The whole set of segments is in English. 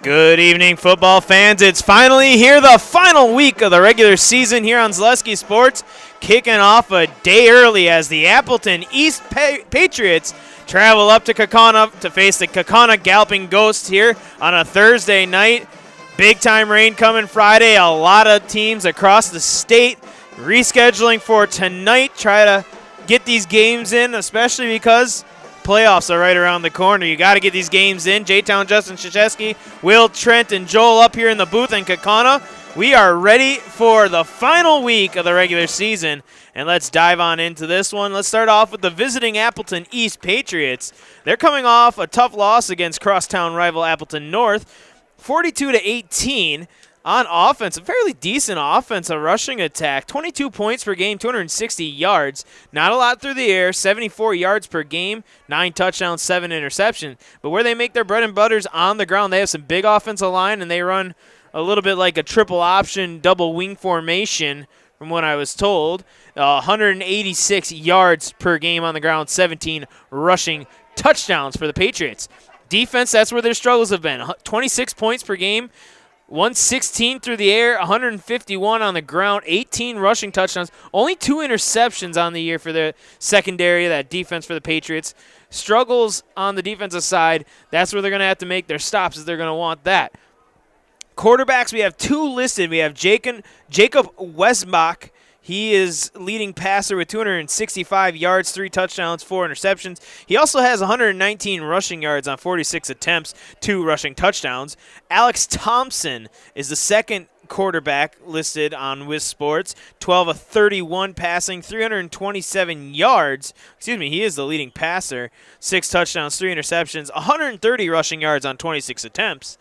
Good evening, football fans. It's finally here, the final week of the regular season here on Zaleski Sports, kicking off a day early as the Appleton East Patriots travel up to Kaukauna to face the Kaukauna Galloping Ghosts here on a Thursday night. Big-time rain coming Friday. A lot of teams across the state rescheduling for tonight. Try to get these games in, especially because playoffs are right around the corner. You got to get these games in. J-Town, Justin Krzyzewski, Will, Trent, and Joel up here in the booth in Kaukauna. We are ready for the final week of the regular season, and let's dive on into this one. Let's start off with the visiting Appleton East Patriots. They're coming off a tough loss against crosstown rival Appleton North, 42-18. On offense, a fairly decent offense, a rushing attack, 22 points per game, 260 yards. Not a lot through the air, 74 yards per game, 9 touchdowns, 7 interceptions. But where they make their bread and butters on the ground, they have some big offensive line, and they run a little bit like a triple option, double wing formation from what I was told. 186 yards per game on the ground, 17 rushing touchdowns for the Patriots. Defense, that's where their struggles have been. 26 points per game, 116 through the air, 151 on the ground, 18 rushing touchdowns, only 2 interceptions on the year for the secondary, that defense for the Patriots. Struggles on the defensive side, that's where they're going to have to make their stops, if they're going to want that. Quarterbacks, we have 2 listed. We have Jacob Westbach. He is leading passer with 265 yards, 3 touchdowns, 4 interceptions. He also has 119 rushing yards on 46 attempts, 2 rushing touchdowns. Alex Thompson is the second quarterback listed on WIS Sports, 12 of 31 passing, 327 yards. He is the leading passer, 6 touchdowns, 3 interceptions, 130 rushing yards on 26 attempts.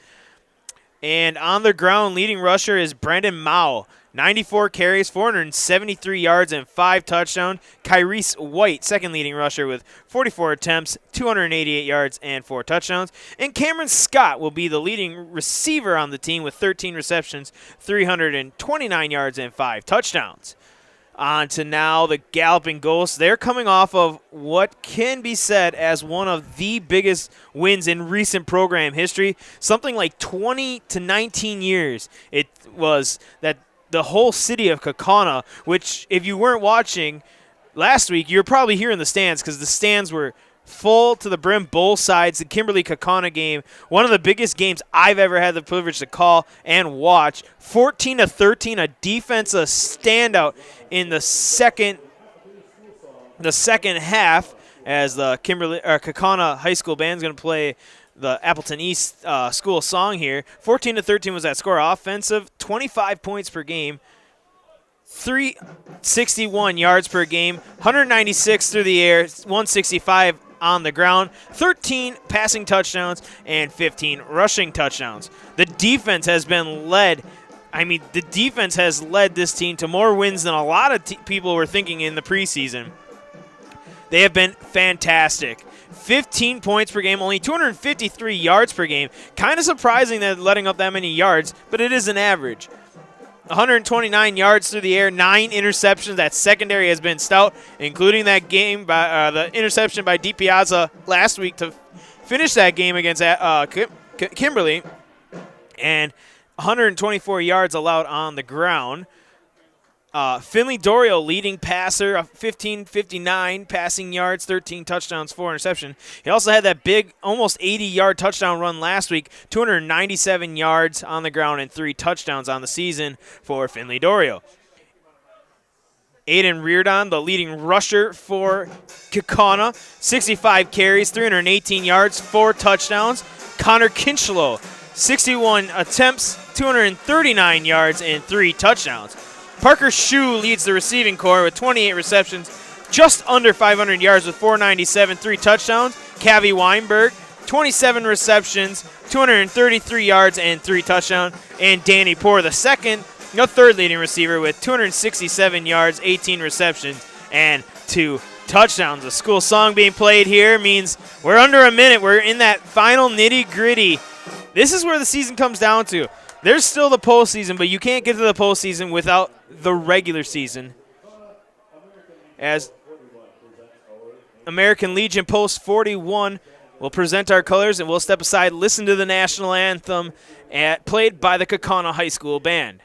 And on the ground, leading rusher is Brandon Mao. 94 carries, 473 yards, and 5 touchdowns. Kyrese White, second leading rusher with 44 attempts, 288 yards, and 4 touchdowns. And Cameron Scott will be the leading receiver on the team with 13 receptions, 329 yards, and 5 touchdowns. On to now the Galloping Ghosts. They're coming off of what can be said as one of the biggest wins in recent program history. Something like 20 to 19 years it was that the whole city of Kaukauna, which if you weren't watching last week, you're probably here in the stands because the stands were full to the brim, both sides. The Kimberly-Kaukauna game, one of the biggest games I've ever had the privilege to call and watch. 14-13, a defensive standout in the second half as the Kaukauna High School band is going to play the Appleton East school song here. 14-13 was that score. Offensive, 25 points per game, 361 yards per game, 196 through the air, 165 on the ground, 13 passing touchdowns, and 15 rushing touchdowns. The defense has been led. The defense has led this team to more wins than a lot of people were thinking in the preseason. They have been fantastic. 15 points per game, only 253 yards per game. Kind of surprising that they're letting up that many yards, but it is an average. 129 yards through the air, 9 interceptions. That secondary has been stout, including that game by the interception by DiPiazza last week to finish that game against Kimberly. And 124 yards allowed on the ground. Finley Dorio, leading passer, 1559 passing yards, 13 touchdowns, 4 interceptions. He also had that big, almost 80-yard touchdown run last week, 297 yards on the ground and 3 touchdowns on the season for Finley Dorio. Aiden Reardon, the leading rusher for Kaukauna, 65 carries, 318 yards, 4 touchdowns. Connor Kinchlow, 61 attempts, 239 yards, and 3 touchdowns. Parker Shue leads the receiving corps with 28 receptions, just under 500 yards with 497, 3 touchdowns. Cavi Weinberg, 27 receptions, 233 yards, and 3 touchdowns. And Danny Poor, the third leading receiver with 267 yards, 18 receptions, and 2 touchdowns. The school song being played here means we're under a minute. We're in that final nitty-gritty. This is where the season comes down to. There's still the postseason, but you can't get to the postseason without the regular season. As American Legion posts 41 We'll present our colors and we'll step aside, listen to the national anthem played by the Kaukauna High School Band.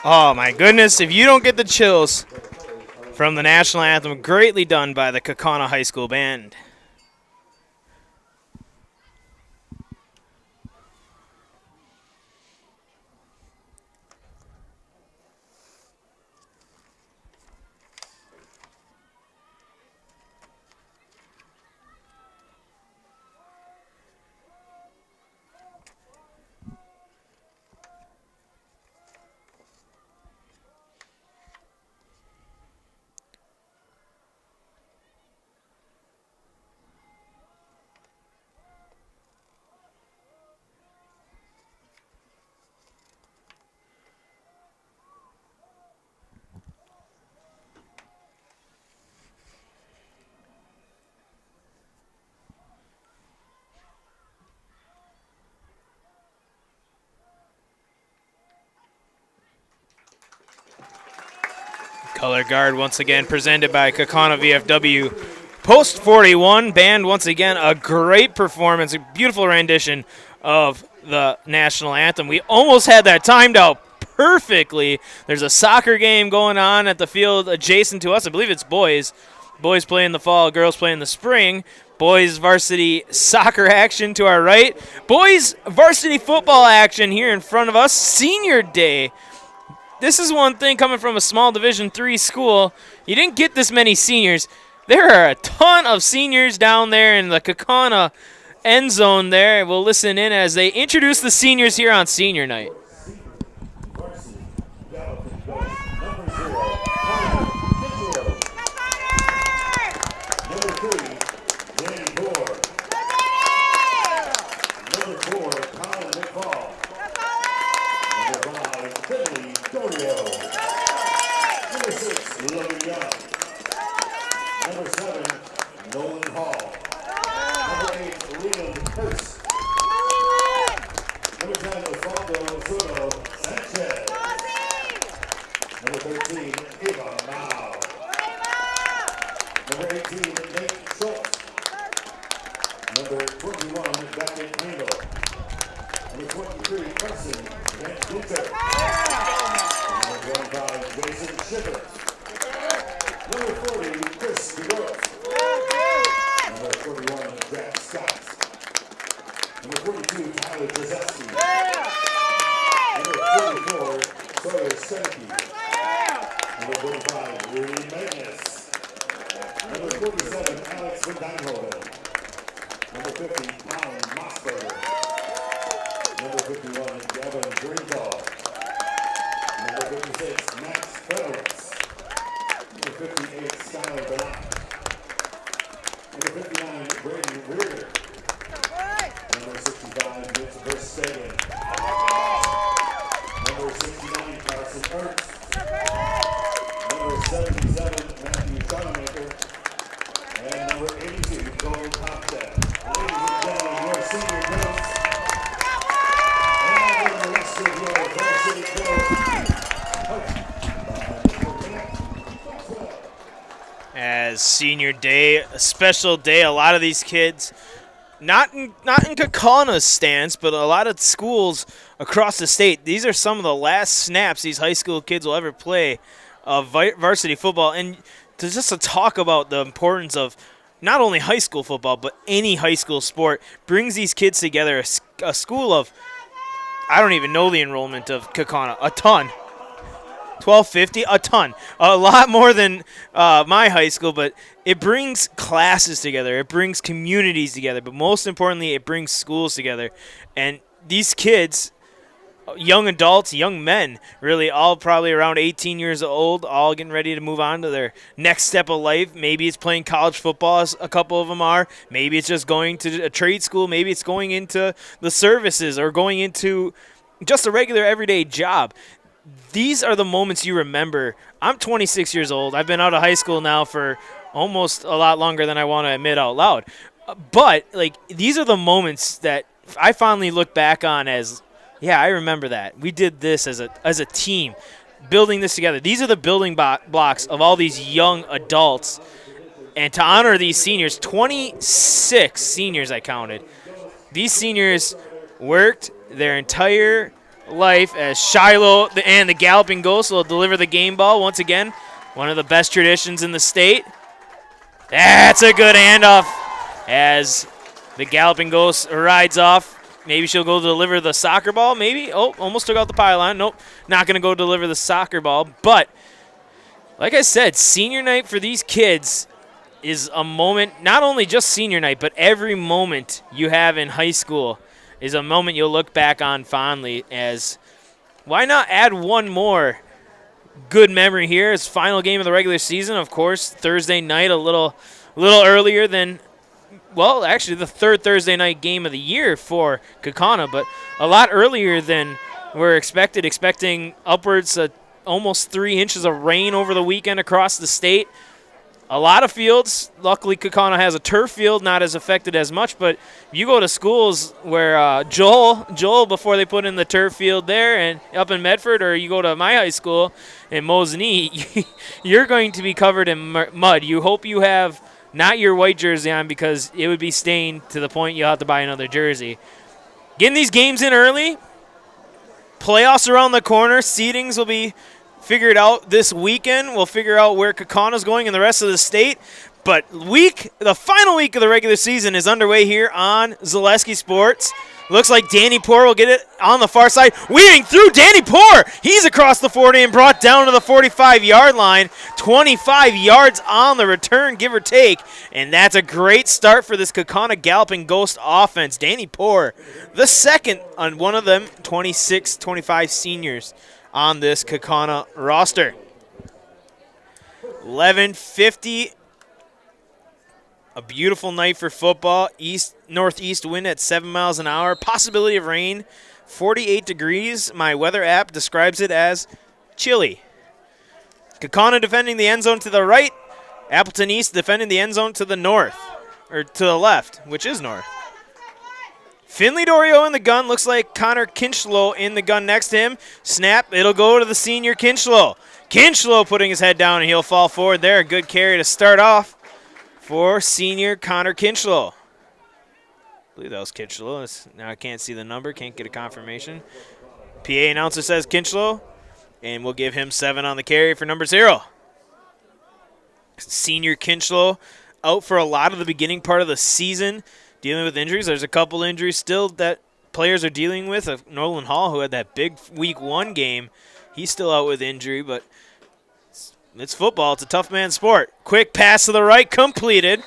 Oh my goodness, if you don't get the chills from the national anthem, greatly done by the Kaukauna High School Band. Color guard once again presented by Kaukauna VFW. Post 41 band once again, a great performance, a beautiful rendition of the national anthem. We almost had that timed out perfectly. There's a soccer game going on at the field adjacent to us. I believe it's boys. Boys play in the fall, girls play in the spring. Boys varsity soccer action to our right. Boys varsity football action here in front of us. Senior day. This is one thing coming from a small Division III school. You didn't get this many seniors. There are a ton of seniors down there in the Kaukauna end zone there. We'll listen in as they introduce the seniors here on senior night. Number 45, Lee Magnus. Number As senior day, a special day, a lot of these kids, not in Kaukauna's stance, but a lot of schools across the state, these are some of the last snaps these high school kids will ever play of varsity football. And to talk about the importance of not only high school football, but any high school sport, brings these kids together. A school of, I don't even know the enrollment of Kaukauna, a ton. 1250, a ton. A lot more than my high school, but it brings classes together. It brings communities together. But most importantly, it brings schools together. And these kids, young adults, young men, really all probably around 18 years old, all getting ready to move on to their next step of life. Maybe it's playing college football, as a couple of them are. Maybe it's just going to a trade school. Maybe it's going into the services or going into just a regular everyday job. These are the moments you remember. I'm 26 years old. I've been out of high school now for almost a lot longer than I want to admit out loud. But, these are the moments that I finally look back on as, yeah, I remember that. We did this as a team, building this together. These are the building blocks of all these young adults. And to honor these seniors, 26 seniors I counted. These seniors worked their entire life as Shiloh and the Galloping Ghost will deliver the game ball once again. One of the best traditions in the state. That's a good handoff as the Galloping Ghost rides off. Maybe she'll go deliver the soccer ball, maybe. Oh, almost took out the pylon. Nope, not going to go deliver the soccer ball. But, like I said, senior night for these kids is a moment, not only just senior night, but every moment you have in high school is a moment you'll look back on fondly. As why not add one more good memory here? It's final game of the regular season, of course, Thursday night, a little earlier than, well, actually the third Thursday night game of the year for Kaukauna, but a lot earlier than we're expecting upwards of almost 3 inches of rain over the weekend across the state. A lot of fields. Luckily, Kaukauna has a turf field, not as affected as much. But you go to schools where Joel, before they put in the turf field there and up in Medford, or you go to my high school in Mosinee, you're going to be covered in mud. You hope you have not your white jersey on because it would be stained to the point you'll have to buy another jersey. Getting these games in early. Playoffs around the corner. Seedings will be figured out this weekend. We'll figure out where Kaukauna's going in the rest of the state. But the final week of the regular season is underway here on Zaleski Sports. Looks like Danny Poor will get it on the far side. Weaving through Danny Poor. He's across the 40 and brought down to the 45-yard line. 25 yards on the return, give or take. And that's a great start for this Kaukauna Galloping Ghost offense. Danny Poor, the second on one of them 26-25 seniors on this Kaukauna roster. 11:50. A beautiful night for football. Northeast wind at 7 miles an hour. Possibility of rain. 48 degrees. My weather app describes it as chilly. Kaukauna defending the end zone to the right. Appleton East defending the end zone to the north. Or to the left, which is north. Finley Dorio in the gun. Looks like Connor Kinchlow in the gun next to him. Snap. It'll go to the senior Kinchlow. Kinchlow putting his head down, and he'll fall forward there. A good carry to start off for senior Connor Kinchlow. I believe that was Kinchlow. Now I can't see the number. Can't get a confirmation. PA announcer says Kinchlow, and we'll give him 7 on the carry for number 0. Senior Kinchlow out for a lot of the beginning part of the season, dealing with injuries. There's a couple injuries still that players are dealing with. Nolan Hall, who had that big week 1 game, he's still out with injury, but it's football. It's a tough man sport. Quick pass to the right, completed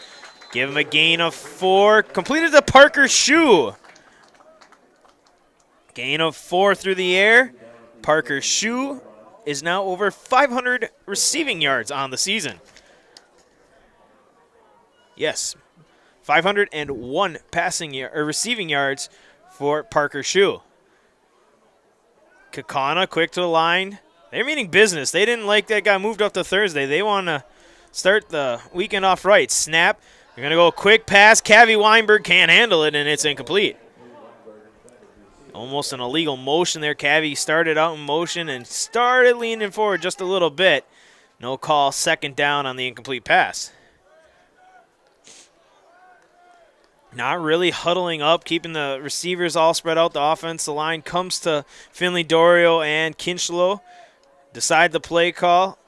Give him a gain of 4. Completed the Parker Shoe. Gain of 4 through the air. Parker Shoe is now over 500 receiving yards on the season. Yes, 501 receiving yards for Parker Shoe. Kaukauna quick to the line. They're meaning business. They didn't like that guy moved up to Thursday. They want to start the weekend off right. Snap. They're going to go quick pass. Cavi Weinberg can't handle it, and it's incomplete. Almost an illegal motion there. Cavi started out in motion and started leaning forward just a little bit. No call. Second down on the incomplete pass. Not really huddling up, keeping the receivers all spread out. The offensive line comes to Finley Dorio and Kinchlow. Decide the play call.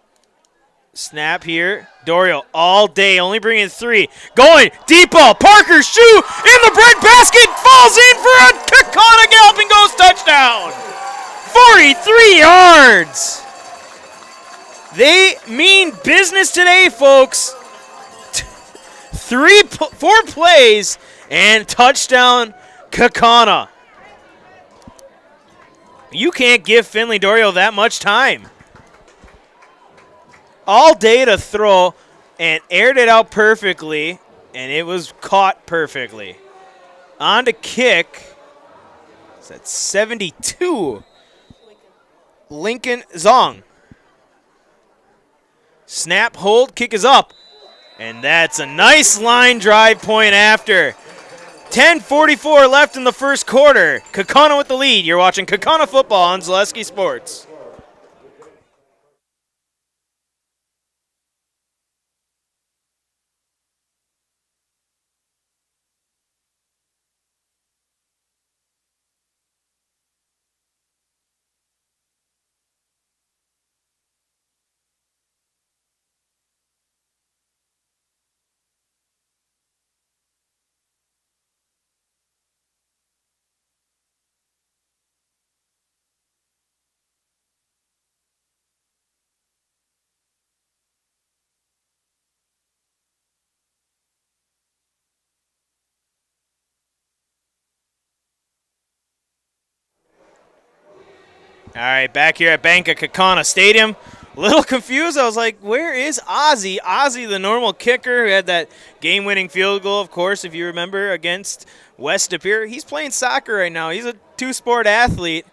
Snap here. Dorio all day, only bringing 3. Going deep ball. Parker Shoe in the bread basket. Falls in for a Kaukauna galloping ghost touchdown. 43 yards. They mean business today, folks. 4 plays and touchdown Kaukauna. You can't give Finley Dorio that much time. All day to throw and aired it out perfectly, and it was caught perfectly. On to kick. It's at 72. Lincoln Zong. Snap, hold, kick is up. And that's a nice line drive point after. 10:44 left in the first quarter. Kaukauna with the lead. You're watching Kaukauna football on Zaleski Sports. All right, back here at Bank of Kaukauna Stadium. A little confused. I was like, where is Ozzy? Ozzy, the normal kicker, who had that game-winning field goal, of course, if you remember, against West De Pere. He's playing soccer right now. He's a two-sport athlete.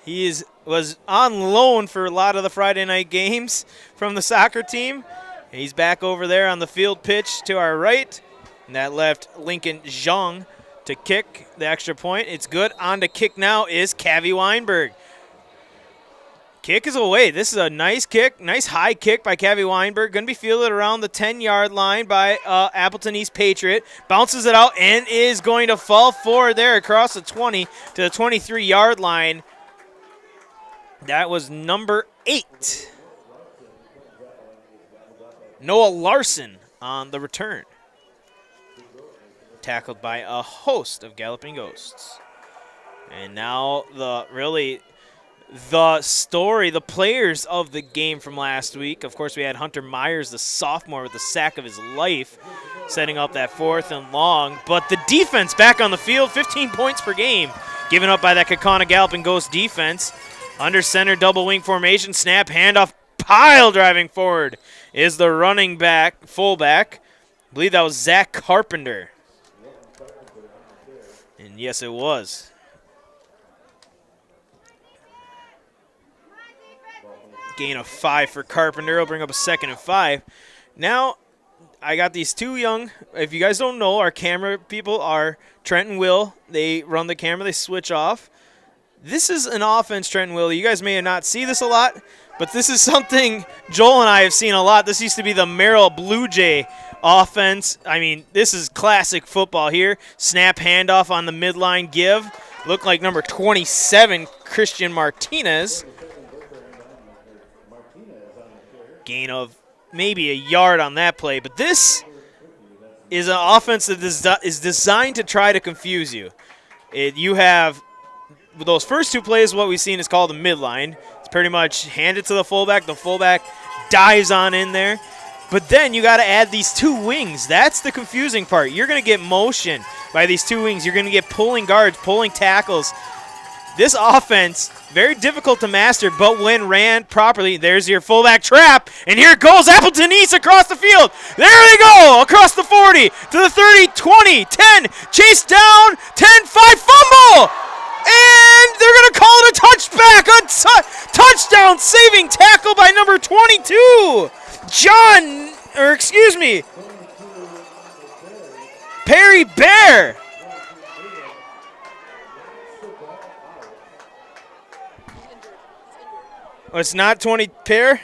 He was on loan for a lot of the Friday night games from the soccer team. He's back over there on the field pitch to our right. And that left Lincoln Zhang to kick the extra point. It's good. On to kick now is Cavi Weinberg. Kick is away. This is a nice kick, nice high kick by Cavi Weinberg. Going to be fielded around the 10-yard line by Appleton East Patriot. Bounces it out and is going to fall forward there across the 20 to the 23-yard line. That was number 8. Noah Larson on the return. Tackled by a host of Galloping Ghosts. And now the story, the players of the game from last week. Of course, we had Hunter Myers, the sophomore, with the sack of his life, setting up that 4th and long. But the defense back on the field, 15 points per game, given up by that Kaukauna Galloping Ghost defense. Under center, double wing formation, snap, handoff, pile driving forward is the running back, fullback. I believe that was Zach Carpenter. And yes, it was. Gain of 5 for Carpenter. Will bring up a 2nd and 5. Now, I got these 2 young. If you guys don't know, our camera people are Trent and Will. They run the camera. They switch off. This is an offense, Trent and Will. You guys may not see this a lot, but this is something Joel and I have seen a lot. This used to be the Merrill Blue Jay offense. I mean, this is classic football here. Snap handoff on the midline give. Looked like number 27, Christian Martinez. Gain of maybe a yard on that play. But this is an offense that is designed to try to confuse you. You have those first 2 plays, what we've seen is called the midline. It's pretty much hand it to the fullback. The fullback dives on in there. But then you got to add these two wings. That's the confusing part. You're going to get motion by these two wings. You're going to get pulling guards, pulling tackles. This offense, very difficult to master, but when ran properly, there's your fullback trap, and here goes Appleton East across the field. There they go, across the 40, to the 30, 20, 10, chase down, 10, 5, fumble! And they're going to call it a touchback, a touchdown saving tackle by number 22. Perry Bear. Oh, it's not 20 Pear?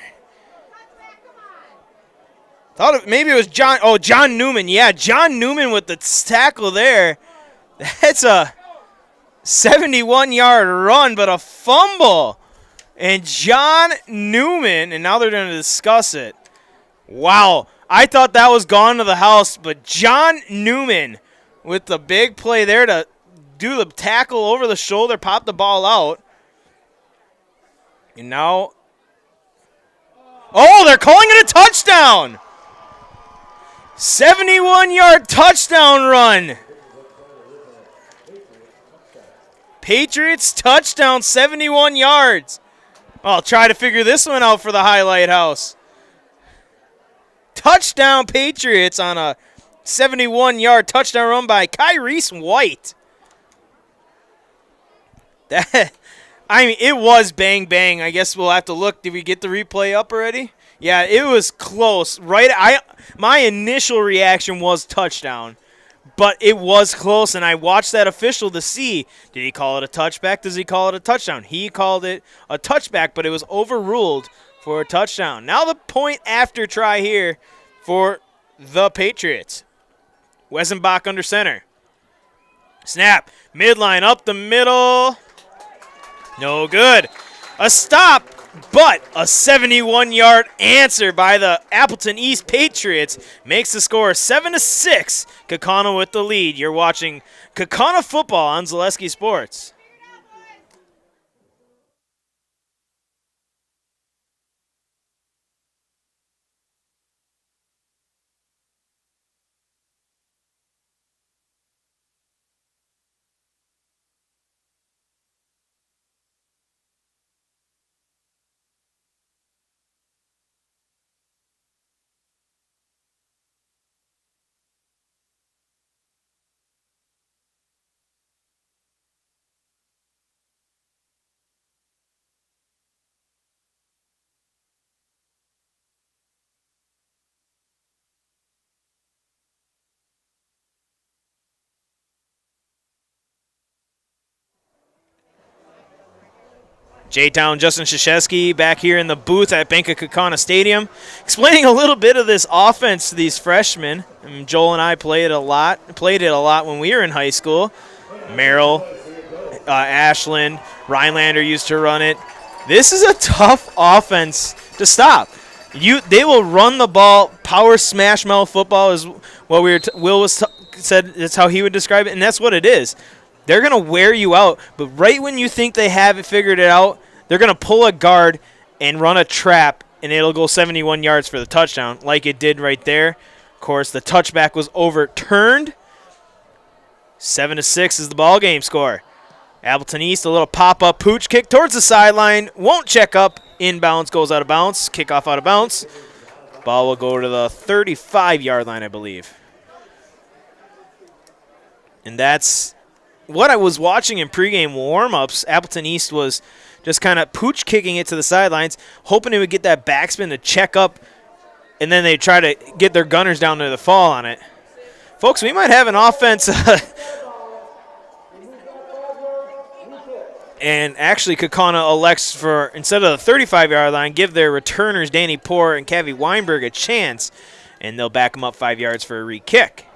Thought maybe it was John. Oh, John Newman. Yeah, John Newman with the tackle there. That's a 71-yard run, but a fumble. And John Newman, and now they're going to discuss it. Wow. I thought that was gone to the house, but John Newman with the big play there to do the tackle over the shoulder, pop the ball out. And now, oh, they're calling it a touchdown. 71-yard touchdown run. Patriots touchdown, 71 yards. I'll try to figure this one out for the highlight house. Touchdown Patriots on a 71-yard touchdown run by Kyrese White. It was bang bang. I guess we'll have to look. Did we get the replay up already? Yeah, it was close. My initial reaction was touchdown, but it was close, and I watched that official to see, did he call it a touchback? Does he call it a touchdown? He called it a touchback, but it was overruled for a touchdown. Now the point after try here for the Patriots. Wesenbach under center. Snap. Midline up the middle. No good. A stop, but a 71-yard answer by the Appleton East Patriots makes the score 7-6. Kaukauna with the lead. You're watching Kaukauna football on Zaleski Sports. J-Town Justin Krzyzewski back here in the booth at Bank of Kaukauna Stadium, explaining a little bit of this offense to these freshmen. And Joel and I played it a lot when we were in high school. Merrill, Ashland, Rhinelander used to run it. This is a tough offense to stop. They will run the ball. Power smash mouth football is what Will said. That's how he would describe it, and that's what it is. They're going to wear you out, but right when you think they have it figured out, they're going to pull a guard and run a trap, and it'll go 71 yards for the touchdown, like it did right there. Of course, the touchback was overturned. 7-6 is the ball game score. Appleton East, a little pop-up pooch kick towards the sideline. Won't check up. Inbounds, goes out of bounds. Kickoff out of bounds. Ball will go to the 35-yard line, I believe. And that's what I was watching in pregame warm-ups. Appleton East was just kind of pooch kicking it to the sidelines, hoping it would get that backspin to check up, and then they try to get their gunners down to the fall on it. Folks, we might have an offense. And actually, Kaukauna elects for, instead of the 35-yard line, give their returners, Danny Poor and Cavi Weinberg, a chance, and they'll back them up 5 yards for a re-kick.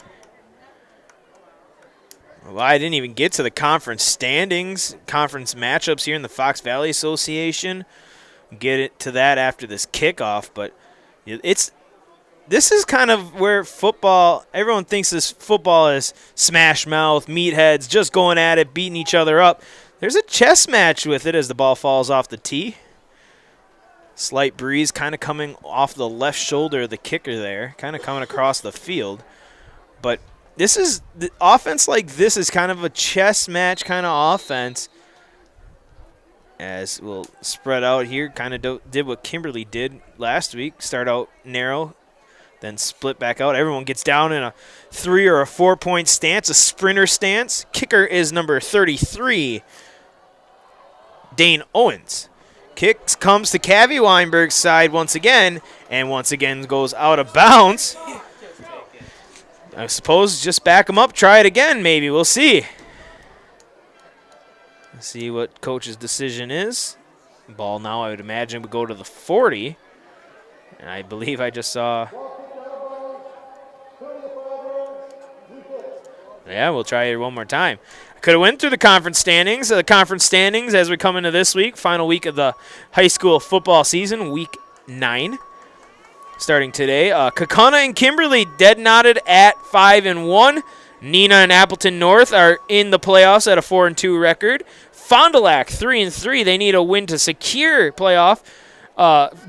Well, I didn't even get to the conference standings, conference matchups here in the Fox Valley Association. Get it to that after this kickoff, but this is kind of where football, everyone thinks this football is smash mouth, meatheads, just going at it, beating each other up. There's a chess match with it as the ball falls off the tee. Slight breeze kind of coming off the left shoulder of the kicker there, kind of coming across the field. But this is the offense like this is kind of a chess match kind of offense. As we'll spread out here, kind of did what Kimberly did last week. Start out narrow, then split back out. Everyone gets down in a 3 or a 4-point stance, a sprinter stance. Kicker is number 33, Dane Owens. Kicks comes to Cavi Weinberg's side once again, and once again goes out of bounds. I suppose just back him up, try it again maybe. We'll see. Let's see what coach's decision is. Ball now, I would imagine, would go to the 40. And I believe I just saw. Yeah, we'll try it one more time. Could have went through the conference standings. The conference standings as we come into this week, final week of the high school football season, week 9. Starting today, Kaukauna and Kimberly dead knotted at 5-1. Neenah and Appleton North are in the playoffs at a 4-2 record. Fond du Lac 3-3. They need a win to secure playoff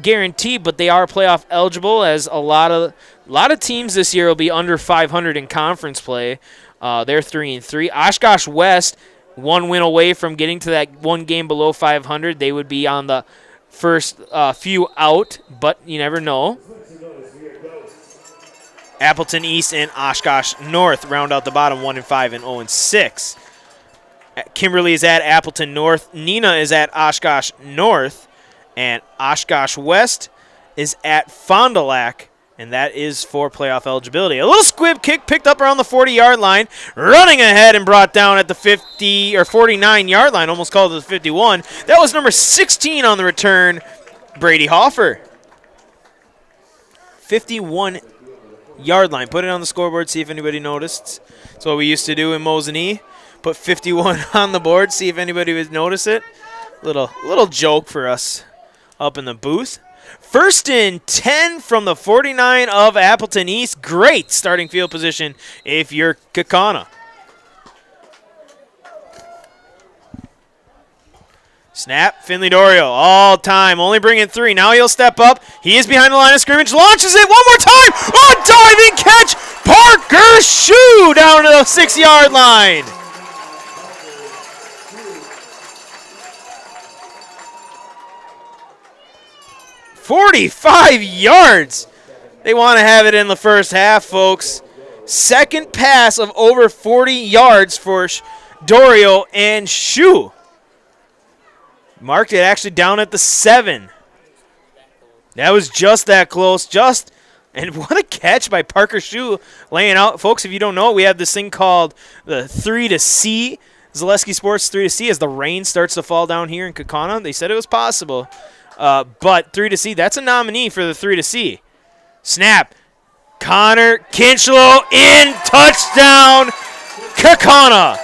guarantee, but they are playoff eligible. As a lot of teams this year will be under 500 in conference play. They're 3-3. Oshkosh West, 1 win away from getting to that 1 game below 500. They would be on the first few out, but you never know. Appleton East and Oshkosh North round out the bottom 1-5 and 0-6. Kimberly is at Appleton North. Neenah is at Oshkosh North. And Oshkosh West is at Fond du Lac. And that is for playoff eligibility. A little squib kick picked up around the 40-yard line. Running ahead and brought down at the 50 or 49-yard line. Almost called it the 51. That was number 16 on the return, Brady Hoffer. 51-yard line. Put it on the scoreboard, see if anybody noticed. That's what we used to do in Mosinee. Put 51 on the board, see if anybody would notice it. Little joke for us up in the booth. 1st and 10 from the 49 of Appleton East. Great starting field position if you're Kaukauna. Snap, Finley Dorio, all time, only bringing 3. Now he'll step up. He is behind the line of scrimmage, launches it one more time. A diving catch, Parker Shoe down to the 6-yard line. 45 yards. They want to have it in the first half, folks. Second pass of over 40 yards for Dorio and Shu. Marked it actually down at the 7. That was just that close. And what a catch by Parker Shu laying out. Folks, if you don't know, we have this thing called the 3 to C. Zaleski Sports 3 to C as the rain starts to fall down here in Kaukauna. They said it was possible. But 3 to C, that's a nominee for the 3 to C. Snap. Connor Kinchlow in, touchdown, Kaukauna.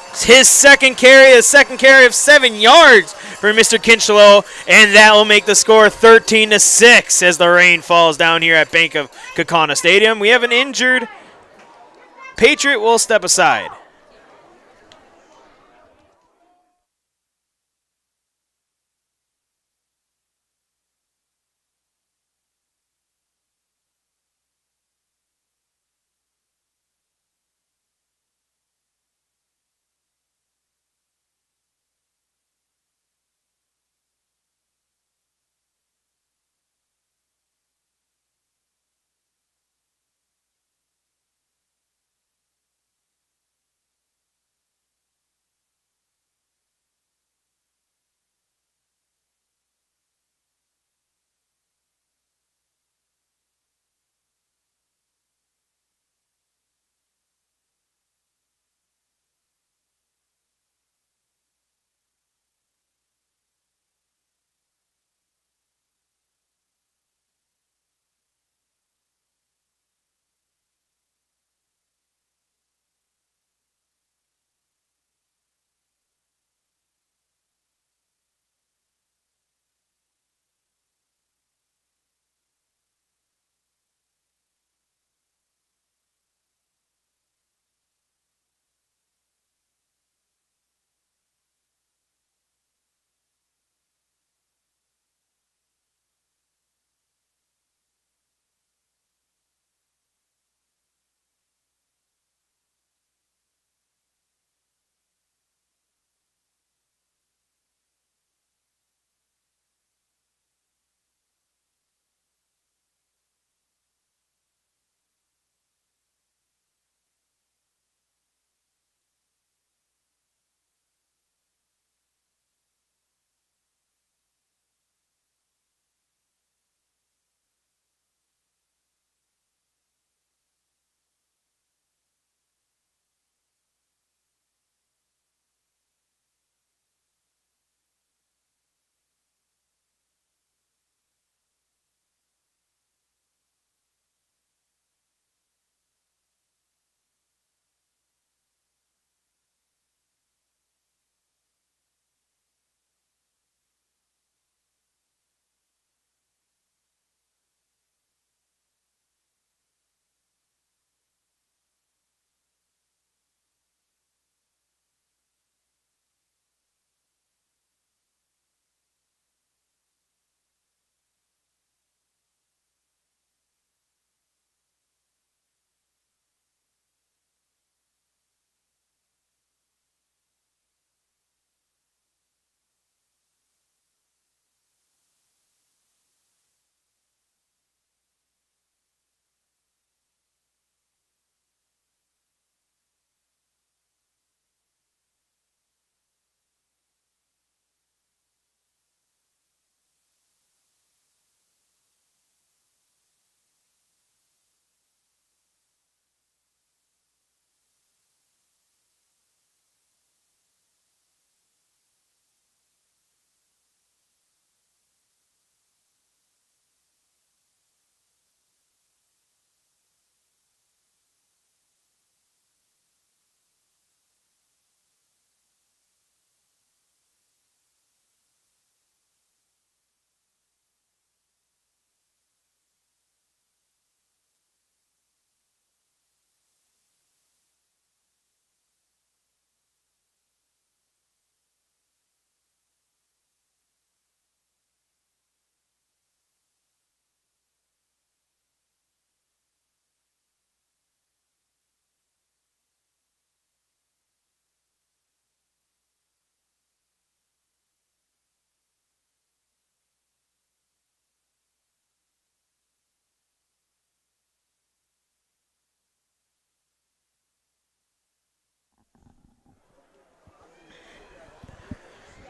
It's his second carry of 7 yards for Mr. Kinchlow, and that will make the score 13-6 as the rain falls down here at Bank of Kaukauna Stadium. We have an injured Patriot. Will step aside.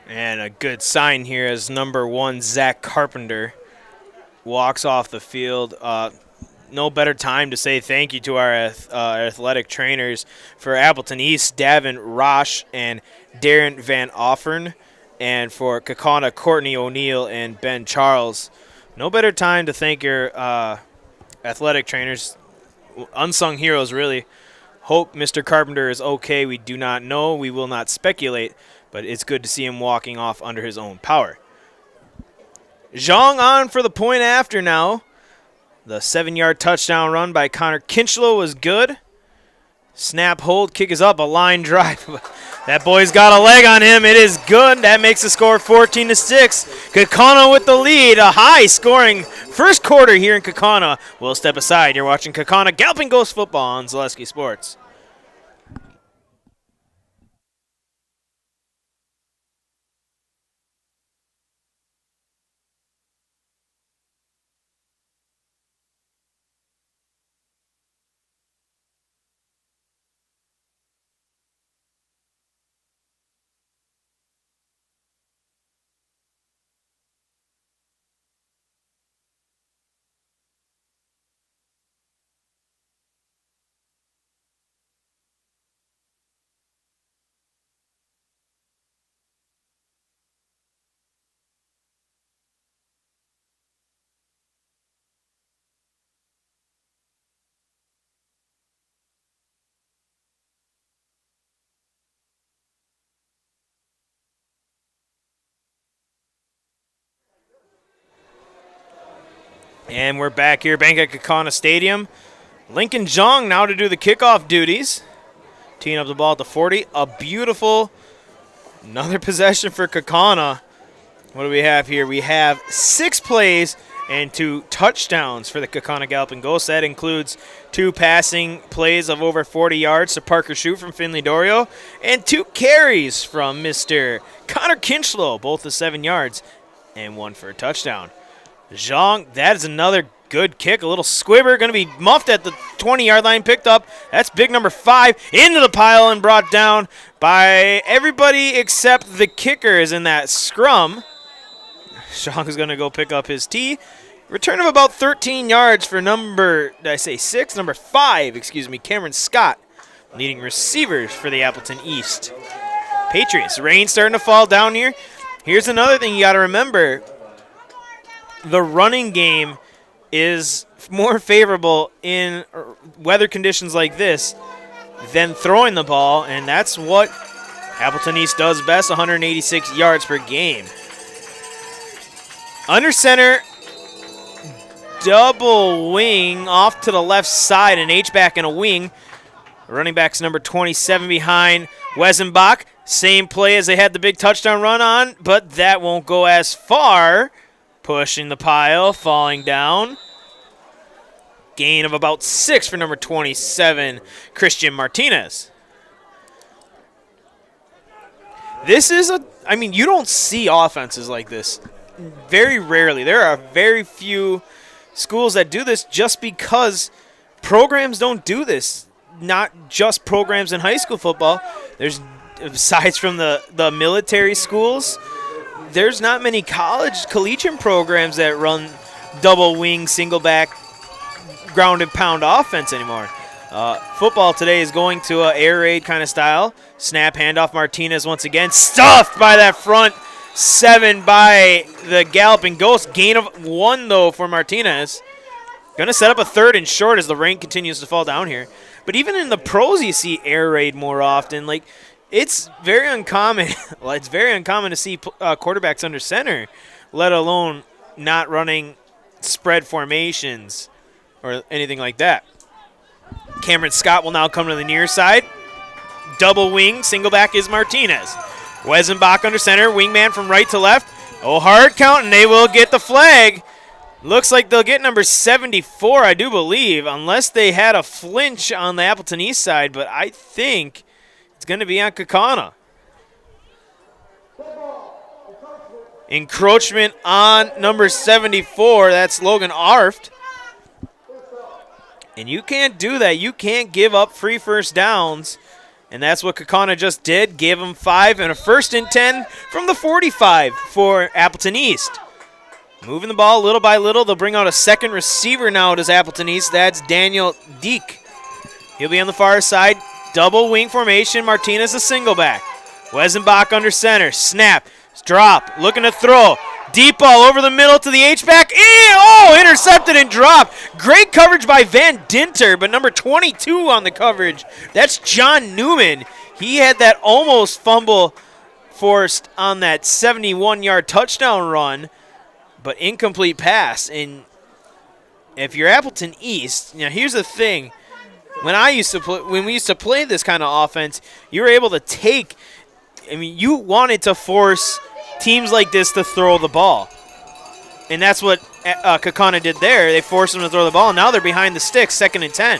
And a good sign here as number 1, Zach Carpenter, walks off the field. No better time to say thank you to our athletic trainers for Appleton East, Davin Rosh and Darren Van Offern, and for Kaukauna, Courtney O'Neill and Ben Charles. No better time to thank your athletic trainers, unsung heroes really. Hope Mr. Carpenter is okay. We do not know. We will not speculate, but it's good to see him walking off under his own power. Zhang on for the point after now. The 7-yard touchdown run by Connor Kinchlow was good. Snap, hold, kick is up, a line drive. That boy's got a leg on him. It is good. That makes the score 14-6. Kaukauna with the lead. A high-scoring first quarter here in Kaukauna. We'll step aside. You're watching Kaukauna Galloping Ghost football on Zaleski Sports. And we're back here, back at Kaukauna Stadium. Lincoln Zhang now to do the kickoff duties. Teeing up the ball at the 40. A beautiful, another possession for Kaukauna. What do we have here? We have 6 plays and 2 touchdowns for the Kaukauna Galloping Ghosts. That includes 2 passing plays of over 40 yards to Parker Shute from Finley Dorio, and 2 carries from Mr. Connor Kinchlow, both of 7 yards, and 1 for a touchdown. Zhang, that is another good kick. A little squibber, going to be muffed at the 20-yard line, picked up. That's big number 5 into the pile and brought down by everybody except the kicker is in that scrum. Zhang is going to go pick up his tee. Return of about 13 yards for number 5, Cameron Scott, leading receivers for the Appleton East Patriots. Rain starting to fall down here. Here's another thing you got to remember. The running game is more favorable in weather conditions like this than throwing the ball, and that's what Appleton East does best, 186 yards per game. Under center, double wing off to the left side, an H-back and a wing. Running back's number 27 behind Wesenbach. Same play as they had the big touchdown run on, but that won't go as far. Pushing the pile, falling down. Gain of about 6 for number 27, Christian Martinez. This is you don't see offenses like this very rarely. There are very few schools that do this just because programs don't do this. Not just programs in high school football. There's, besides from the military schools, there's not many collegiate programs that run double wing, single back, ground and pound offense anymore. Football today is going to an air raid kind of style. Snap, handoff, Martinez once again. Stuffed by that front 7 by the Galloping Ghost. Gain of 1, though, for Martinez. Going to set up a 3rd and short as the rain continues to fall down here. But even in the pros, you see air raid more often. It's very uncommon. Well, it's very uncommon to see quarterbacks under center, let alone not running spread formations or anything like that. Cameron Scott will now come to the near side. Double wing, single back is Martinez. Wesenbach under center, wingman from right to left. Oh, hard count, and they will get the flag. Looks like they'll get number 74, I do believe, unless they had a flinch on the Appleton East side, but I think it's going to be on Kaukauna. Encroachment on number 74. That's Logan Arft. And you can't do that. You can't give up free first downs And that's what Kaukauna just did. Gave them 5 and a 1st and 10 from the 45 for Appleton East. Moving the ball little by little. They'll bring out a second receiver now as Appleton East. That's Daniel Deek. He'll be on the far side. Double wing formation. Martinez a single back. Wesenbach under center. Snap. Drop. Looking to throw. Deep ball over the middle to the H-back. Oh, intercepted and dropped. Great coverage by Van Dinter, but number 22 on the coverage. That's John Newman. He had that almost fumble forced on that 71-yard touchdown run, but incomplete pass. And if you're Appleton East, here's the thing. When we used to play this kind of offense, you were able to take. You wanted to force teams like this to throw the ball. And that's what Kaukauna did there. They forced them to throw the ball. Now they're behind the sticks, 2nd and 10.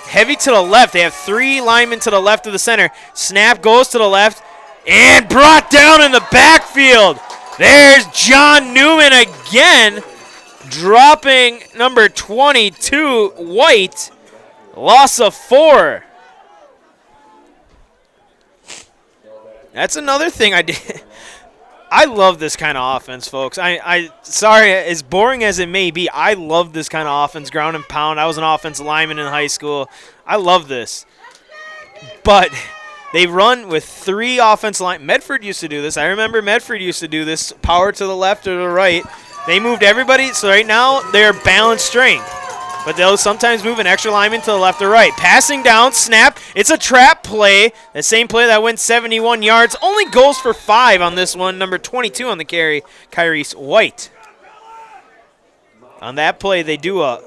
Heavy to the left. They have 3 linemen to the left of the center. Snap goes to the left and brought down in the backfield. There's John Newman again, dropping number 22, White. Loss of 4. That's another thing I did. I love this kind of offense, folks. Sorry, as boring as it may be, I love this kind of offense, ground and pound. I was an offensive lineman in high school. I love this. But they run with 3 offensive line. Medford used to do this. I remember Medford used to do this, power to the left or the right. They moved everybody, so right now they're balanced strength. But they'll sometimes move an extra lineman to the left or right. Passing down, snap. It's a trap play. The same play that went 71 yards. Only goes for 5 on this one. Number 22 on the carry, Kyrese White. On that play, they do a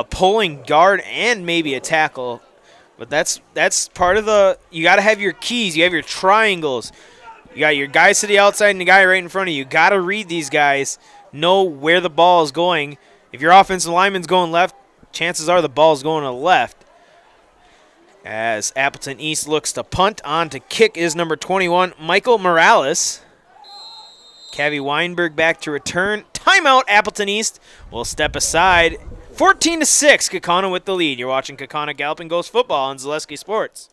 pulling guard and maybe a tackle. But that's part of the – you got to have your keys. You have your triangles. You got your guys to the outside and the guy right in front of you. You got to read these guys, know where the ball is going. If your offensive lineman's going left, chances are the ball's going to the left. As Appleton East looks to punt, on to kick is number 21, Michael Morales. Cavi Weinberg back to return. Timeout, Appleton East will step aside. 14-6, Kaukauna with the lead. You're watching Kaukauna Galloping Ghost Football on Zaleski Sports.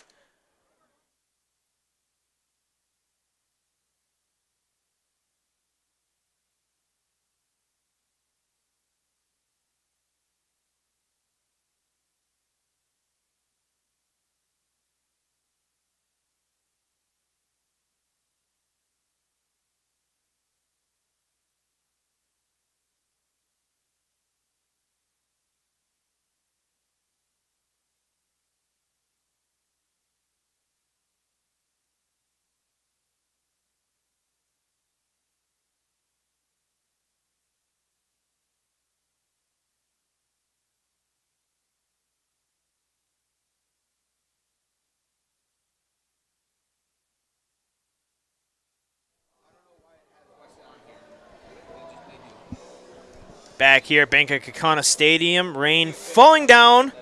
Back here at Bank of Kaukauna Stadium, rain falling down.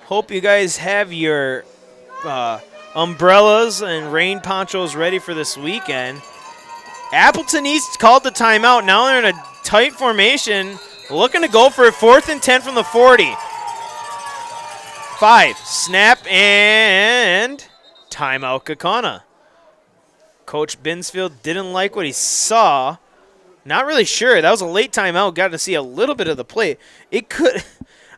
Hope you guys have your umbrellas and rain ponchos ready for this weekend. Appleton East called the timeout. Now they're in a tight formation, looking to go for a 4th and 10 from the 40. 5, snap, and timeout Kaukauna. Coach Binsfield didn't like what he saw. Not really sure. That was a late timeout. Got to see a little bit of the play. It could,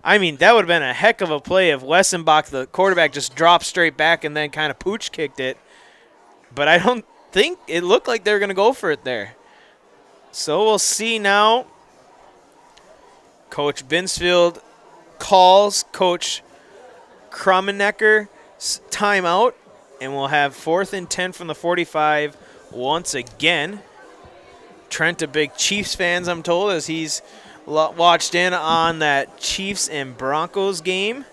that would have been a heck of a play if Wesenbach, the quarterback, just dropped straight back and then kind of pooch kicked it. But I don't think it looked like they were going to go for it there. So we'll see now. Coach Binsfield calls Coach Krummenecker timeout, and we'll have 4th and 10 from the 45 once again. Trent, a big Chiefs fans, I'm told, as he's watched in on that Chiefs and Broncos game.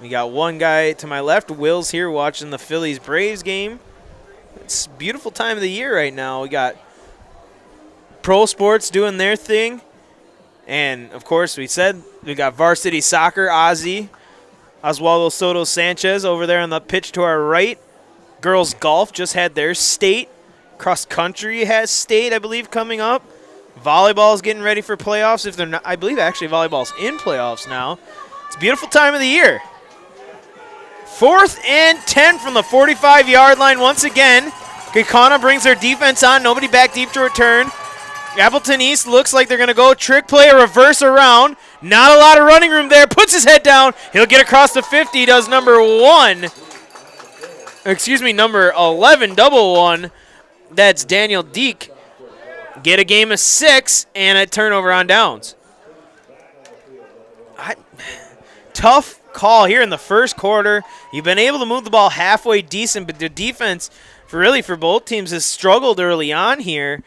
We got one guy to my left, Will's here watching the Phillies-Braves game. It's a beautiful time of the year right now. We got pro sports doing their thing. And, of course, we said we got varsity soccer, Ozzy, Oswaldo Soto Sanchez over there on the pitch to our right. Girls golf just had their state. Cross country has state, I believe, coming up. Volleyball is getting ready for playoffs. If they're not, I believe actually volleyball's in playoffs now. It's a beautiful time of the year. 4th and 10 from the 45-yard line once again. Kaukauna brings their defense on. Nobody back deep to return. Appleton East looks like they're going to go trick play, a reverse around. Not a lot of running room there. Puts his head down. He'll get across the 50. Does number 11, double one. That's Daniel Deek. Get a game of 6 and a turnover on downs. Tough call here in the first quarter. You've been able to move the ball halfway decent, but the defense, really for both teams, has struggled early on here.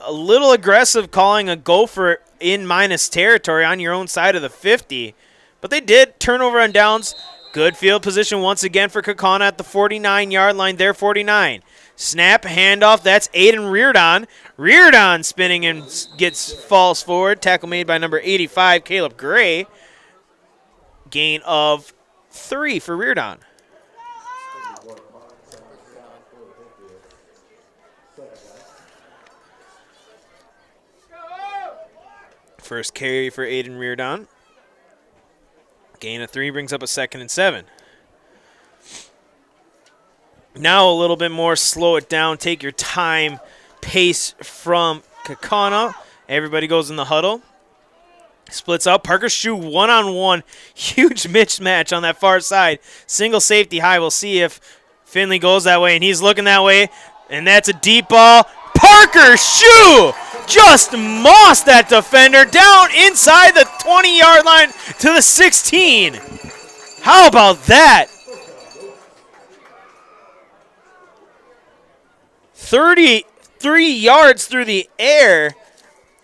A little aggressive calling a go for it in minus territory on your own side of the 50. But they did turnover on downs. Good field position once again for Kaukauna at the 49-yard line. There, 49. Snap, handoff. That's Aiden Reardon. Reardon spinning and falls forward. Tackle made by number 85, Caleb Gray. Gain of 3 for Reardon. First carry for Aiden Reardon. Gain of 3 brings up a 2nd and 7. Now a little bit more, slow it down, take your time, pace from Kaukauna. Everybody goes in the huddle. Splits out. Parker Shoe one-on-one. Huge mismatch on that far side. Single safety high. We'll see if Finley goes that way, and he's looking that way. And that's a deep ball. Parker Shoe just mossed that defender down inside the 20-yard line to the 16. How about that? 33 yards through the air.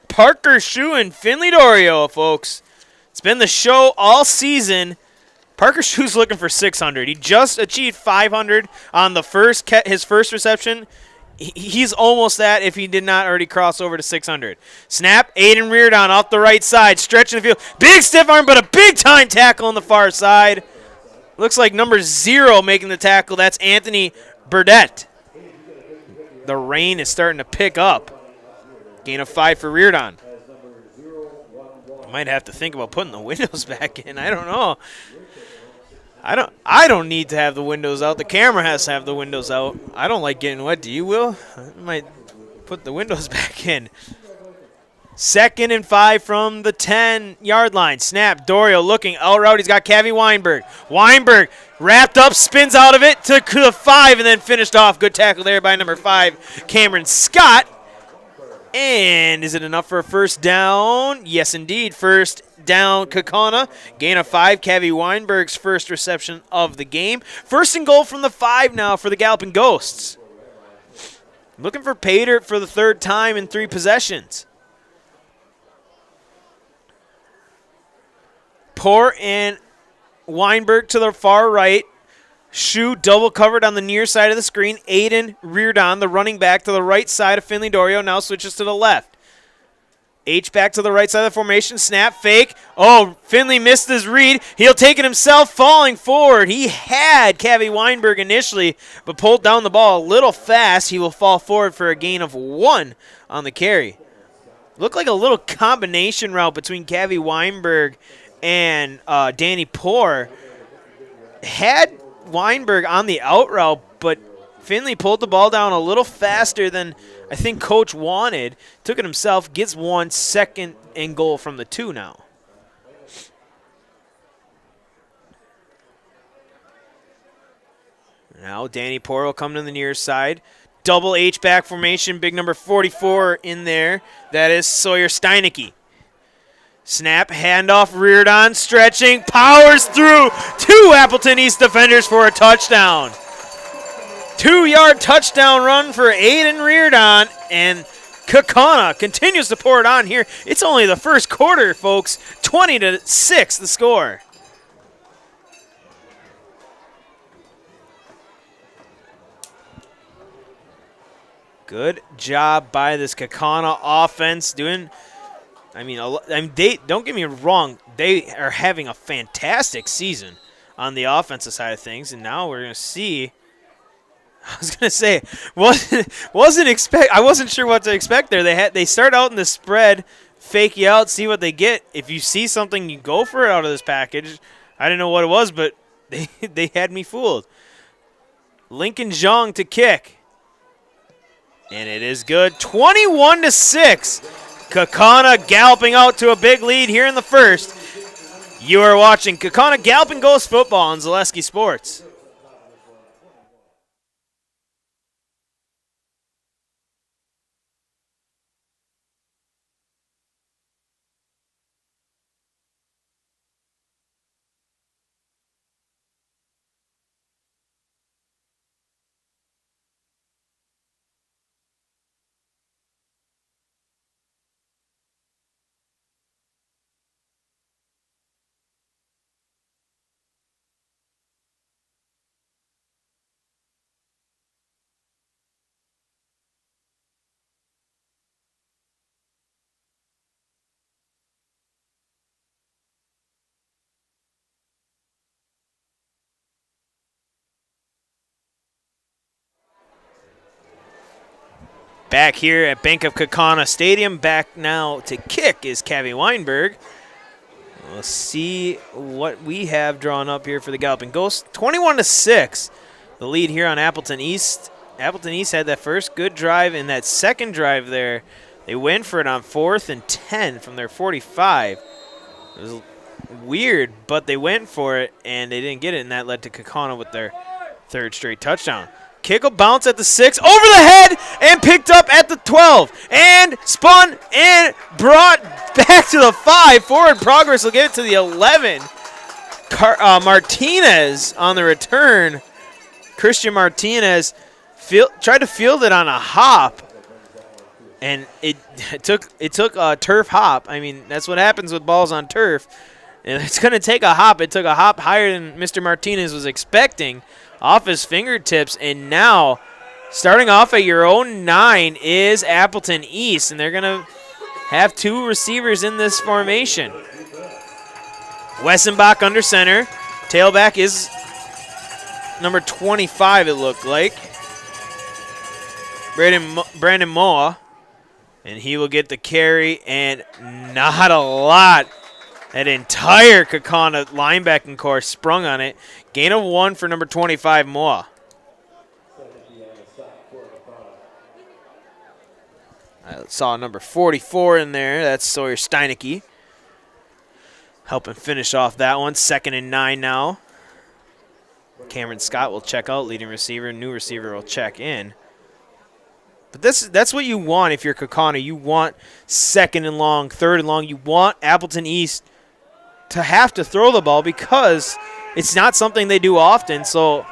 Parker Shoe and Finley Dorio, folks. It's been the show all season. Parker Shoe's looking for 600. He just achieved 500 on his first reception. He's almost that if he did not already cross over to 600. Snap, Aiden Reardon off the right side, stretching the field. Big stiff arm, but a big-time tackle on the far side. Looks like number 0 making the tackle. That's Anthony Burdett. The rain is starting to pick up. Gain of 5 for Reardon. Might have to think about putting the windows back in. I don't know. I don't need to have the windows out. The camera has to have the windows out. I don't like getting wet. Do you, Will? I might put the windows back in. 2nd and 5 from the 10-yard line. Snap. Dorio looking out route. He's got Cavi Weinberg. Weinberg wrapped up, spins out of it to the 5, and then finished off. Good tackle there by number 5, Cameron Scott. And is it enough for a first down? Yes, indeed. First down, Kaukauna. Gain of 5. Cavi Weinberg's first reception of the game. 1st and goal from the 5 now for the Galloping Ghosts. Looking for Pater for the 3rd time in 3 possessions. Poor and Weinberg to the far right. Shoe double covered on the near side of the screen. Aiden Reardon, the running back, to the right side of Finley Dorio, now switches to the left. H back to the right side of the formation. Snap, fake. Oh, Finley missed his read. He'll take it himself, falling forward. He had Cavi Weinberg initially, but pulled down the ball a little fast. He will fall forward for a gain of 1 on the carry. Looked like a little combination route between Cavi Weinberg and Danny Poor. Had Weinberg on the out route, but Finley pulled the ball down a little faster than I think Coach wanted. Took it himself, gets 1, 2nd and goal from the 2 now. Now Danny Poor will come to the near side. Double H-back formation, big number 44 in there. That is Sawyer Steinecke. Snap, handoff, Reardon, stretching, powers through 2 Appleton East defenders for a touchdown. 2-yard touchdown run for Aiden Reardon, and Kaukauna continues to pour it on here. It's only the first quarter, folks. 20-6 the score. Good job by this Kaukauna offense doing. Don't get me wrong. They are having a fantastic season on the offensive side of things, and now we're going to see. I was going to say, I wasn't sure what to expect there. They start out in the spread, fake you out, see what they get. If you see something, you go for it out of this package. I didn't know what it was, but They had me fooled. Lincoln Zhang to kick. And it is good. 21-6. Kaukauna galloping out to a big lead here in the first. You are watching Kaukauna Galloping Ghost Football on Zaleski Sports. Back here at Bank of Kaukauna Stadium, back now to kick is Cavi Weinberg. We'll see what we have drawn up here for the Galloping Ghosts. 21-6, the lead here on Appleton East. Appleton East had that first good drive, and that second drive there, they went for it on 4th and 10 from their 45. It was weird, but they went for it, and they didn't get it, and that led to Kaukauna with their 3rd straight touchdown. Kick will bounce at the 6, over the head, and picked up at the 12, and spun and brought back to the 5. Forward progress will get it to the 11. Martinez on the return. Christian Martinez tried to field it on a hop, and it took a turf hop. I mean, that's what happens with balls on turf. And it's going to take a hop. It took a hop higher than Mr. Martinez was expecting off his fingertips, and now starting off at your own 9 is Appleton East, and they're going to have 2 receivers in this formation. Wessenbach under center. Tailback is number 25, it looked like. Brandon Moa, and he will get the carry, and not a lot. That entire Kaukauna linebacking core sprung on it. Gain of 1 for number 25, Moa. I saw number 44 in there. That's Sawyer Steinecke. Helping finish off that one. 2nd and 9 now. Cameron Scott will check out, leading receiver. New receiver will check in. But that's what you want if you're Kaukauna. You want 2nd and long, 3rd and long. You want Appleton East to have to throw the ball because it's not something they do often. So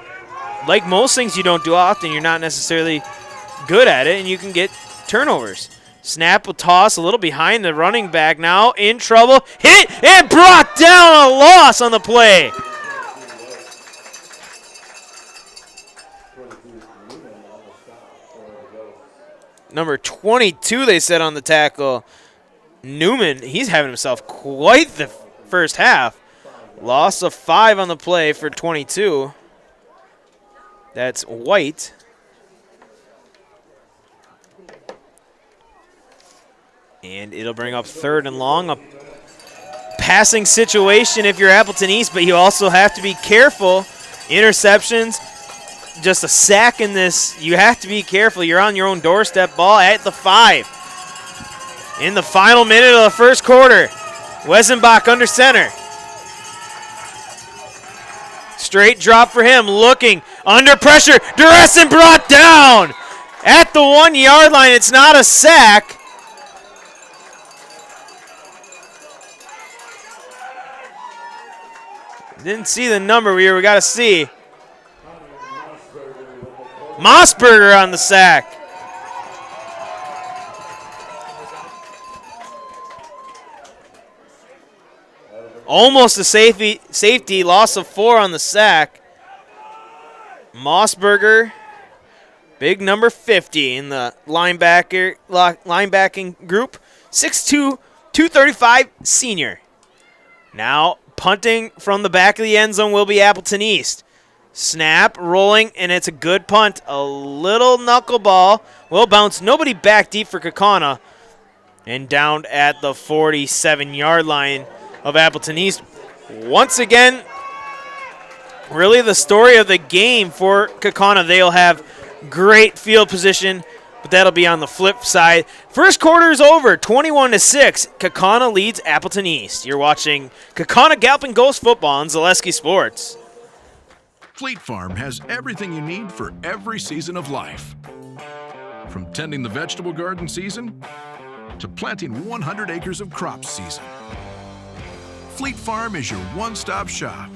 like most things you don't do often, you're not necessarily good at it, and you can get turnovers. Snap will toss a little behind the running back now. In trouble. Hit and brought down, a loss on the play. Number 22, they said on the tackle. Newman, he's having himself quite the first half. Loss of 5 on the play for 22. That's White. And it'll bring up 3rd and long. A passing situation if you're Appleton East, but you also have to be careful. Interceptions, just a sack in this. You have to be careful. You're on your own doorstep. Ball at the 5. In the final minute of the first quarter. Wesenbach under center. Straight drop for him. Looking under pressure. Duress and brought down at the 1-yard line. It's not a sack. Didn't see the number here. We got to see. Mossberger on the sack. Almost a safety, loss of 4 on the sack. Mossberger, big number 50 in the linebacking group. 6'2", 235 senior. Now punting from the back of the end zone will be Appleton East. Snap, rolling, and it's a good punt. A little knuckleball will bounce. Nobody back deep for Kaukauna. And down at the 47-yard line of Appleton East. Once again, really the story of the game for Kaukauna. They'll have great field position, but that'll be on the flip side. First quarter is over, 21-6. Kaukauna leads Appleton East. You're watching Kaukauna Galloping Ghost football on Zaleski Sports. Fleet Farm has everything you need for every season of life. From tending the vegetable garden season to planting 100 acres of crops season. Fleet Farm is your one-stop shop.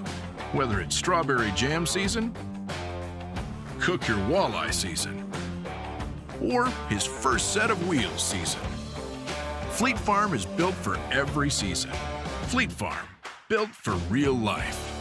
Whether it's strawberry jam season, cook your walleye season, or his first set of wheels season. Fleet Farm is built for every season. Fleet Farm, built for real life.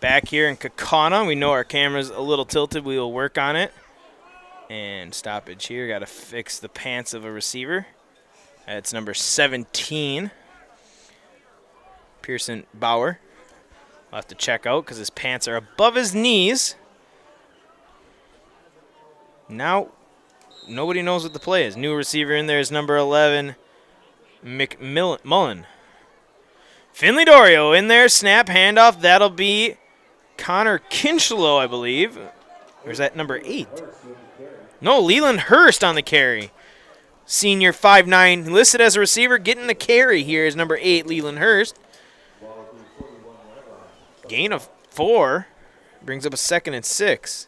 Back here in Kaukauna, we know our camera's a little tilted. We will work on it. And stoppage here. Got to fix the pants of a receiver. That's number 17, Pearson Bauer. We'll have to check out because his pants are above his knees. Now, nobody knows what the play is. New receiver in there is number 11, McMullen. Finley Dorio in there. Snap, handoff. That'll be Connor Kinchlow, I believe. Or is that number 8? No, Leland Hurst on the carry. Senior 5'9", listed as a receiver, getting the carry here is number 8, Leland Hurst. Gain of 4. Brings up a 2nd and 6.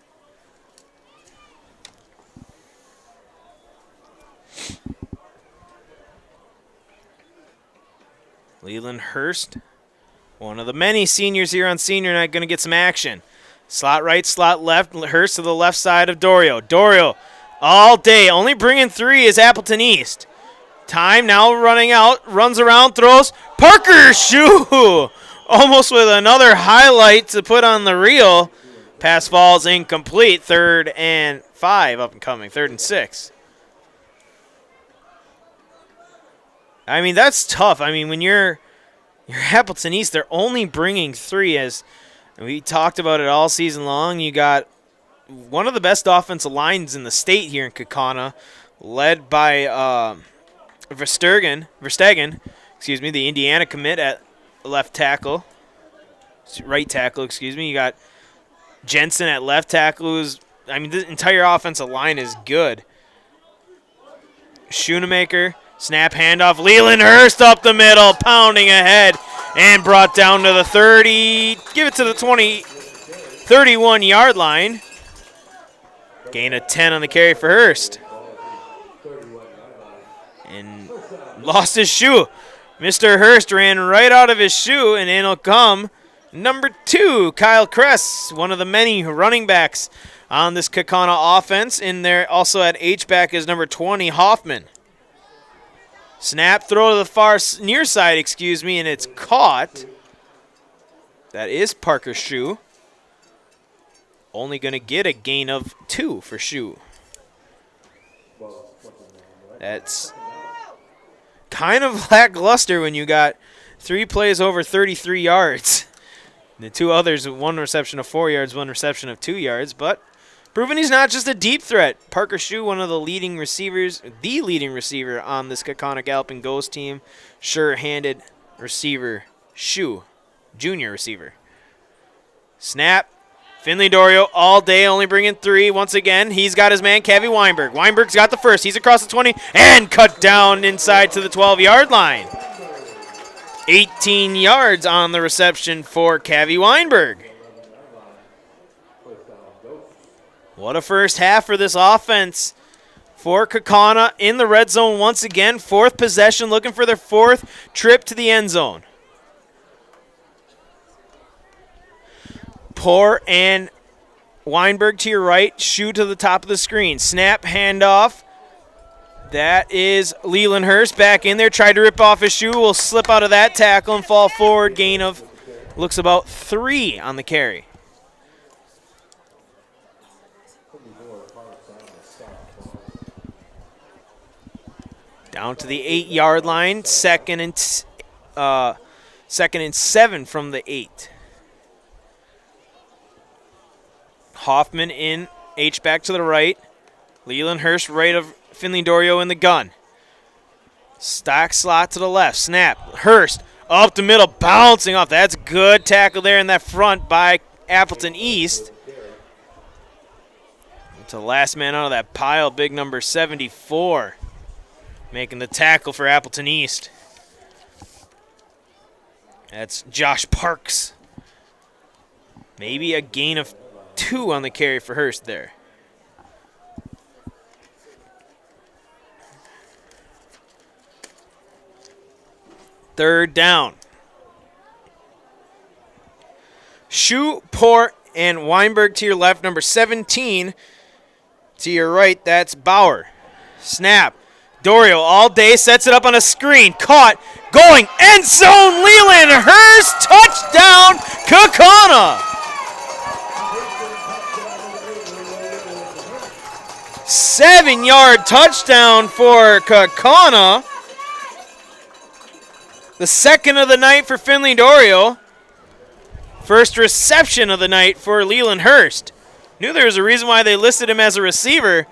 Leland Hurst, one of the many seniors here on Senior Night, going to get some action. Slot right, slot left. Hurst to the left side of Dorio. Dorio all day. Only bringing 3 is Appleton East. Time now running out. Runs around, throws. Parker Shoe! Almost with another highlight to put on the reel. Pass falls incomplete. 3rd and 5 up and coming. 3rd and 6. I mean, that's tough. I mean, when you're Appleton East, they're only bringing 3, as we talked about it all season long. You got one of the best offensive lines in the state here in Kaukauna, led by Verstegen, the Indiana commit at right tackle, You got Jensen at left tackle. The entire offensive line is good. Schoonemaker. Snap, handoff, Leland Hurst up the middle, pounding ahead, and brought down to the 30, give it to the 31-yard line. Gain of 10 on the carry for Hurst. And lost his shoe. Mr. Hurst ran right out of his shoe, and in will come number 2, Kyle Kress, one of the many running backs on this Kaukauna offense. In there also at H-back is number 20, Hoffman. Snap, throw to the far near side, and it's caught. That is Parker Shoe. Only going to get a gain of 2 for Shoe. That's kind of lackluster when you got 3 plays over 33 yards. The 2 others, 1 reception of 4 yards, 1 reception of 2 yards, but proving he's not just a deep threat. Parker Shoe, one of the leading receivers, the leading receiver on this Kaukauna Galloping Ghost team. Sure-handed receiver, Shoe, junior receiver. Snap. Finley Dorio all day, only bringing 3. Once again, he's got his man, Cavi Weinberg. Weinberg's got the first. He's across the 20 and cut down inside to the 12-yard line. 18 yards on the reception for Cavi Weinberg. What a first half for this offense for Kaukauna in the red zone once again. 4th possession, looking for their 4th trip to the end zone. Poor and Weinberg to your right, Shoe to the top of the screen. Snap, handoff. That is Leland Hurst back in there. Tried to rip off his shoe. Will slip out of that tackle and fall forward. Gain of, looks about 3 on the carry. Down to the 8-yard line, second and 7 from the 8. Hoffman in, H-back to the right. Leland Hurst right of Finley Dorio in the gun. Stock slot to the left, snap. Hurst up the middle, bouncing off. That's good tackle there in that front by Appleton East. It's the last man out of that pile, big number 74, making the tackle for Appleton East. That's Josh Parks. Maybe a gain of 2 on the carry for Hurst there. Third down. Shu, Port, and Weinberg to your left. Number 17 to your right, that's Bauer. Snap. Dorio all day, sets it up on a screen. Caught, going, end zone, Leland Hurst, touchdown, Kaukauna. 7-yard touchdown for Kaukauna. The second of the night for Finley Dorio. First reception of the night for Leland Hurst. Knew there was a reason why they listed him as a receiver,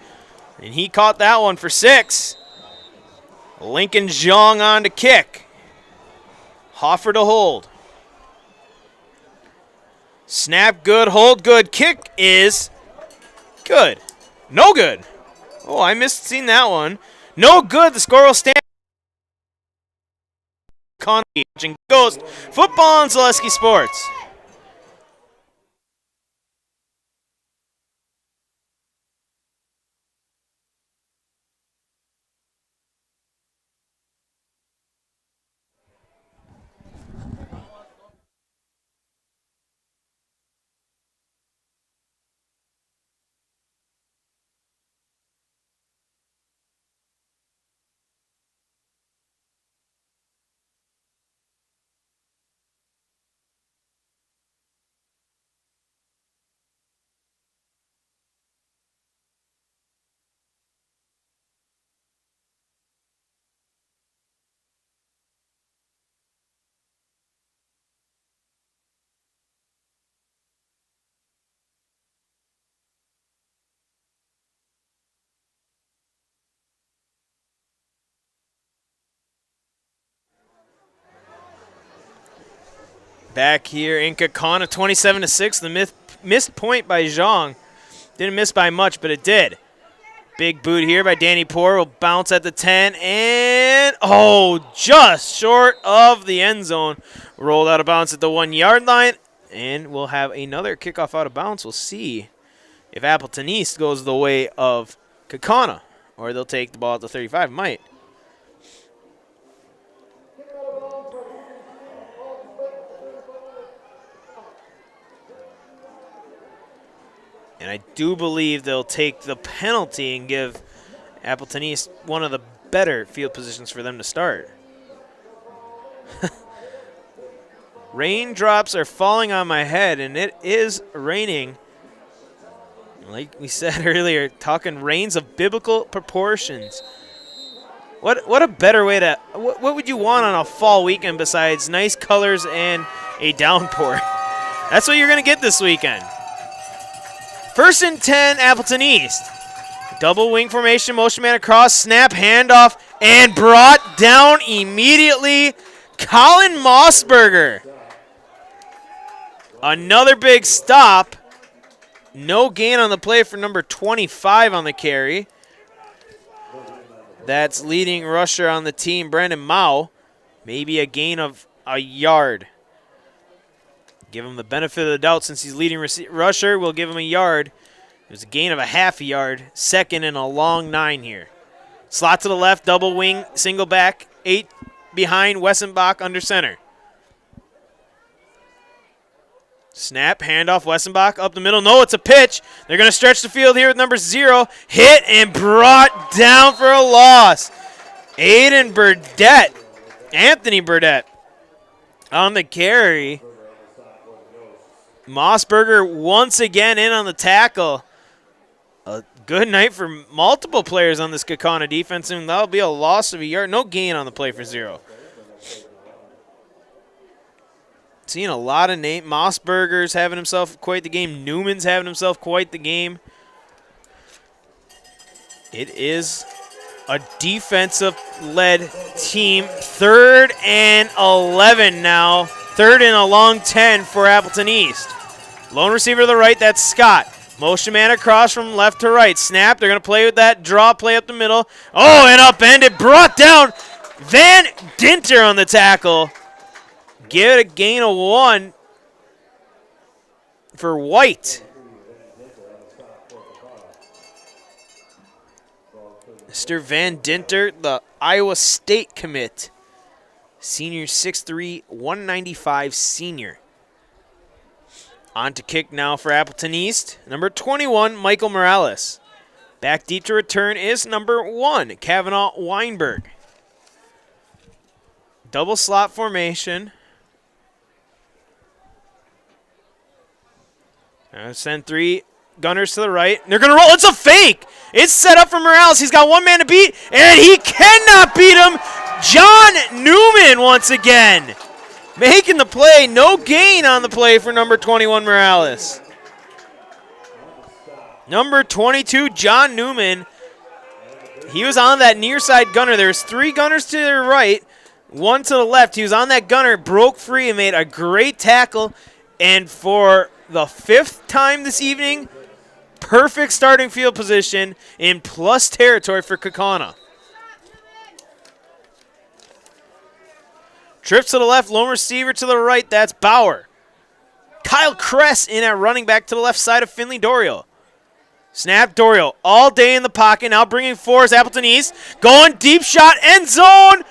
and he caught that one for 6. Lincoln Zhang on to kick. Hoffer to hold. Snap good, hold good. Kick is good. No good. Oh, I missed seeing that one. No good. The score will stand. Watching Ghost Football on Zaleski Sports. Back here in Kaukauna, 27-6. The missed point by Zhang. Didn't miss by much, but it did. Big boot here by Danny Poor. Will bounce at the 10. And, just short of the end zone. Rolled out of bounds at the 1-yard line. And we'll have another kickoff out of bounds. We'll see if Appleton East goes the way of Kaukauna. Or they'll take the ball at the 35. Might. And I do believe they'll take the penalty and give Appleton East one of the better field positions for them to start. Raindrops are falling on my head, and it is raining. Like we said earlier, talking rains of biblical proportions. What a better way to – what would you want on a fall weekend besides nice colors and a downpour? That's what you're going to get this weekend. 1st and 10, Appleton East. Double wing formation, motion man across, snap, handoff, and brought down immediately. Colin Mossberger. Another big stop. No gain on the play for number 25 on the carry. That's leading rusher on the team, Brandon Mao. Maybe a gain of a yard. Give him the benefit of the doubt since he's leading rusher. We'll give him a yard. It was a gain of a half a yard. Second and a long 9 here. Slot to the left, double wing, single back. 8 behind, Wessenbach under center. Snap, handoff, Wessenbach up the middle. No, it's a pitch. They're going to stretch the field here with number 0. Hit and brought down for a loss. Aiden Burdett, Anthony Burdett on the carry. Mossberger once again in on the tackle. A Good night for multiple players on this Kaukauna defense, and that'll be a loss of a yard. No gain on the play for 0. Seeing a lot of names. Mossberger's having himself quite the game. Newman's having himself quite the game. It is a defensive-led team. 3rd and 11 now. 3rd and a long 10 for Appleton East. Lone receiver to the right, that's Scott. Motion man across from left to right. Snap, they're going to play with that draw play up the middle. Oh, and upended, brought down. Van Dinter on the tackle. Give it a gain of 1 for White. Mr. Van Dinter, the Iowa State commit. Senior 6'3", 195 senior. On to kick now for Appleton East. Number 21, Michael Morales. Back deep to return is number 1, Kavanaugh Weinberg. Double slot formation. Send 3 gunners to the right. They're going to roll. It's a fake. It's set up for Morales. He's got 1 man to beat, and he cannot beat him. John Newman once again. Making the play. No gain on the play for number 21, Morales. Number 22, John Newman. He was on that near side gunner. There's 3 gunners to the right, 1 to the left. He was on that gunner, broke free, and made a great tackle. And for the 5th time this evening, perfect starting field position in plus territory for Kaukauna. Trips to the left, lone receiver to the right, that's Bauer. Kyle Kress in at running back to the left side of Finley Dorio. Snap, Dorio all day in the pocket, now bringing 4 is Appleton East. Going deep shot, end zone.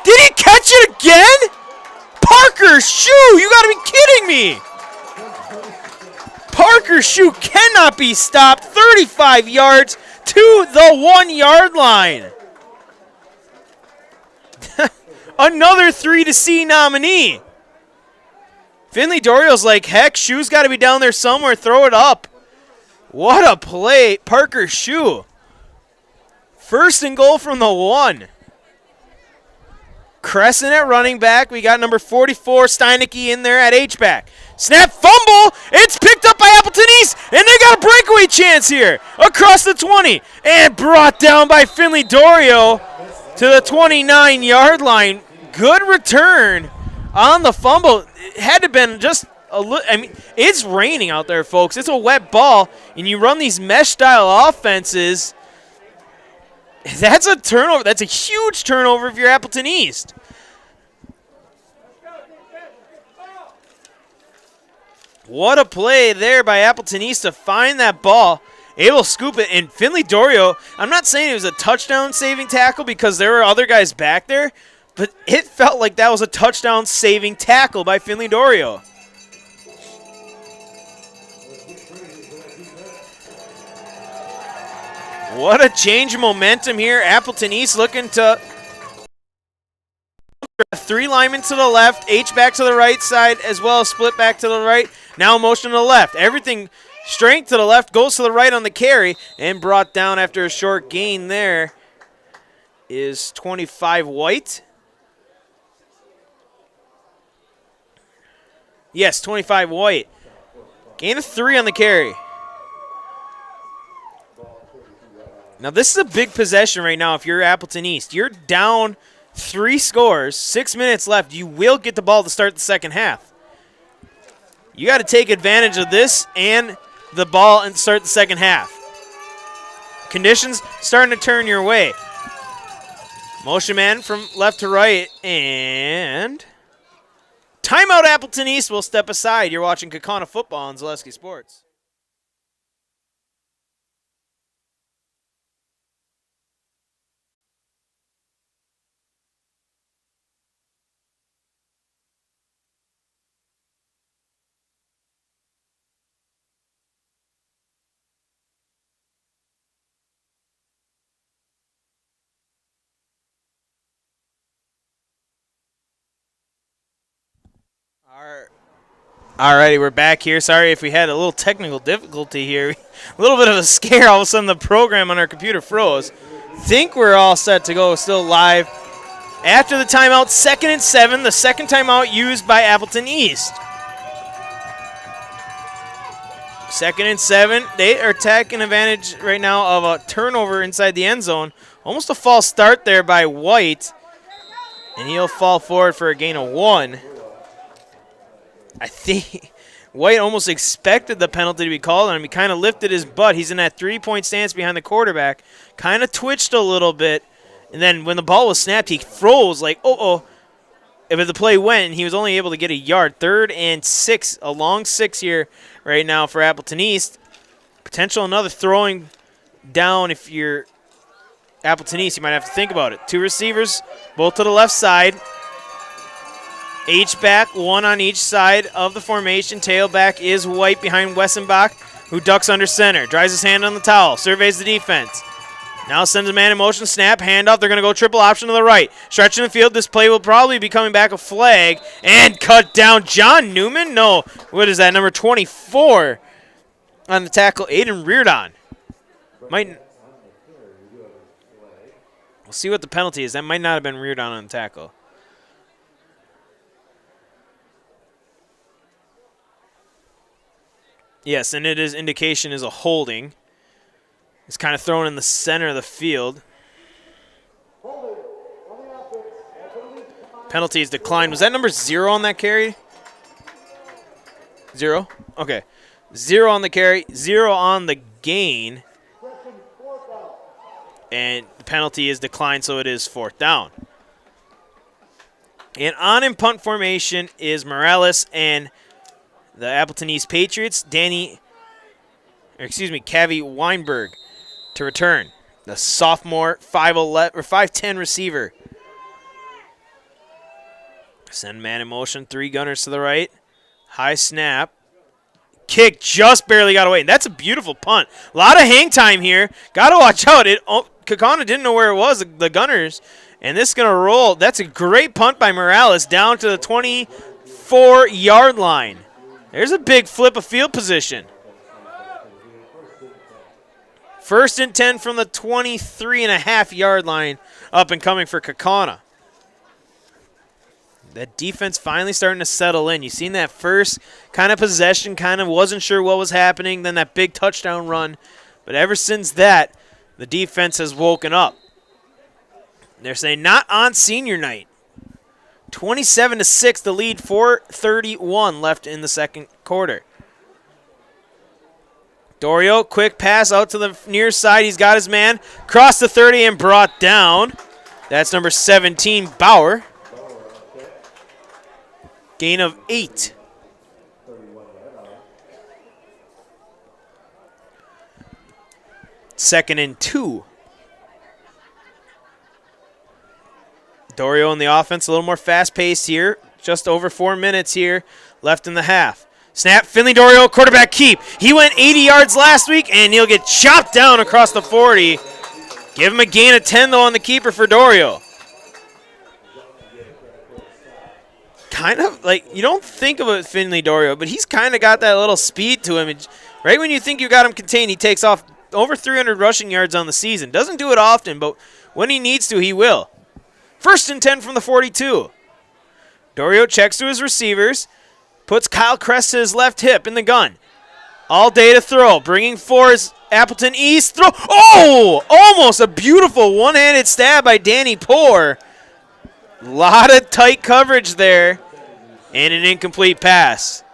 Did he catch it again? Parker Shue, you gotta be kidding me. Parker Shue cannot be stopped. 35 yards to the 1 yard line. Another 3-C nominee. Finley Dorio's like, heck, Shue's got to be down there somewhere. Throw it up. What a play. Parker Shue. 1st and goal from the 1. Crescent at running back. We got number 44, Steinecke, in there at H-back. Snap, fumble. It's picked up by Appleton East, and they got a breakaway chance here. Across the 20, and brought down by Finley Dorio to the 29-yard line. Good return on the fumble. It had to have been just a little. I mean, it's raining out there, folks. It's a wet ball, and you run these mesh-style offenses. That's a turnover. That's a huge turnover if you're Appleton East. What a play there by Appleton East to find that ball. Able to scoop it. And Finley Dorio, I'm not saying it was a touchdown-saving tackle because there were other guys back there, but it felt like that was a touchdown-saving tackle by Finley Dorio. What a change of momentum here. Appleton East looking to 3 linemen to the left, H-back to the right side, as well as split back to the right. Now motion to the left. Everything strength to the left, goes to the right on the carry, and brought down after a short gain there is 25 White. Yes, 25 White. Gain of 3 on the carry. Now, this is a big possession right now if you're Appleton East. You're down 3 scores, 6 minutes left. You will get the ball to start the second half. You got to take advantage of this and the ball and start the second half. Conditions starting to turn your way. Motion man from left to right, and timeout. Appleton East will step aside. You're watching Kaukauna football on Zaleski Sports. Alrighty, we're back here. Sorry if we had a little technical difficulty here. A little bit of a scare. All of a sudden, the program on our computer froze. Think we're all set to go. Still live. After the timeout, 2nd and 7. The second timeout used by Appleton East. 2nd and 7. They are taking advantage right now of a turnover inside the end zone. Almost a false start there by White. And he'll fall forward for a gain of 1. I think White almost expected the penalty to be called on him. He kind of lifted his butt. He's in that 3-point stance behind the quarterback. Kind of twitched a little bit. And then when the ball was snapped, he froze like, uh-oh. If the play went, he was only able to get a yard. 3rd and 6, a long 6 here right now for Appleton East. Potential another throwing down if you're Appleton East. You might have to think about it. 2 receivers, both to the left side. H-back, 1 on each side of the formation. Tailback is White behind Wessenbach, who ducks under center. Dries his hand on the towel. Surveys the defense. Now sends a man in motion. Snap, handoff. They're going to go triple option to the right. Stretching the field. This play will probably be coming back a flag. And cut down John Newman. No, what is that, number 24 on the tackle. Aiden Reardon. We'll see what the penalty is. That might not have been Reardon on the tackle. Yes, and it is indication is a holding. It's kind of thrown in the center of the field. Penalty is declined. Was that number 0 on that carry? 0? Okay. 0 on the carry, 0 on the gain. And the penalty is declined, so it is 4th down. And on in punt formation is Morales and the Appleton East Patriots, Cavi Weinberg to return. The sophomore 5'10" receiver. Send man in motion, 3 gunners to the right. High snap. Kick just barely got away. And that's a beautiful punt. A lot of hang time here. Got to watch out. Kaukauna didn't know where it was, the gunners. And this is going to roll. That's a great punt by Morales down to the 24-yard line. There's a big flip of field position. 1st and 10 from the 23.5-yard line up and coming for Kaukauna. That defense finally starting to settle in. You seen that first kind of possession, kind of wasn't sure what was happening, then that big touchdown run. But ever since that, the defense has woken up. They're saying not on senior night. 27-6, the lead, 4:31 left in the second quarter. Dorio, quick pass out to the near side. He's got his man. Crossed the 30 and brought down. That's number 17, Bauer. Gain of 8. Second and 2. Dorio in the offense, a little more fast-paced here. Just over 4 minutes here left in the half. Snap, Finley Dorio, quarterback keep. He went 80 yards last week, and he'll get chopped down across the 40. Give him a gain of 10, though, on the keeper for Dorio. Kind of like, you don't think about Finley Dorio, but he's kind of got that little speed to him. Right when you think you got him contained, he takes off over 300 rushing yards on the season. Doesn't do it often, but when he needs to, he will. 1st and 10 from the 42. Dorio checks to his receivers. Puts Kyle Crest to his left hip in the gun. All day to throw. Bringing 4 is Appleton East. Throw. Oh! Almost a beautiful one-handed stab by Danny Poor. A lot of tight coverage there. And an incomplete pass.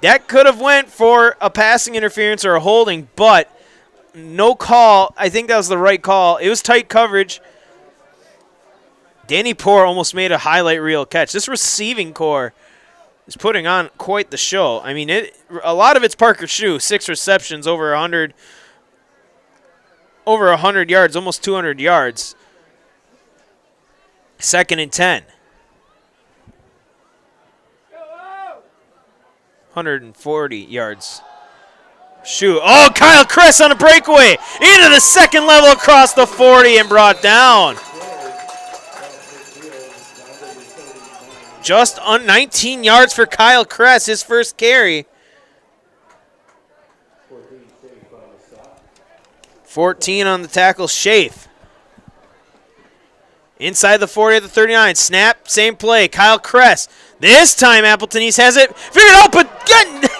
That could have went for a passing interference or a holding, but no call. I think that was the right call. It was tight coverage. Danny Poor almost made a highlight reel catch. This receiving core is putting on quite the show. I mean, a lot of it's Parker Shue, 6 receptions, over 100 yards, almost 200 yards. 2nd and 10. 140 yards. Shue. Oh, Kyle Crest on a breakaway into the second level across the 40 and brought down. Just on 19 yards for Kyle Kress, his first carry. 14 on the tackle, Schaaf. Inside the 40 at the 39. Snap, same play. Kyle Kress. This time Appleton East has it figured out, but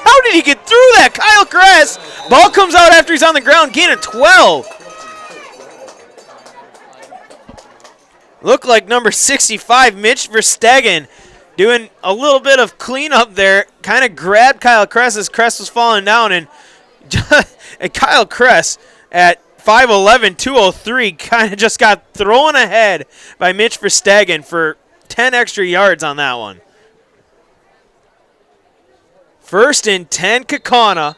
how did he get through that? Kyle Kress. Ball comes out after he's on the ground, gain of 12. Looked like number 65, Mitch Verstegen, doing a little bit of cleanup there. Kind of grabbed Kyle Kress as Kress was falling down, and Kyle Kress at 5'11", 203, kind of just got thrown ahead by Mitch Verstegen for 10 extra yards on that one. 1st and 10, Kaukauna,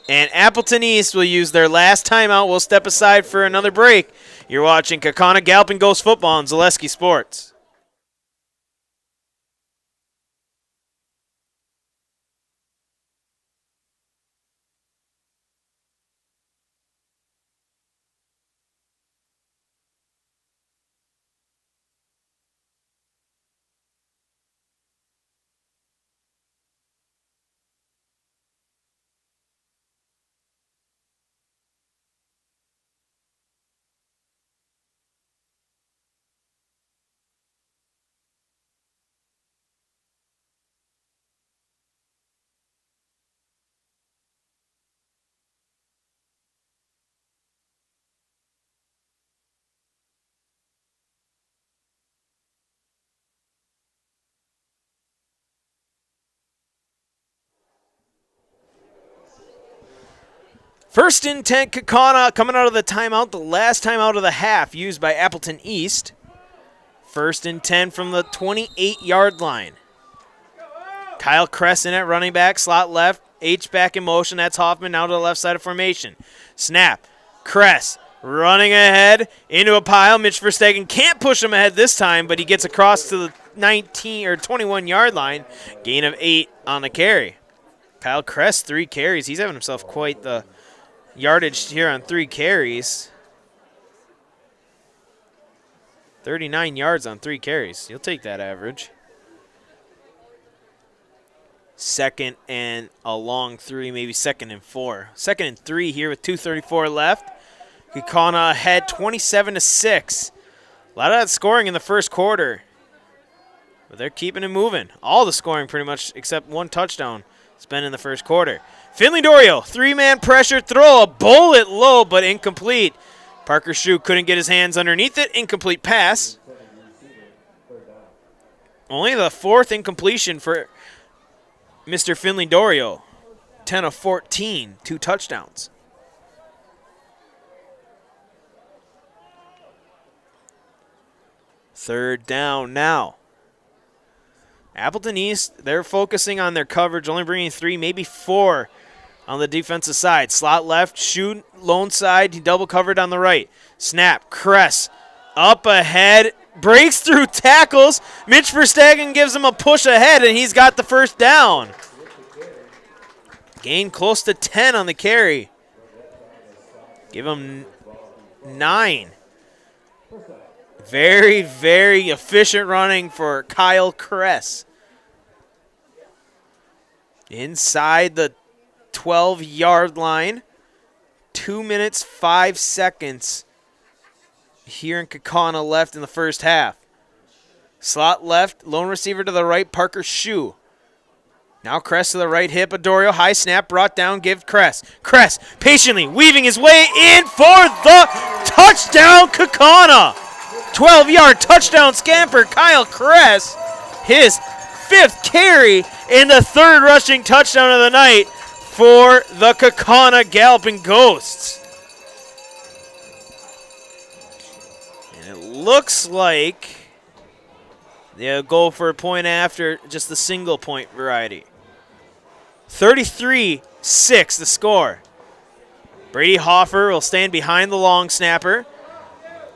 and Appleton East will use their last timeout. We'll step aside for another break. You're watching Kaukauna Galloping Ghost Football on Zaleski Sports. First and 10, Kaukauna coming out of the timeout, the last timeout of the half used by Appleton East. 1st and 10 from the 28-yard line. Kyle Kress in at running back, slot left, H-back in motion. That's Hoffman now to the left side of formation. Snap, Kress running ahead into a pile. Mitch Verstegen can't push him ahead this time, but he gets across to the 19 or 21-yard line. Gain of 8 on the carry. Kyle Kress, 3 carries. He's having himself quite the yardage here on 3 carries. 39 yards on 3 carries. You'll take that average. 2nd and a long 3, maybe 2nd and 4. 2nd and 3 here with 2:34 left. Kaukauna ahead 27-6. A lot of that scoring in the first quarter. But they're keeping it moving. All the scoring pretty much except 1 touchdown has been in the first quarter. Finley Dorio, 3-man pressure throw, a bullet low but incomplete. Parker Shue couldn't get his hands underneath it. Incomplete pass. Only the 4th incompletion for Mr. Finley Dorio. 10 of 14, 2 touchdowns. Third down now. Appleton East, they're focusing on their coverage, only bringing 3, maybe 4 on the defensive side. Slot left, shoot, lone side, he double covered on the right. Snap, Kress, up ahead, breaks through tackles. Mitch Verstegen gives him a push ahead, and he's got the first down. Gain close to 10 on the carry. Give him 9. Very, very efficient running for Kyle Kress. Inside the 12-yard line. 2 minutes, 5 seconds here in Kaukauna left in the first half. Slot left, lone receiver to the right, Parker Shue. Now Kress to the right hip, Adorio, high snap, brought down, give Kress. Kress patiently weaving his way in for the touchdown, Kaukauna. 12-yard touchdown scamper, Kyle Kress. His 5th carry and the 3rd rushing touchdown of the night for the Kaukauna Galloping Ghosts. And it looks like they'll go for a point after just the single point variety. 33-6 the score. Brady Hoffer will stand behind the long snapper.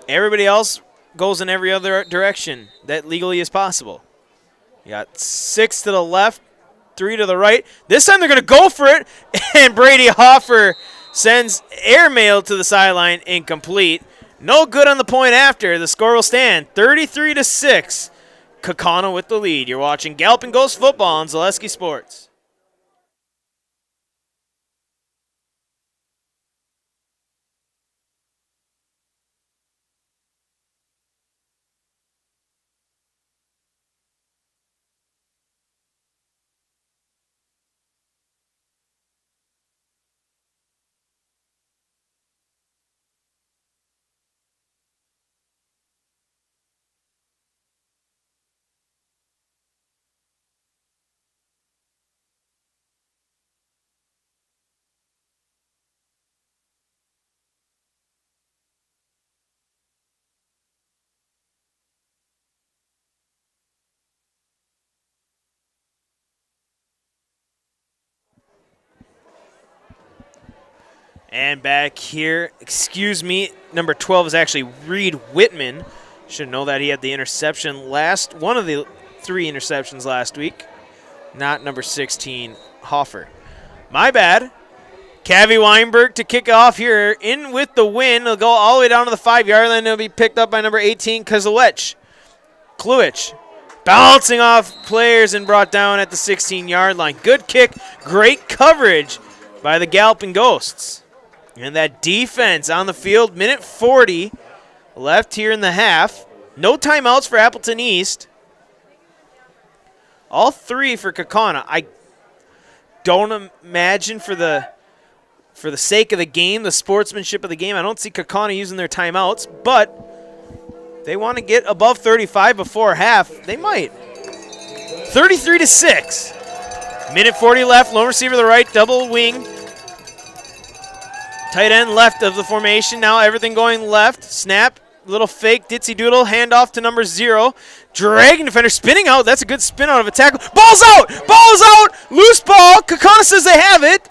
Everybody else goes in every other direction that legally is possible. You got 6 to the left, 3 to the right. This time they're going to go for it, and Brady Hoffer sends airmail to the sideline, incomplete. No good on the point after. The score will stand 33-6. Kaukauna with the lead. You're watching Galloping Ghost football on Zaleski Sports. And back here, excuse me, number 12 is actually Reed Whitman. Should know that he had the interception one of the 3 interceptions last week. Not number 16, Hoffer. My bad. Cavi Weinberg to kick off here in with the win. It'll go all the way down to the 5-yard line. It'll be picked up by number 18, Kluich. Bouncing off players and brought down at the 16-yard line. Good kick, great coverage by the Galloping Ghosts. And that defense on the field, minute 40 left here in the half. No timeouts for Appleton East. All 3 for Kaukauna. I don't imagine for the sake of the game, the sportsmanship of the game, I don't see Kaukauna using their timeouts, but if they want to get above 35 before half, they might. 33-6. Minute 40 left, lone receiver to the right, double wing. Tight end left of the formation. Now everything going left. Snap. Little fake. Ditsy doodle. Handoff to number 0. Dragging defender. Spinning out. That's a good spin out of a tackle. Ball's out. Ball's out. Loose ball. Kaukauna says they have it.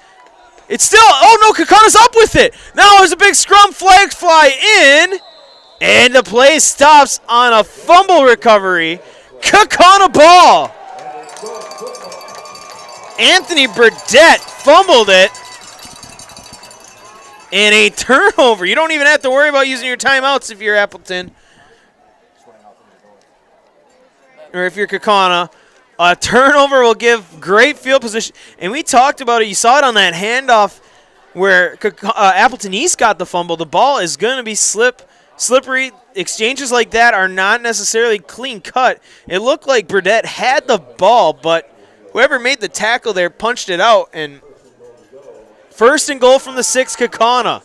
It's still. Oh, no. Kaukauna up with it. Now there's a big scrum. Flags fly in. And the play stops on a fumble recovery. Kaukauna ball. Anthony Burdett fumbled it. And a turnover. You don't even have to worry about using your timeouts if you're Appleton. Or if you're Kaukauna. A turnover will give great field position. And we talked about it. You saw it on that handoff where Appleton East got the fumble. The ball is going to be slippery. Exchanges like that are not necessarily clean cut. It looked like Burdett had the ball, but whoever made the tackle there punched it out. And first and goal from the 6, Kaukauna.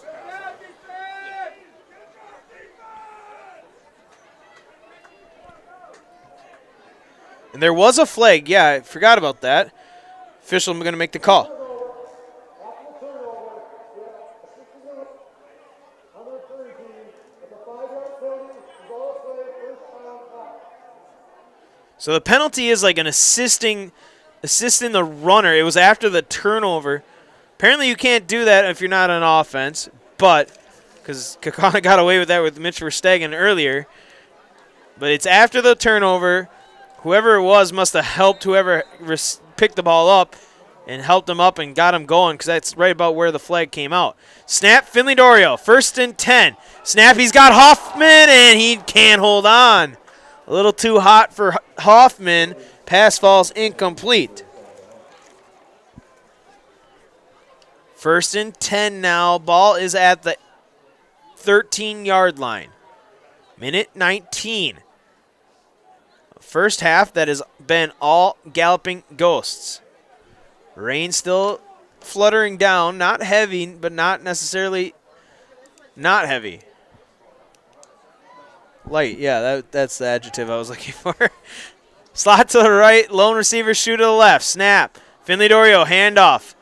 And there was a flag. Yeah, I forgot about that. Official going to make the call. So the penalty is like an assisting the runner. It was after the turnover. Apparently you can't do that if you're not on offense, but because Kaukauna got away with that with Mitch Verstegen earlier. But it's after the turnover. Whoever it was must have helped whoever picked the ball up and helped him up and got him going because that's right about where the flag came out. Snap, Finley Dorio, 1st and 10. Snap, he's got Hoffman, and he can't hold on. A little too hot for Hoffman. Pass falls incomplete. 1st and 10 now. Ball is at the 13-yard line. Minute 19. First half that has been all Galloping Ghosts. Rain still fluttering down. Not heavy, but not necessarily not heavy. Light, yeah, that's the adjective I was looking for. Slot to the right, lone receiver, shoot to the left. Snap. Finley Dorio, handoff.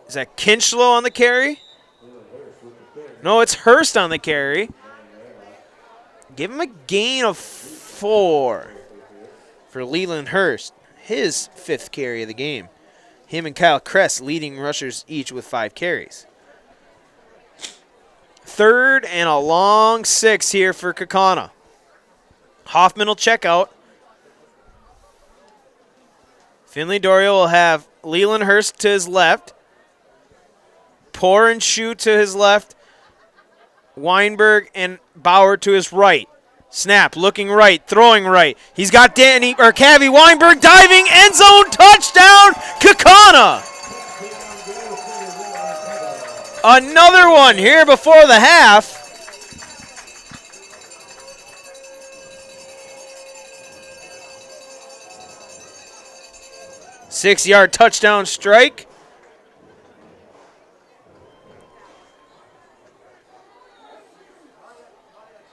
Is that Kinchlow on the carry? No, it's Hurst on the carry. Give him a gain of 4 for Leland Hurst. His 5th carry of the game. Him and Kyle Kress leading rushers each with 5 carries. 3rd and a long 6 here for Kaukauna. Hoffman will check out. Finley Dorio will have Leland Hurst to his left. Pour and Shoe to his left. Weinberg and Bauer to his right. Snap, looking right, throwing right. He's got Cavi Weinberg diving, end zone, touchdown, Kaukauna. Another one here before the half. Six-yard touchdown strike.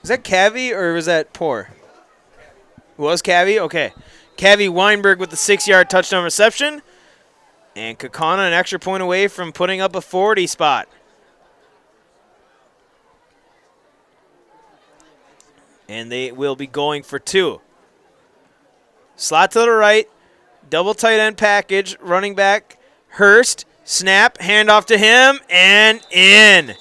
Was that Cavi or was that Poor? It was Cavi? Okay. Cavi Weinberg with the 6-yard touchdown reception. And Kaukauna an extra point away from putting up a 40 spot. And they will be going for 2. Slot to the right. Double tight end package. Running back Hurst. Snap. Handoff to him. And in.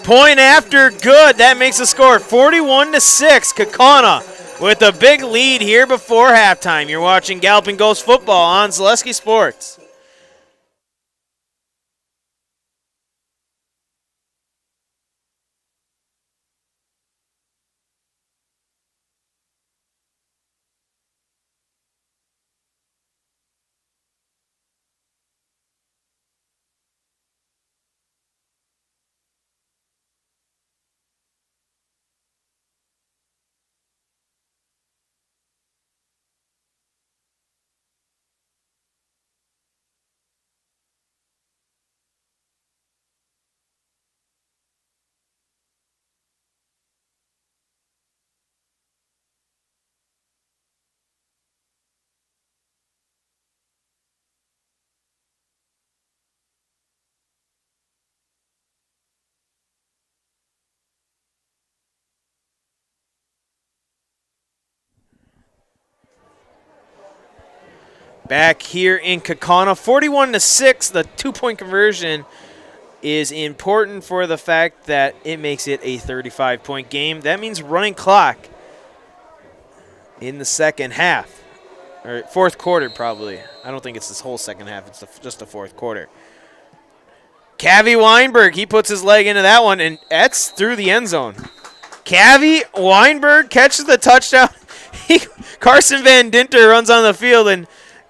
Point after good. That makes the score 41-6. Kaukauna with a big lead here before halftime. You're watching Galloping Ghost football on Zaleski Sports. Back here in Kaukauna, 41-6. The 2-point conversion is important for the fact that it makes it a 35-point game. That means running clock in the second half, or fourth quarter probably. I don't think it's this whole second half. It's just the fourth quarter. Cavi Weinberg, he puts his leg into that one, and that's through the end zone. Cavi Weinberg catches the touchdown. Carson Van Dinter runs on the field, and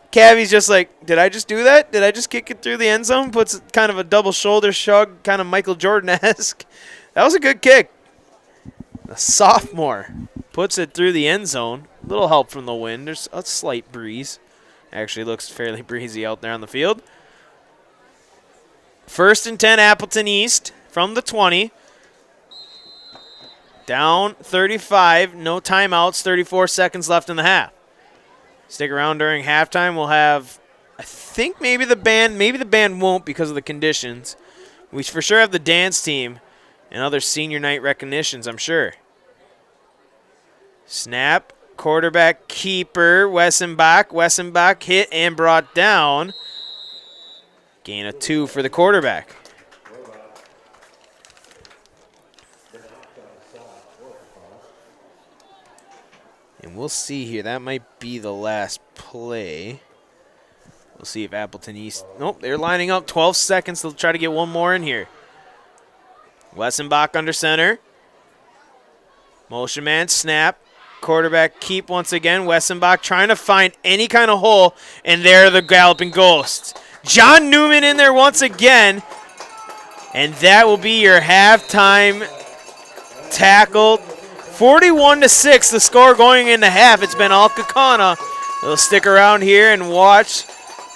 Cavi's just like, did I just do that? Did I just kick it through the end zone? Puts kind of a double shoulder shrug, kind of Michael Jordan-esque. That was a good kick. The sophomore puts it through the end zone. A little help from the wind. There's a slight breeze. Actually looks fairly breezy out there on the field. 1st and 10, Appleton East from the 20. Down 35, no timeouts, 34 seconds left in the half. Stick around during halftime. We'll have, I think maybe the band won't because of the conditions. We for sure have the dance team and other senior night recognitions, I'm sure. Snap, quarterback keeper, Wessenbach. Wessenbach hit and brought down. Gain of 2 for the quarterback. And we'll see here. That might be the last play. We'll see if Appleton East. Nope, they're lining up. 12 seconds. They'll try to get one more in here. Wessenbach under center. Motion man, snap. Quarterback keep once again. Wessenbach trying to find any kind of hole. And there are the Galloping Ghosts. John Newman in there once again. And that will be your halftime tackle. 41-6, the score going into half. It's been all Kaukauna. They'll stick around here and watch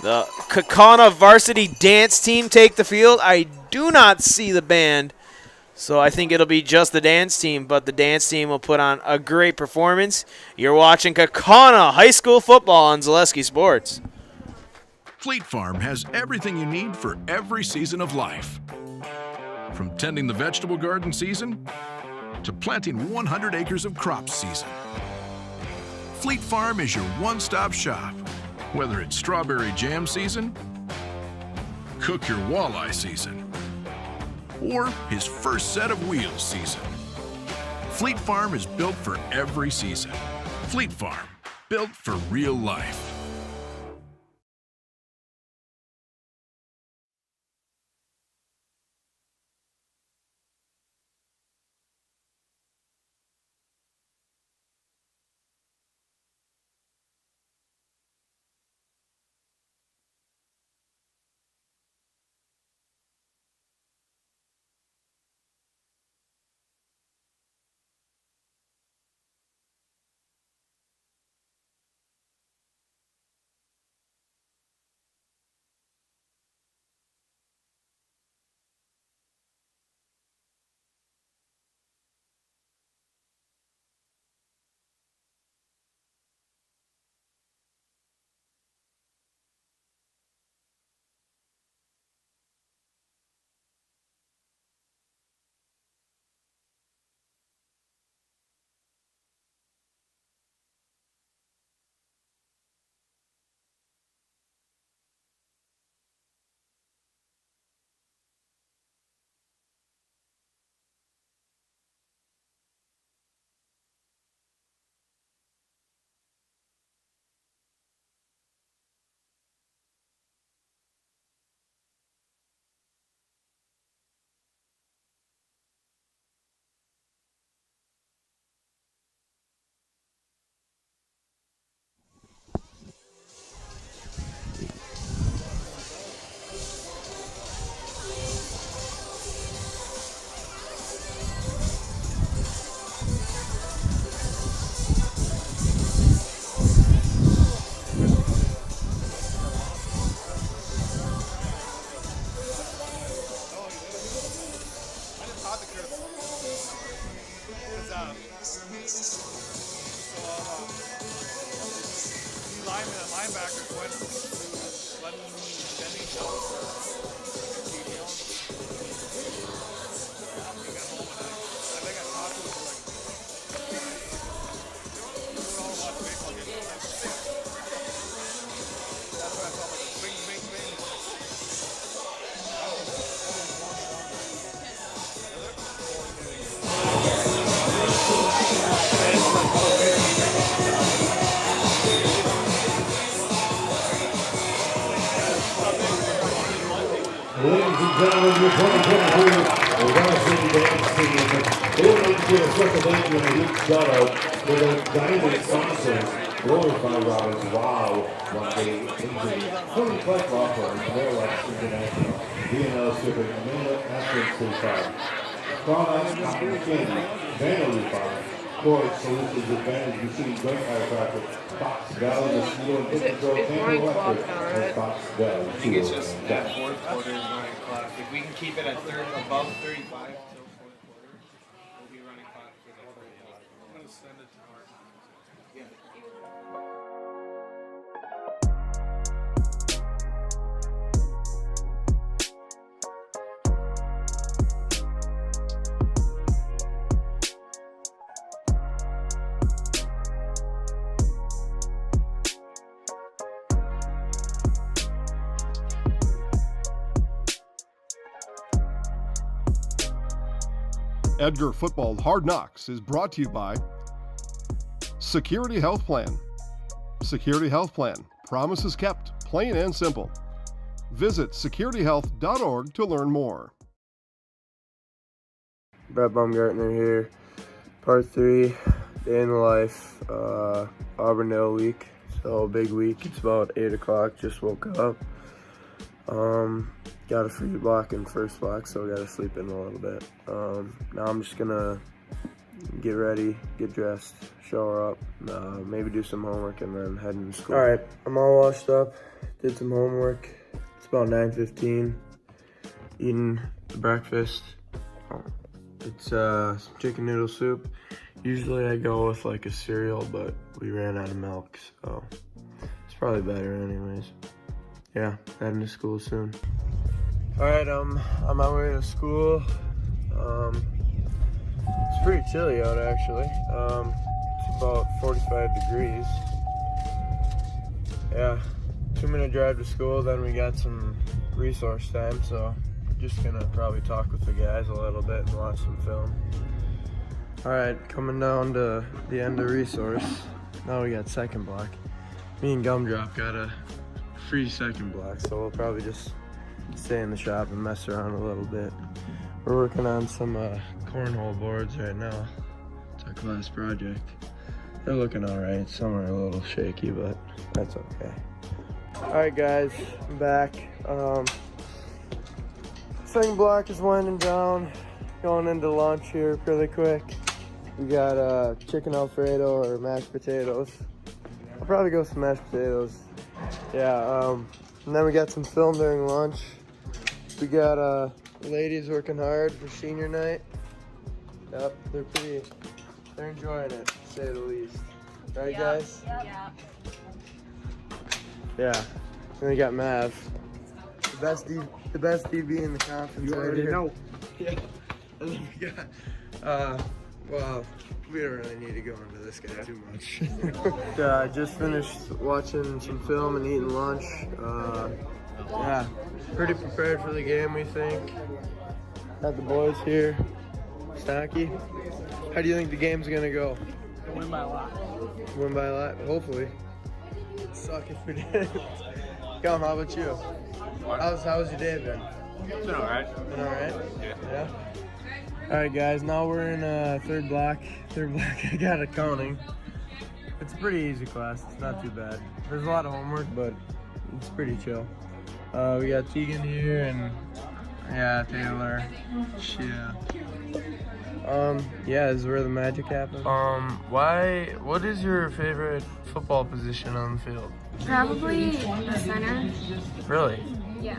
the Kaukauna varsity dance team take the field. I do not see the band, so I think it'll be just the dance team, but the dance team will put on a great performance. You're watching Kaukauna High School football on Zaleski Sports. Fleet Farm has everything you need for every season of life. From tending the vegetable garden season to planting 100 acres of crops season. Fleet Farm is your one-stop shop. Whether it's strawberry jam season, cook your walleye season, or his first set of wheels season. Fleet Farm is built for every season. Fleet Farm, built for real life. and gentlemen, your 2022 varsity dance team. We would like to give a special thank you and a huge shout out to the diamond sponsors. Glory by Roberts, wow, what they injury. Tony Clark Law Firm, Fairlex International, B&L Shipping, Amanda Ashton State Farm, Crown Ice Cotton Candy, Vanity Farm, Forage Solutions Advantage Machine Joint Chiropractic, Fox Valley Mosquito and Pit Control, Tampa Electric, and Fox Valley. I think it's just that fourth quarter is running clock. If we can keep it at above 35 till fourth quarter, we'll be running clock for the fourth quarter. I'm going to send it to Mark. Yeah. Edgar Football Hard Knocks is brought to you by Security Health Plan. Security Health Plan. Promises kept, plain and simple. Visit securityhealth.org to learn more. Brett Baumgartner here. Part 3, day in the life. Auburndale week, so big week. It's about 8 o'clock, just woke up. Got a free block in first block, so got to sleep in a little bit. Now I'm just gonna get ready, get dressed, shower up, maybe do some homework, and then head into school. All right, I'm all washed up, did some homework. It's about 9:15. Eating breakfast. It's some chicken noodle soup. Usually I go with like a cereal, but we ran out of milk, so it's probably better anyways. Yeah, heading to school soon. All right, I'm on my way to school. It's pretty chilly out actually. It's about 45 degrees. Yeah, 2-minute drive to school, then we got some resource time, so just gonna probably talk with the guys a little bit and watch some film. All right, coming down to the end of resource. Now we got second block. Me and Gumdrop got a free second block, so we'll probably just stay in the shop and mess around a little bit. We're working on some cornhole boards right now. It's our class project. They're looking all right. Some are a little shaky, but that's okay. All right, guys, I'm back. Second block is winding down. Going into lunch here really quick. We got chicken Alfredo or mashed potatoes. I'll probably go with some mashed potatoes. Yeah, and then we got some film during lunch. We got ladies working hard for senior night. Yep, they're enjoying it, to say the least. Right, guys? Yeah. Yeah. And we got Mav, the best DB in the conference. You already know. Yeah. And then we got, well, we don't really need to go into this guy too much. I just finished watching some film and eating lunch. Yeah, pretty prepared for the game, we think. Got the boys here. Stocky, how do you think the game's gonna go? We'll win by a lot. Win by a lot, hopefully. It'd suck if we did. Gum, how about you? How's your day been? It's been alright. Been alright? Yeah. All right, guys, now we're in third block. I got accounting. It's a pretty easy class. It's not too bad. There's a lot of homework, but it's pretty chill. We got Tegan here and Taylor. Yeah, this is where the magic happens. What is your favorite football position on the field? Probably the center. Really? Yeah.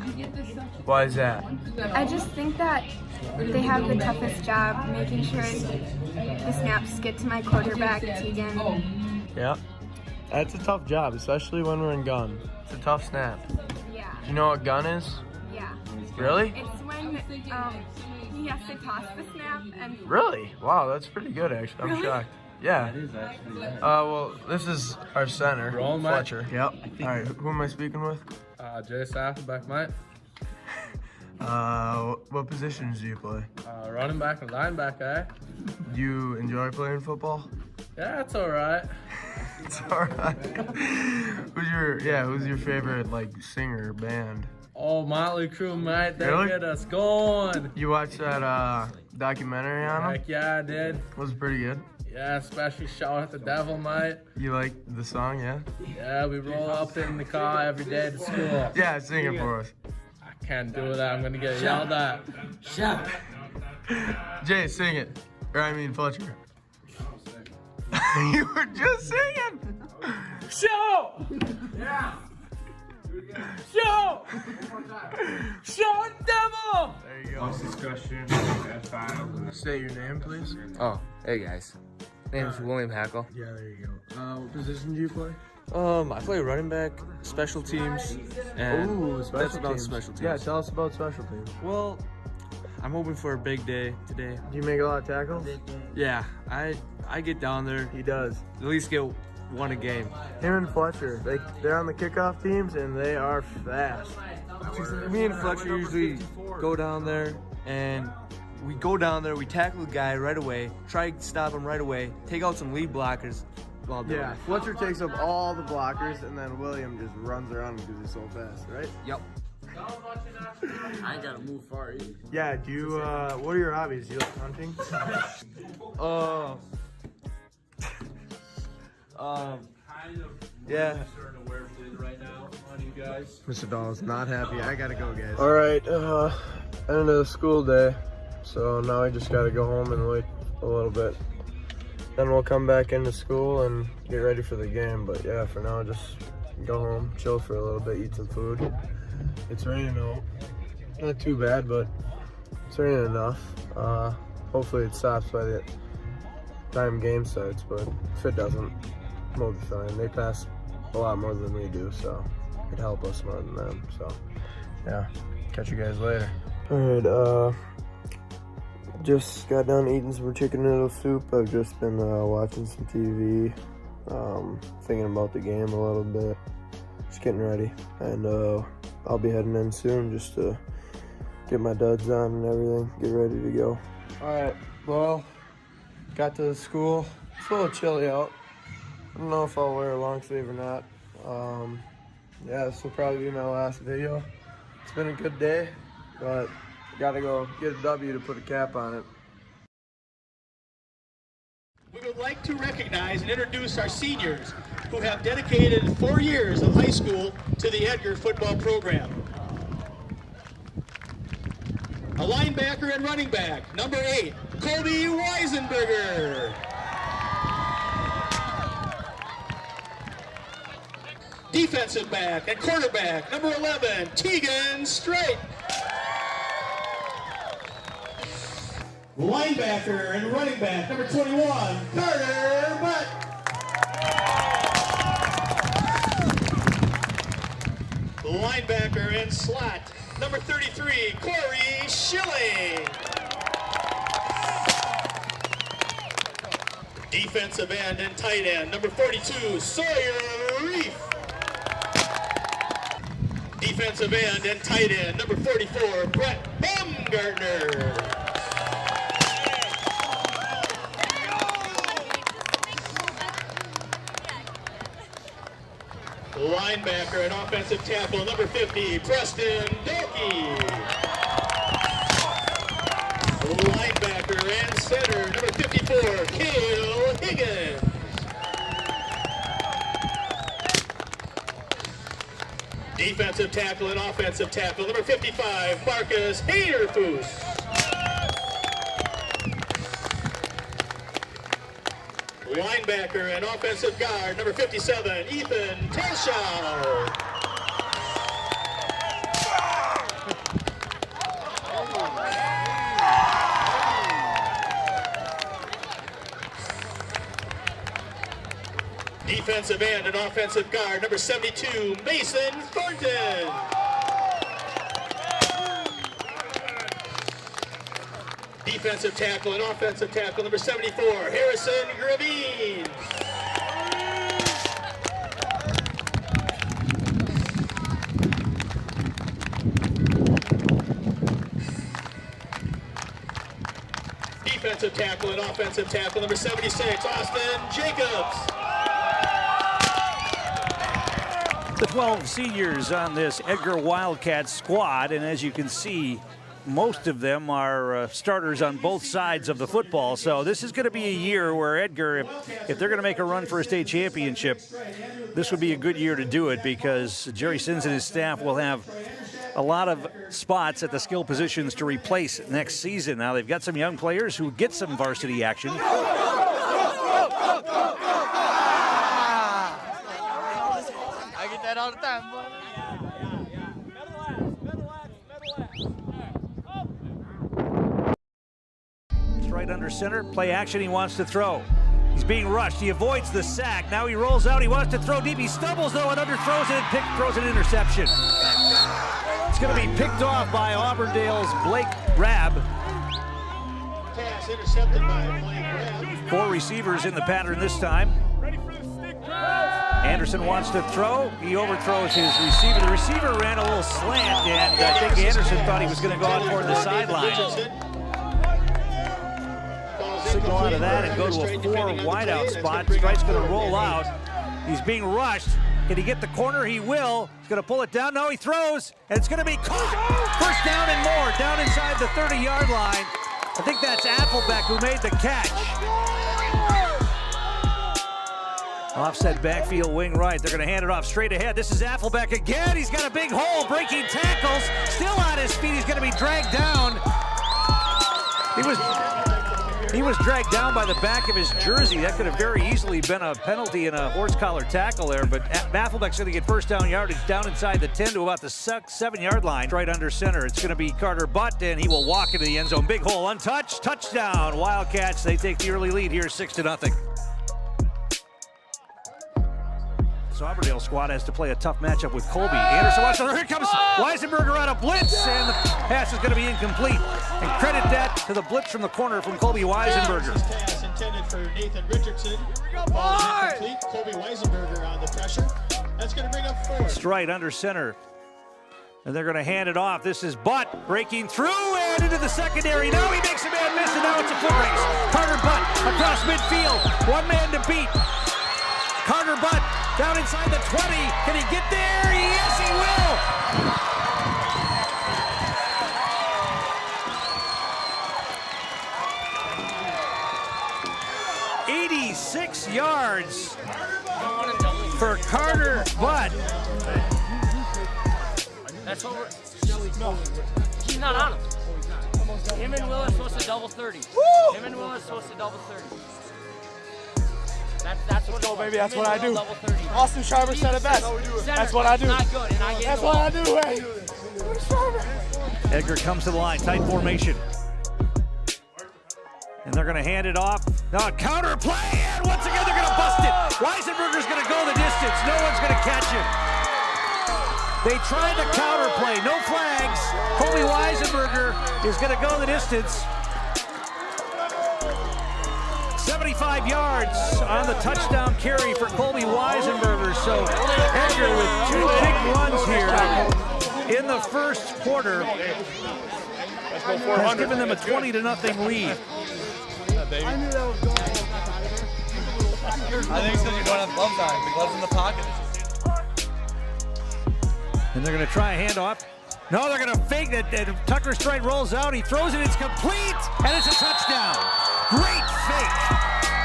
Why is that? I just think that they have the toughest job making sure the snaps get to my quarterback, Tegan. Yeah. That's a tough job, especially when we're in gun. It's a tough snap. Yeah. Do you know what gun is? Yeah. Really? It's when he has to toss the snap and. Really? Wow, that's pretty good actually. I'm Really? shocked. Yeah. That is actually right. Well, this is our center, Rolling, mate. Fletcher. Yep. All right, who am I speaking with? Jay Saffenbeck, mate. What positions do you play? Running back and linebacker, eh? Do you enjoy playing football? Yeah, it's alright. It's alright. Who's your favorite like singer or band? Oh, Motley Crue, mate. They Really? get us going. You watched that documentary on him? Heck yeah, I did. Was it pretty good? Yeah, especially Shout at the Devil, mate. You like the song, yeah? Yeah, we roll up in the car every day to school. Yeah, sing it for us. I can't do that. I'm gonna get yelled at. Shout. Jay, sing it. Or I mean Fletcher. You were just singing. Show! Yeah. Show! Show devil! There you go. Discussion. State your name, please. Oh, hey guys. Name's William Hackle. Yeah, there you go. What position do you play? I play running back, special teams, and Ooh, special that's about teams. special teams. Yeah, tell us about special teams. Well, I'm hoping for a big day today. Do you make a lot of tackles? Yeah, I get down there, He does. at least get one a game. Him and Fletcher, they're on the kickoff teams and they are fast. Me and Fletcher usually go down there, and we go down there, we tackle the guy right away, try to stop him right away, take out some lead blockers while doing Yeah, it. Fletcher takes up all the blockers and then William just runs around because he's so fast, right? Yep. I ain't gotta move far either. Yeah, do you, what are your hobbies? Do you like hunting? Yeah. Mr. Dahl's not happy. I gotta go, guys. All right, end of the school day. So now I just gotta go home and wait a little bit. Then we'll come back into school and get ready for the game. But yeah, for now, just go home, chill for a little bit, eat some food. It's raining out. Not too bad, but it's raining enough. Hopefully it stops by the time game starts, but if it doesn't, we'll be fine. They pass a lot more than we do, so it'd help us more than them. So yeah, catch you guys later. All right, just got done eating some chicken noodle soup. I've just been watching some TV, thinking about the game a little bit, just getting ready, and I'll be heading in soon just to get my duds on and everything, get ready to go. All right, well, got to the school. It's a little chilly out. I don't know if I'll wear a long sleeve or not. Yeah, this will probably be my last video. It's been a good day, but gotta go get a W to put a cap on it. We would like to recognize and introduce our seniors who have dedicated 4 years of high school to the Edgar football program. A linebacker and running back, number 8, Cody Weisenberger. Defensive back and quarterback, number 11, Tegan Straight. Linebacker and running back, number 21, Carter Butt. Linebacker and slot, number 33, Corey Schilling. Defensive end and tight end, number 42, Sawyer Reef. Defensive end and tight end, number 44, Brett Baumgartner. Linebacker and offensive tackle, number 50, Preston Doki. Linebacker and center, number 54, Cale Higgins. Defensive tackle and offensive tackle, number 55, Marcus Hayterfoos. Linebacker and offensive guard, number 57, Ethan Telshaw. Defensive end and offensive guard, number 72, Mason Thornton. Defensive tackle and offensive tackle, number 74, Harrison Gravine. Defensive tackle and offensive tackle, number 76, Austin Jacobs. The 12 seniors on this Edgar Wildcats squad, and as you can see, most of them are starters on both sides of the football. So this is going to be a year where Edgar, if they're going to make a run for a state championship, this would be a good year to do it, because Jerry Sins and his staff will have a lot of spots at the skill positions to replace next season. Now they've got some young players who get some varsity action. I get that all the time, boy. Right under center, play action, he wants to throw. He's being rushed, he avoids the sack. Now he rolls out, he wants to throw deep. He stumbles though and underthrows it and throws an interception. It's going to be picked off by Auburndale's Blake Rabb. Pass intercepted by Blake Rabb. 4 receivers in the pattern this time. Anderson wants to throw, he overthrows his receiver. The receiver ran a little slant, and I think Anderson thought he was going to go out toward the sideline. Signal out of that and go to a 4 wideout spot. Strike's going to roll out. He's being rushed. Can he get the corner? He will. He's going to pull it down. No, he throws, and it's going to be caught. First down and more, down inside the 30-yard line. I think that's Applebeck who made the catch. Offset backfield wing right. They're going to hand it off straight ahead. This is Applebeck again. He's got a big hole, breaking tackles. Still on his feet. He's going to be dragged down. He was dragged down by the back of his jersey. That could have very easily been a penalty and a horse collar tackle there, but Applebeck's going to get first down yardage down inside the 10 to about the 7-yard line. Right under center. It's going to be Carter Butt, and he will walk into the end zone. Big hole, untouched, touchdown. Wildcats, they take the early lead here, 6-0. This Auburndale squad has to play a tough matchup with Colby. Anderson watch, here comes Weisenberger on a blitz, and the pass is going to be incomplete. And credit that to the blitz from the corner from Colby Weisenberger. Pass intended for Nathan Richardson. Ball is incomplete. Colby Weisenberger on the pressure. That's going to bring up 4. Straight under center. And they're going to hand it off. This is Butt breaking through and into the secondary. Now he makes a man miss, and now it's a foot race. Carter Butt across midfield. One man to beat. Carter Butt down inside the 20. Can he get there? Yes, he will. 86 yards for Carter Butt. That's what we're... He's not on him. Him and Willis supposed to double 30. Woo! Him and Willis supposed to double 30. That's what. Go, baby. That's what I do. Austin Schreiber said it best. That's what I do. Not good, and I get That's what I do. Hey. Edgar comes to the line, tight formation. And they're going to hand it off. Now a counter play, and once again they're going to bust it. Weisenberger's going to go the distance. No one's going to catch him. They tried the counter play, no flags. Colby Weisenberger is going to go the distance. 75 yards on the touchdown carry for Colby Weisenberger. So Edgar with 2 big runs here in the first quarter has given them a 20-0 lead. I knew that was going on. I think it's because you don't have gloves on. The gloves in the pocket. And they're going to try a handoff. No, they're going to fake it. And Tucker Stride rolls out. He throws it. It's complete. And it's a touchdown. Great fake.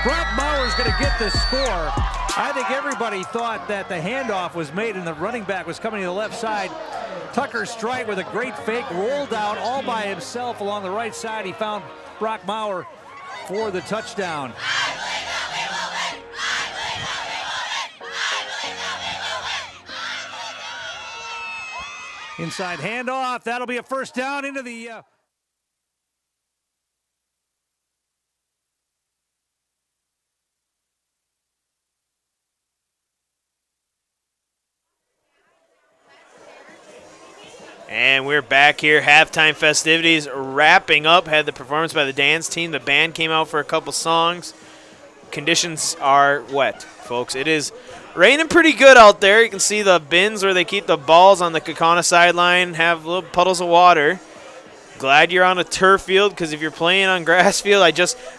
Brock Mauer's going to get the score. I think everybody thought that the handoff was made and the running back was coming to the left side. Tucker Stride with a great fake, rolled out all by himself along the right side. He found Brock Mauer for the touchdown. Inside handoff. That'll be a first down into the... And we're back here. Halftime festivities wrapping up. Had the performance by the dance team. The band came out for a couple songs. Conditions are wet, folks. It is raining pretty good out there. You can see the bins where they keep the balls on the Kaukauna sideline have little puddles of water. Glad you're on a turf field, because if you're playing on grass field,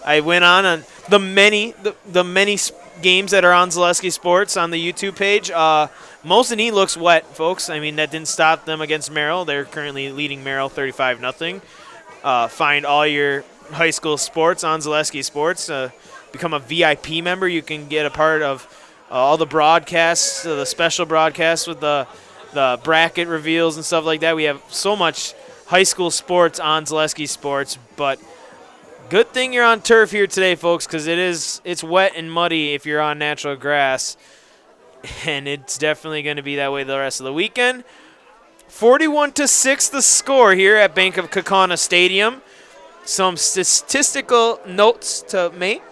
I went on the many games that are on Zaleski Sports on the YouTube page. Mosinee looks wet, folks. I mean, that didn't stop them against Merrill. They're currently leading Merrill 35-0. Find all your high school sports on Zaleski Sports. Become a VIP member. You can get a part of all the broadcasts, the special broadcasts with the bracket reveals and stuff like that. We have so much high school sports on Zaleski Sports, but good thing you're on turf here today, folks, because it's wet and muddy if you're on natural grass, and it's definitely going to be that way the rest of the weekend. 41-6 the score here at Bank of Kaukauna Stadium. Some statistical notes to make.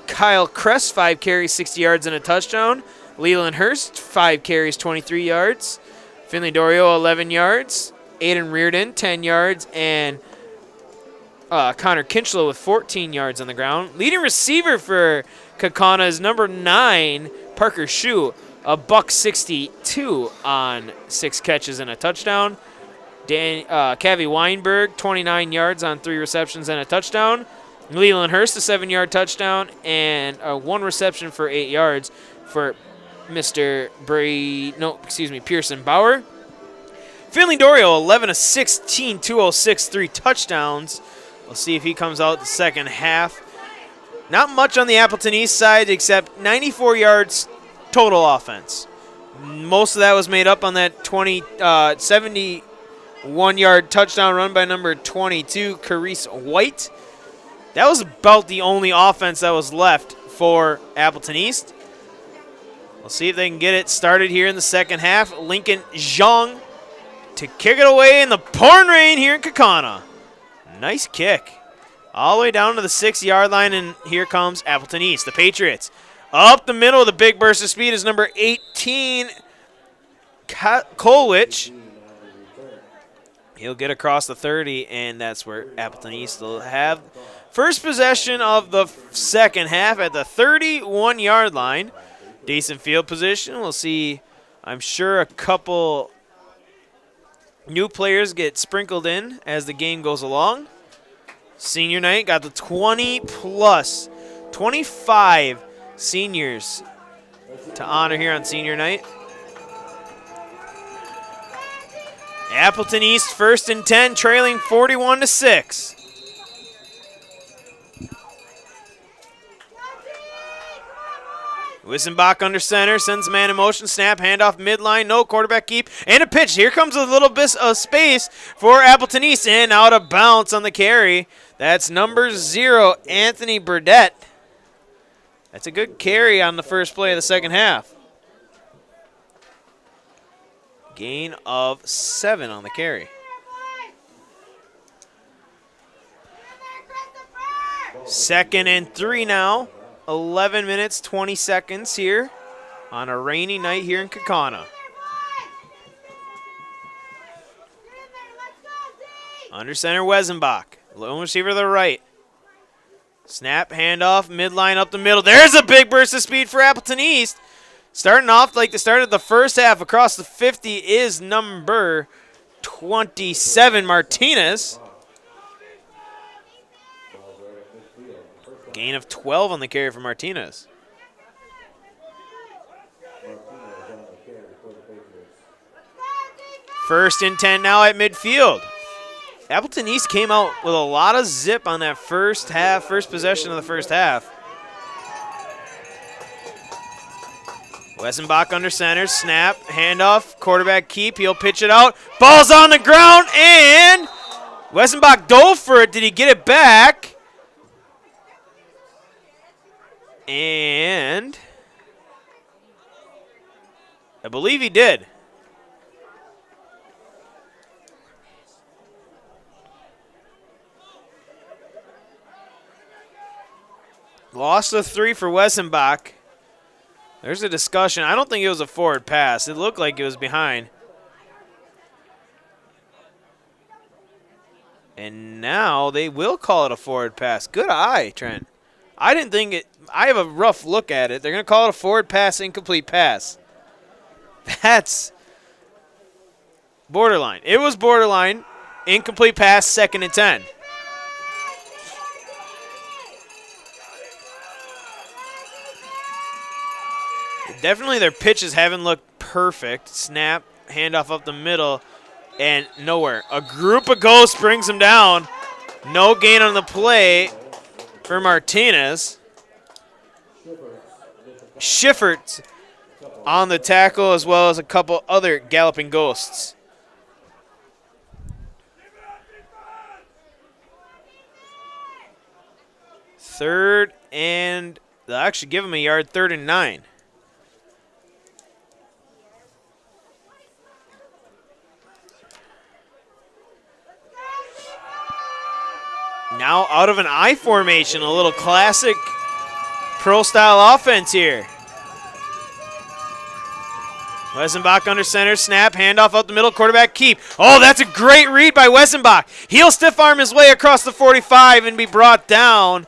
Kyle Kress, 5 carries, 60 yards, and a touchdown. Leland Hurst, 5 carries, 23 yards. Finley Dorio, 11 yards. Aiden Reardon, 10 yards. And Connor Kinchlow with 14 yards on the ground. Leading receiver for Kaukauna is number 9, Parker Shue, $162 on 6 catches and a touchdown. Cavi Weinberg, 29 yards on 3 receptions and a touchdown. Leland Hurst, a 7-yard touchdown, and 1 reception for 8 yards for Pearson Bauer. Finley Dorio, 11 of 16, 206, 3 touchdowns. We'll see if he comes out the second half. Not much on the Appleton East side except 94 yards total offense. Most of that was made up on that 71-yard touchdown run by number 22, Carice White. That was about the only offense that was left for Appleton East. We'll see if they can get it started here in the second half. Lincoln Zhang to kick it away in the pouring rain here in Kaukauna. Nice kick. All the way down to the 6-yard line, and here comes Appleton East, the Patriots. Up the middle with a big burst of speed is number 18, Kolwich. He'll get across the 30, and that's where Appleton East will have first possession of the second half at the 31-yard line. Decent field position. We'll see, I'm sure, a couple new players get sprinkled in as the game goes along. Senior night got the 20-plus, 25 seniors to honor here on senior night. Appleton East 1st and 10, trailing 41-6. Wissenbach under center, sends man in motion, snap, handoff, midline, no quarterback keep, and a pitch. Here comes a little bit of space for Appleton East, and out of bounds on the carry. That's number 0, Anthony Burdett. That's a good carry on the first play of the second half. Gain of 7 on the carry. Second and 3 now. 11 minutes, 20 seconds here on a rainy night here in Kaukauna. Under center, Wesenbach. Lone receiver to the right. Snap, handoff, midline up the middle. There's a big burst of speed for Appleton East. Starting off like they started the first half across the 50 is number 27, Martinez. Gain of 12 on the carry for Martinez. First and 10 now at midfield. Appleton East came out with a lot of zip on that first possession of the first half. Wesenbach under center, snap, handoff, quarterback keep, he'll pitch it out. Ball's on the ground, and Wesenbach dove for it. Did he get it back? And I believe he did. Loss of 3 for Wesenbach. There's a discussion. I don't think it was a forward pass. It looked like it was behind. And now they will call it a forward pass. Good eye, Trent. I didn't think it. I have a rough look at it. They're going to call it a forward pass, incomplete pass. That's borderline. It was borderline. Incomplete pass, 2nd and 10. Definitely their pitches haven't looked perfect. Snap, handoff up the middle, and nowhere. A group of ghosts brings him down. No gain on the play for Martinez. Schiffert's on the tackle, as well as a couple other galloping ghosts. Third and they'll actually give him a yard, 3rd and 9. Now out of an I formation, a little classic pro-style offense here. Wessenbach under center, snap, handoff out the middle, quarterback keep. Oh, that's a great read by Wessenbach. He'll stiff arm his way across the 45 and be brought down.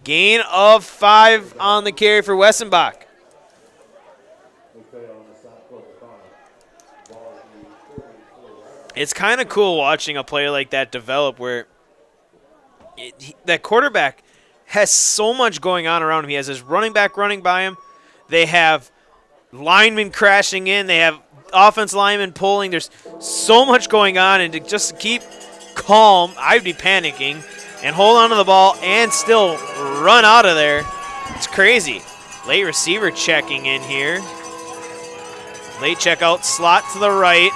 Gain of 5 on the carry for Wessenbach. It's kind of cool watching a player like that develop where that quarterback has so much going on around him. He has his running back running by him. They have linemen crashing in. They have offense linemen pulling. There's so much going on, and to keep calm, I'd be panicking and hold on to the ball and still run out of there. It's crazy. Late receiver checking in here. Late check out, slot to the right.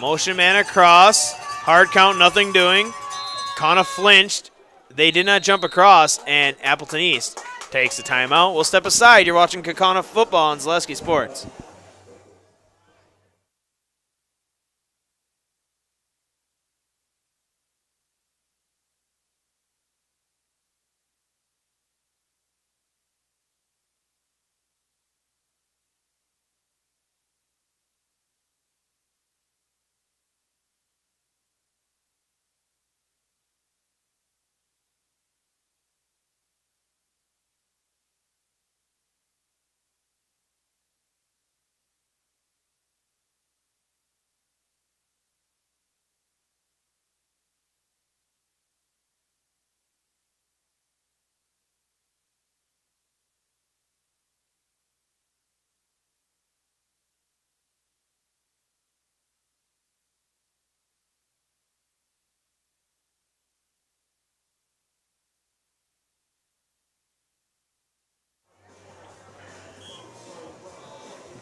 Motion man across. Hard count, nothing doing. Kaukauna flinched. They did not jump across, and Appleton East takes the timeout. We'll step aside. You're watching Kaukauna football on Zaleski Sports.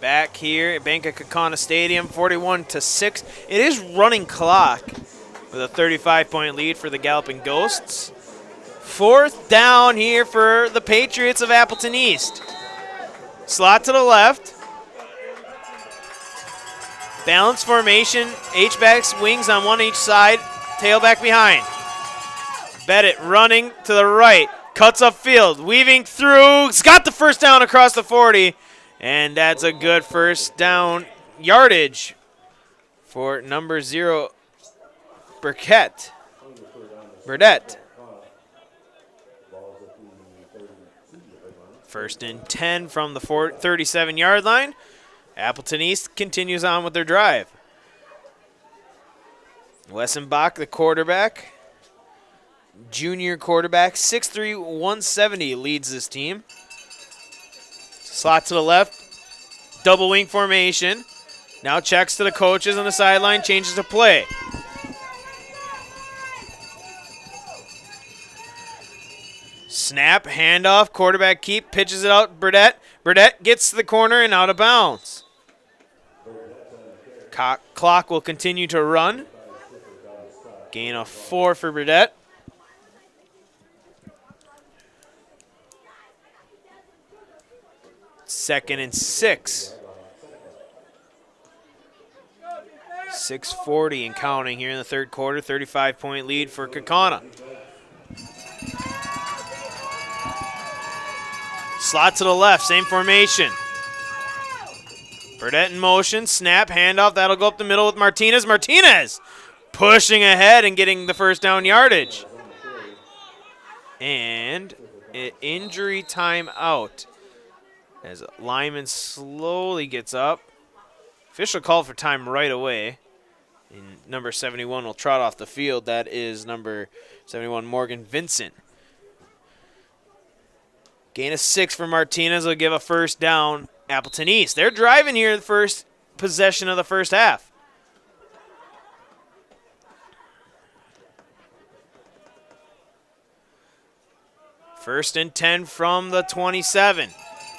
Back here at Bank of Kaukauna Stadium, 41-6. It is running clock with a 35-point lead for the Galloping Ghosts. 4th down here for the Patriots of Appleton East. Slot to the left. Balance formation. H-backs, wings on one each side. Tailback behind. Bennett running to the right. Cuts upfield. Weaving through. He's got the first down across the 40. And that's a good first down yardage for number 0, Burdette. 1st and 10 from the 37-yard line. Appleton East continues on with their drive. Wessenbach, the quarterback. Junior quarterback, 6'3", 170, leads this team. Slot to the left, double wing formation. Now checks to the coaches on the sideline, changes to play. Snap, handoff, quarterback keep, pitches it out, Burdette. Burdette gets to the corner and out of bounds. Clock will continue to run. Gain of 4 for Burdette. Second and 6. 6:40 and counting here in the third quarter. 35-point lead for Kaukauna. Slot to the left, same formation. Burdette in motion, snap, handoff. That'll go up the middle with Martinez. Martinez pushing ahead and getting the first down yardage. And an injury timeout. As Lyman slowly gets up. Official call for time right away. And number 71 will trot off the field. That is number 71, Morgan Vincent. Gain of 6 for Martinez will give a first down Appleton East. They're driving here the first possession of the first half. First and 10 from the 27.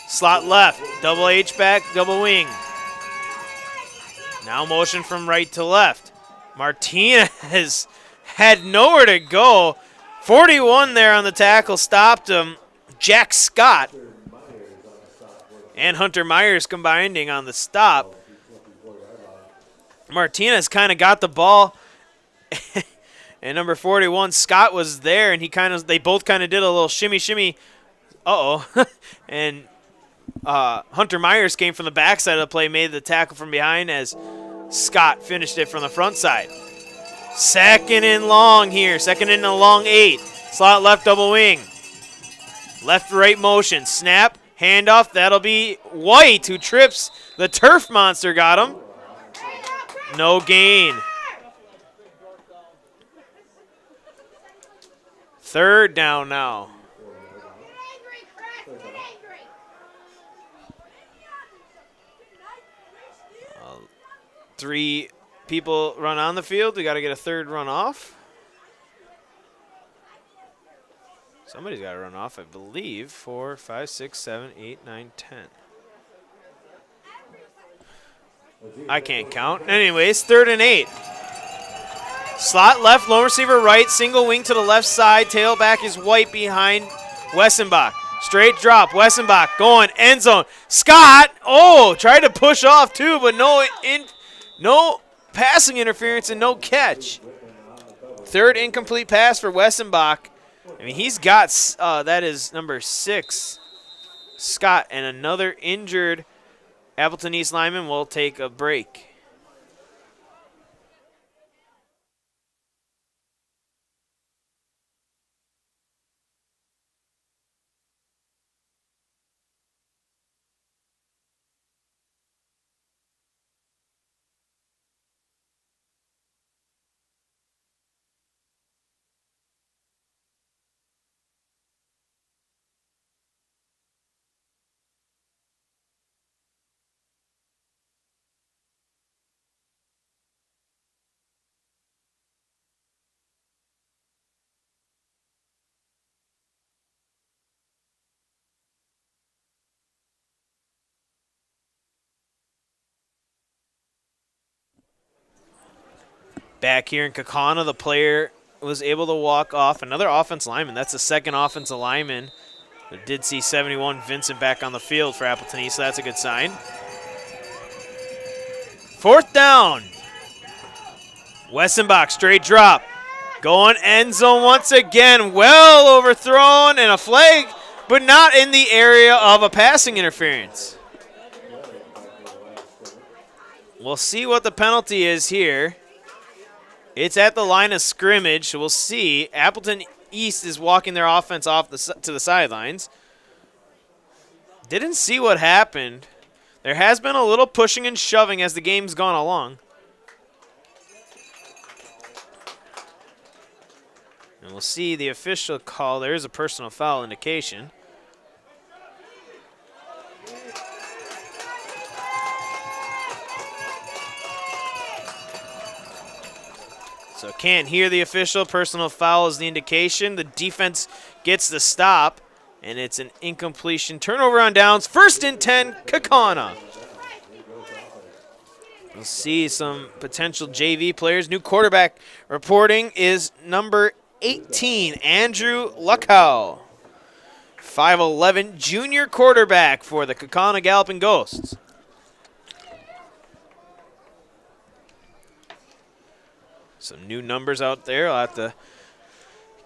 Slot left, double H back, double wing. Now motion from right to left. Martinez had nowhere to go. 41 there on the tackle, stopped him. Jack Scott and Hunter Myers combining on the stop. Martinez kind of got the ball. And number 41, Scott was there, and they both kind of did a little shimmy. And Hunter Myers came from the backside of the play, made the tackle from behind as Scott finished it from the front side. Second and long here, second and a long 8. Slot left, double wing. Left-right motion, snap, handoff. That'll be White, who trips. The turf monster got him. No gain. Third down now. Three people run on the field. We got to get a third run off. Somebody's got to run off, I believe. 4, 5, 6, 7, 8, 9, 10. I can't count. Anyways, 3rd and 8. Slot left, lone receiver right, single wing to the left side. Tailback is White behind Wessenbach. Straight drop, Wessenbach going, end zone. Scott, tried to push off too, but no passing interference and no catch. Third incomplete pass for Wessenbach. I mean, he's got, that is number 6, Scott, and another injured Appleton East lineman will take a break. Back here in Kaukauna, the player was able to walk off. Another offense lineman. That's the second offensive lineman. I did see 71 Vincent back on the field for Appleton East, so that's a good sign. 4th down. Wessenbach, straight drop. Going end zone once again. Well overthrown and a flag, but not in the area of a passing interference. We'll see what the penalty is here. It's at the line of scrimmage, so we'll see. Appleton East is walking their offense off to the sidelines. Didn't see what happened. There has been a little pushing and shoving as the game's gone along. And we'll see the official call. There is a personal foul indication. So can't hear the official. Personal foul is the indication. The defense gets the stop, and it's an incompletion. Turnover on downs. 1st and 10, Kaukauna. We'll see some potential JV players. New quarterback reporting is number 18, Andrew Luckow. 5'11", junior quarterback for the Kaukauna Galloping Ghosts. Some new numbers out there. I'll have to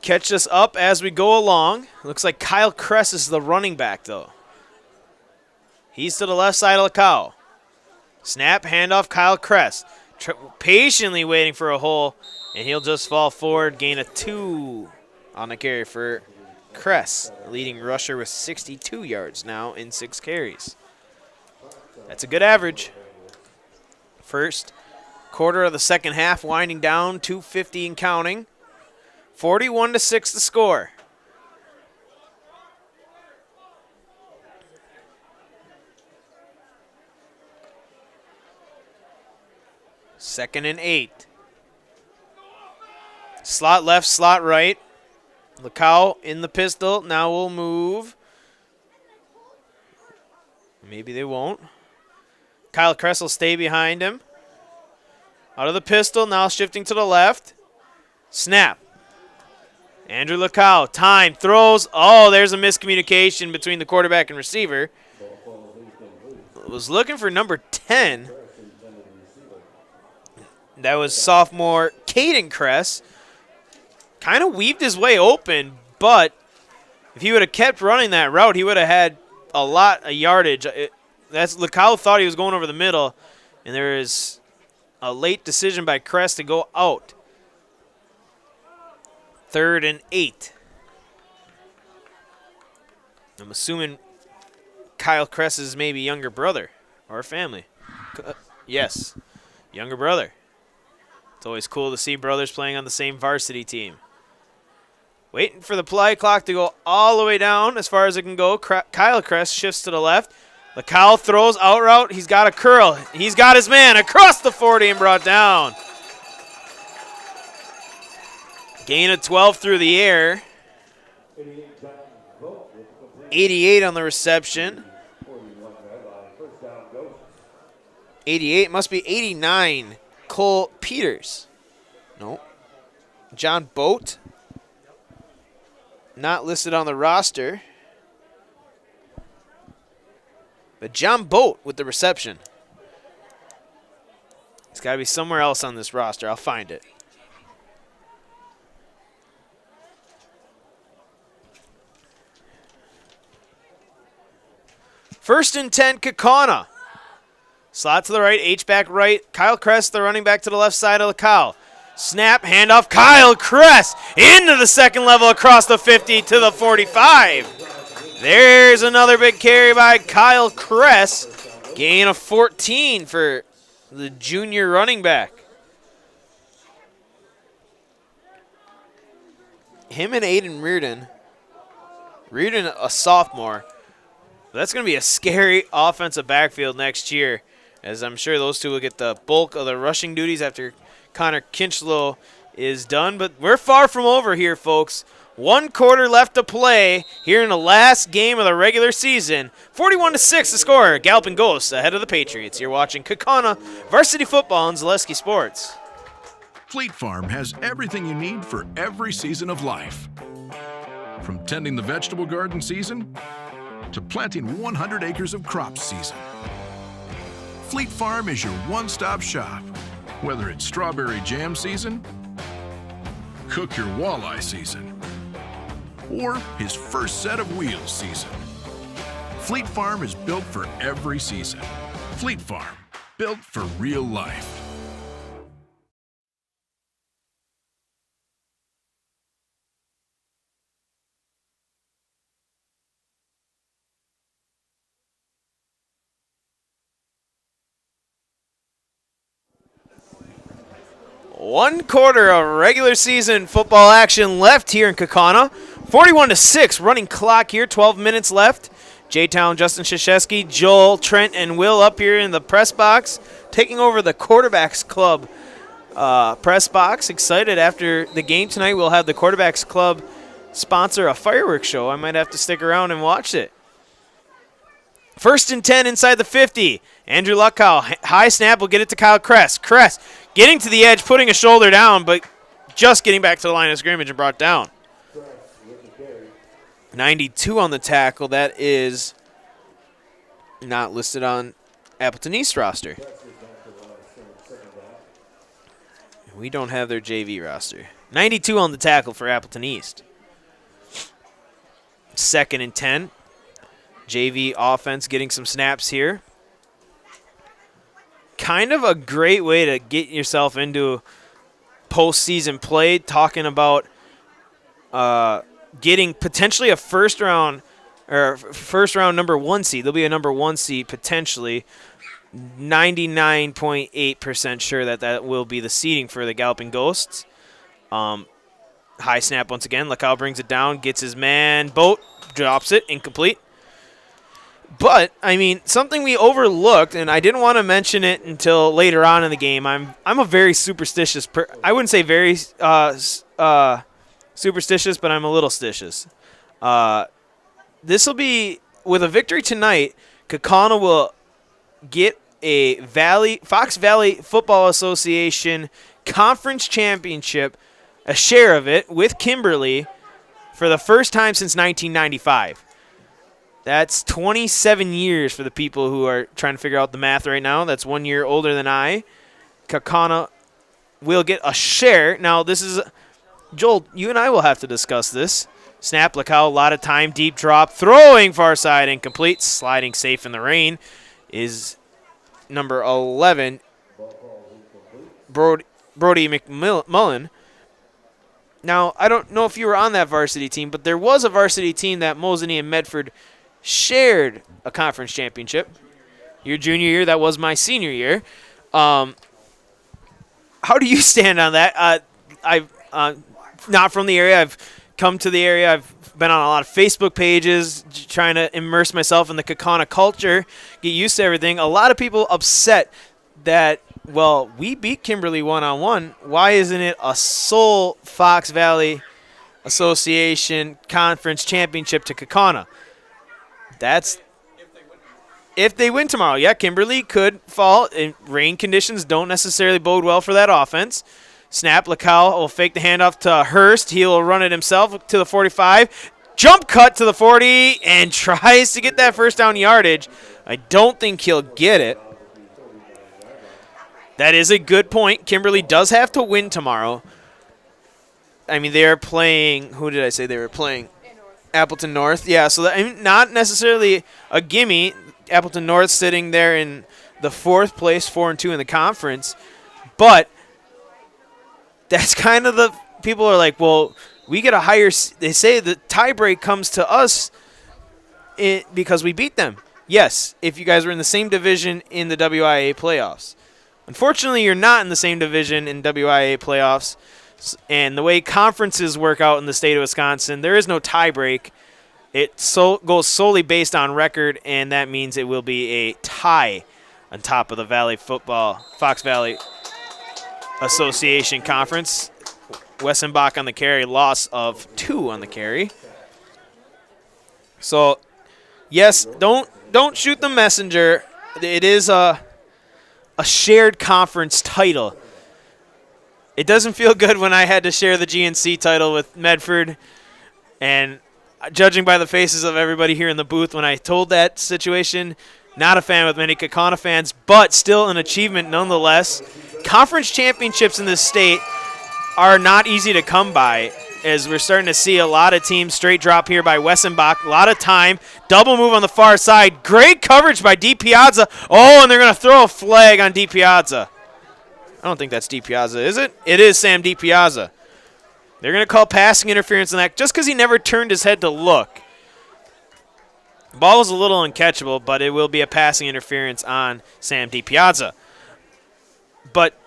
catch us up as we go along. Looks like Kyle Kress is the running back, though. He's to the left side of the cow. Snap, handoff, Kyle Kress. Patiently waiting for a hole, and he'll just fall forward. Gain of 2 on the carry for Kress, leading rusher with 62 yards now in 6 carries. That's a good average. First quarter of the second half winding down, 2:50 and counting. 41-6 the score. 2nd and 8. Slot left, slot right. Lecau in the pistol. Now we'll move. Maybe they won't. Kyle Kress will stay behind him. Out of the pistol, now shifting to the left. Snap. Andrew Lecau, time, throws. Oh, there's a miscommunication between the quarterback and receiver. Was looking for number 10. That was sophomore Caden Kress. Kind of weaved his way open, but if he would have kept running that route, he would have had a lot of yardage. Lecau thought he was going over the middle, and there is a late decision by Kress to go out. 3rd and 8. I'm assuming Kyle Kress's maybe younger brother or family. Yes, younger brother. It's always cool to see brothers playing on the same varsity team. Waiting for the play clock to go all the way down as far as it can go. Kyle Kress shifts to the left. Lecau throws out route. He's got a curl. He's got his man across the 40 and brought down. Gain of 12 through the air. 88 on the reception. 88 must be 89. Cole Peters. No. John Boat. Not listed on the roster. But John Boat with the reception. It's got to be somewhere else on this roster. I'll find it. First and 10, Kaukauna. Slot to the right, H-back right. Kyle Kress, the running back to the left side of Lecau. Snap, handoff, Kyle Kress into the second level across the 50 to the 45. There's another big carry by Kyle Kress. Gain of 14 for the junior running back. Him and Aiden Reardon. Reardon, a sophomore. That's going to be a scary offensive backfield next year, as I'm sure those two will get the bulk of the rushing duties after Connor Kinchlow is done. But we're far from over here, folks. 1 quarter left to play here in the last game of the regular season. 41-6 the score. Galloping Ghosts ahead of the Patriots. You're watching Kaukauna Varsity Football on Zaleski Sports. Fleet Farm has everything you need for every season of life. From tending the vegetable garden season to planting 100 acres of crops season. Fleet Farm is your one-stop shop. Whether it's strawberry jam season, cook your walleye season, or his first set of wheels season. Fleet Farm is built for every season. Fleet Farm, built for real life. One quarter of regular season football action left here in Kaukauna. 41-6 running clock here, 12 minutes left. J-Town, Justin Krzyzewski, Joel, Trent, and Will up here in the press box, taking over the Quarterbacks Club press box. Excited after the game tonight. We'll have the Quarterbacks Club sponsor a fireworks show. I might have to stick around and watch it. First and 10 inside the 50. Andrew Lecau, high snap, will get it to Kyle Kress. Kress getting to the edge, putting a shoulder down, but just getting back to the line of scrimmage and brought down. 92 on the tackle. That is not listed on Appleton East roster. We don't have their JV roster. 92 on the tackle for Appleton East. 2nd and 10. JV offense getting some snaps here. Kind of a great way to get yourself into postseason play, talking about getting potentially a first round number 1 seed. There'll be a number 1 seed potentially. 99.8% sure that will be the seeding for the Galloping Ghosts. High snap once again. Lecau brings it down, gets his man. Boat drops it, incomplete. But, I mean, something we overlooked, and I didn't want to mention it until later on in the game. I'm a very superstitious I wouldn't say very superstitious, but I'm a little stitious. This will be, with a victory tonight, Kaukauna will get a Fox Valley Football Association Conference Championship, a share of it, with Kimberly for the first time since 1995. That's 27 years for the people who are trying to figure out the math right now. That's 1 year older than I. Kaukauna will get a share. Now, this is, Joel, you and I will have to discuss this. Snap, look how a lot of time, deep drop, throwing far side, incomplete, sliding safe in the rain is number 11, Brody McMullen. Now, I don't know if you were on that varsity team, but there was a varsity team that Mosinee and Medford shared a conference championship. Your junior year, that was my senior year. How do you stand on that? I've not from the area. I've come to the area. I've been on a lot of Facebook pages trying to immerse myself in the Kaukauna culture, get used to everything. A lot of people upset that, well, we beat Kimberly one-on-one. Why isn't it a sole Fox Valley Association Conference Championship to Kaukauna? That's if they win tomorrow. Yeah, Kimberly could fall, and rain conditions don't necessarily bode well for that offense. Snap, Lacal will fake the handoff to Hurst. He'll run it himself to the 45. Jump cut to the 40 and tries to get that first down yardage. I don't think he'll get it. That is a good point. Kimberly does have to win tomorrow. I mean, they are playing, who did I say they were playing? Appleton North. Yeah, so that, I mean, not necessarily a gimme. Appleton North sitting there in the 4th place, 4-2 in the conference. But that's kind of the – people are like, well, we get a higher – they say the tiebreak comes to us because we beat them. Yes, if you guys were in the same division in the WIAA playoffs. Unfortunately, you're not in the same division in WIAA playoffs. And the way conferences work out in the state of Wisconsin, there is no tiebreak. It goes solely based on record, and that means it will be a tie on top of the Fox Valley Association Conference. Wessenbach on the carry, loss of 2 on the carry. So, yes, don't shoot the messenger. It is a shared conference title. It doesn't feel good when I had to share the GNC title with Medford, and judging by the faces of everybody here in the booth when I told that situation, not a fan with many Kaukauna fans, but still an achievement nonetheless. Conference championships in this state are not easy to come by, as we're starting to see a lot of teams straight drop here by Wessenbach. A lot of time. Double move on the far side. Great coverage by D. Piazza. Oh, and they're going to throw a flag on D. Piazza. I don't think that's D. Piazza, is it? It is Sam D. Piazza. They're going to call passing interference on that just because he never turned his head to look. The ball was a little uncatchable, but it will be a passing interference on Sam D. Piazza. But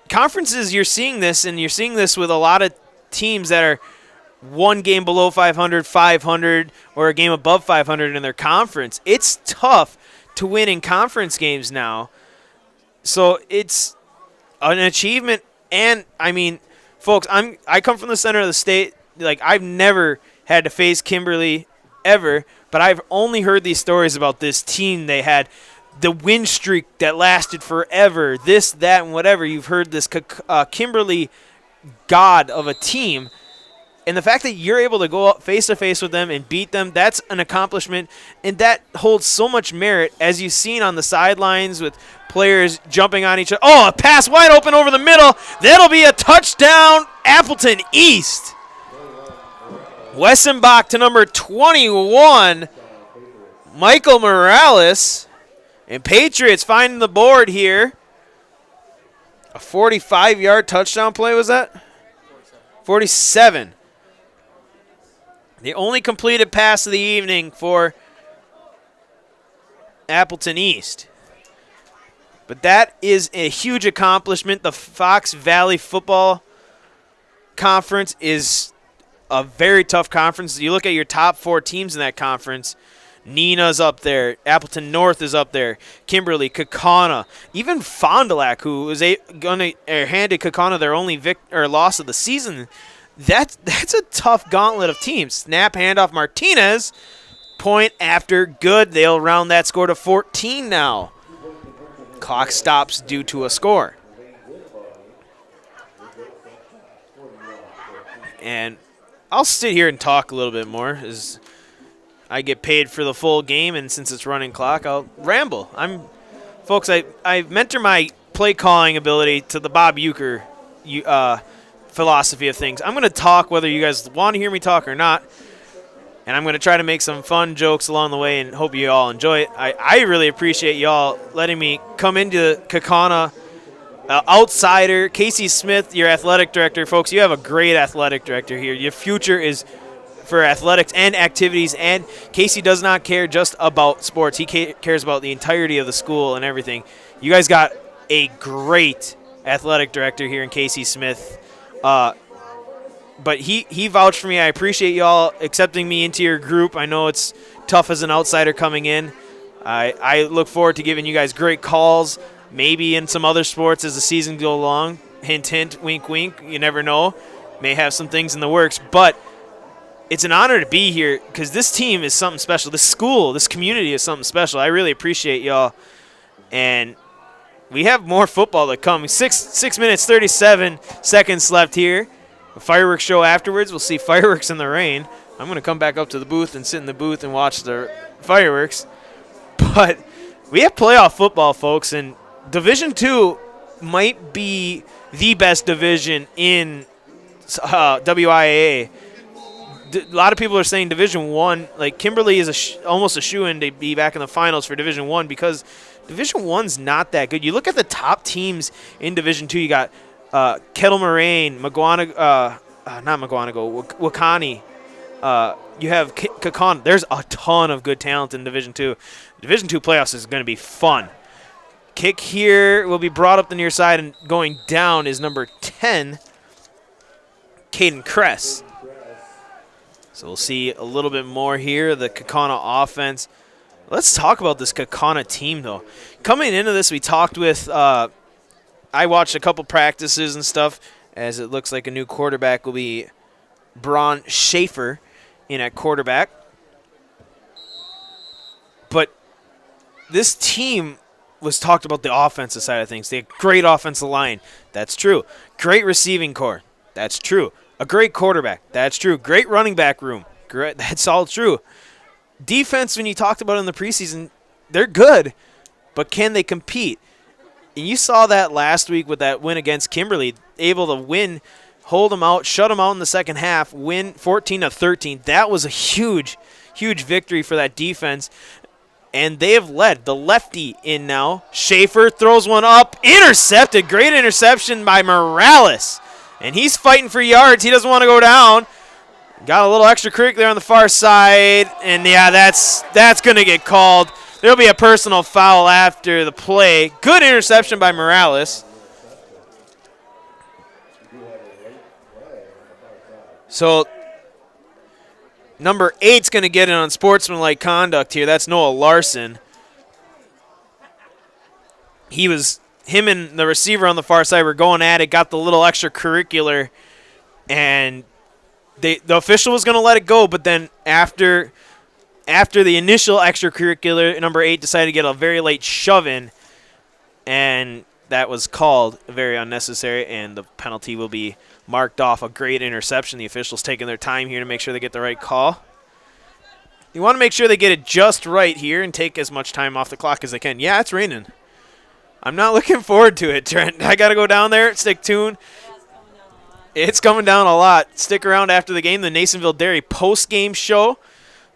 conferences, you're seeing this, and you're seeing this with a lot of teams that are one game below 500, 500, or a game above 500 in their conference. It's tough to win in conference games now. So it's an achievement, and I mean, folks, I come from the center of the state. Like, I've never had to face Kimberly ever, but I've only heard these stories about this team. They had the win streak that lasted forever, this, that, and whatever. You've heard this Kimberly god of a team, and the fact that you're able to go up face-to-face with them and beat them, that's an accomplishment, and that holds so much merit, as you've seen on the sidelines with players jumping on each other. Oh, a pass wide open over the middle. That'll be a touchdown, Appleton East. Wessenbach to number 21, Michael Morales. And Patriots finding the board here. A 45-yard touchdown play, was that? 47. The only completed pass of the evening for Appleton East. But that is a huge accomplishment. The Fox Valley Football Conference is a very tough conference. You look at your top 4 teams in that conference, Nina's up there. Appleton North is up there. Kimberly, Kaukauna, even Fond du Lac, who was handed Kaukauna their only loss of the season. That's a tough gauntlet of teams. Snap, handoff, Martinez. Point after good. They'll round that score to 14 now. Clock stops due to a score. And I'll sit here and talk a little bit more as I get paid for the full game, and since it's running clock, I'll ramble. Folks, I mentor my play calling ability to the Bob Uecker philosophy of things. I'm going to talk whether you guys want to hear me talk or not, and I'm going to try to make some fun jokes along the way and hope you all enjoy it. I really appreciate you all letting me come into Kaukauna. Outsider, Casey Smith, your athletic director. Folks, you have a great athletic director here. Your future is for athletics and activities, and Casey does not care just about sports. He cares about the entirety of the school and everything. You guys got a great athletic director here in Casey Smith. But he vouched for me. I appreciate you all accepting me into your group. I know it's tough as an outsider coming in. I look forward to giving you guys great calls, maybe in some other sports as the season goes along. Hint, hint, wink, wink. You never know. May have some things in the works. But it's an honor to be here because this team is something special. This school, this community is something special. I really appreciate y'all. And we have more football to come. 6 minutes, 37 seconds left here. A fireworks show afterwards. We'll see fireworks in the rain. I'm going to come back up to the booth and sit in the booth and watch the fireworks. But we have playoff football, folks, and Division II might be the best division in WIAA. A lot of people are saying Division I, like Kimberly is almost a shoo-in to be back in the finals for Division I because Division I's not that good. You look at the top teams in Division II. You got Kettle Moraine, Wakani. You have Kaukauna. There's a ton of good talent in Division II. Division II playoffs is going to be fun. Kick here will be brought up the near side, and going down is number 10, Caden Kress. So we'll see a little bit more here, the Kaukauna offense. Let's talk about this Kaukauna team, though. Coming into this, we talked with I watched a couple practices and stuff, as it looks like a new quarterback will be Braun Schaefer in at quarterback. But this team was talked about the offensive side of things. They had great offensive line. That's true. Great receiving core. That's true. A great quarterback. That's true. Great running back room. Great. That's all true. Defense, when you talked about it in the preseason, they're good, but can they compete? And you saw that last week with that win against Kimberly, able to win, hold them out, shut them out in the second half, win 14-13. That was a huge, huge victory for that defense. And they have led. The lefty in now. Schaefer throws one up. Intercepted. Great interception by Morales. And he's fighting for yards. He doesn't want to go down. Got a little extracurricular on the far side. And, yeah, that's going to get called. There'll be a personal foul after the play. Good interception by Morales. So number 8's going to get in on sportsmanlike conduct here. That's Noah Larson. Him and the receiver on the far side were going at it, got the little extracurricular, and the official was going to let it go, but then after the initial extracurricular, number 8 decided to get a very late shove-in, and that was called very unnecessary, and the penalty will be marked off. A great interception. The officials taking their time here to make sure they get the right call. You want to make sure they get it just right here and take as much time off the clock as they can. Yeah, it's raining. I'm not looking forward to it, Trent. I got to go down there, stick tuned. It's coming down a lot. Stick around after the game. The Nasonville Dairy post-game show.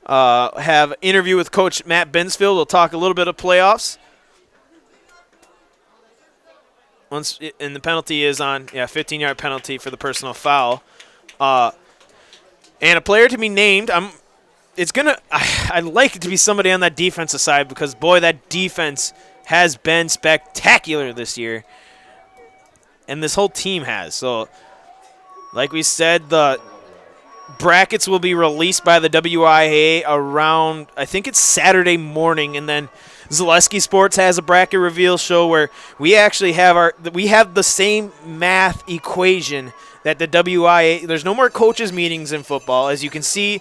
Have an interview with Coach Matt Bensfield. We'll talk a little bit of playoffs. And the penalty is on, 15-yard penalty for the personal foul. And a player to be named, I'd like it to be somebody on that defensive side because, boy, that defense has been spectacular this year. And this whole team has. So, like we said, the brackets will be released by the WIAA around, I think it's Saturday morning, and then Zaleski Sports has a bracket reveal show where we actually have the same math equation that the WIAA. There's no more coaches meetings in football. As you can see,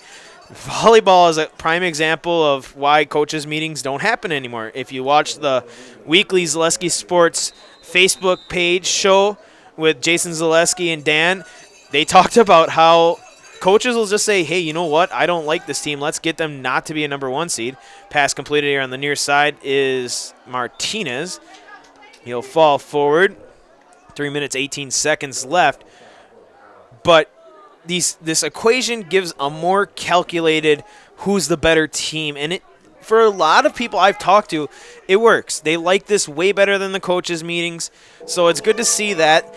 volleyball is a prime example of why coaches meetings don't happen anymore. If you watch the weekly Zaleski Sports Facebook page show with Jason Zaleski and Dan, they talked about how coaches will just say, hey, you know what? I don't like this team. Let's get them not to be a number 1 seed. Pass completed here on the near side is Martinez. He'll fall forward. 3 minutes, 18 seconds left. But this equation gives a more calculated who's the better team. And for a lot of people I've talked to, it works. They like this way better than the coaches' meetings. So it's good to see that.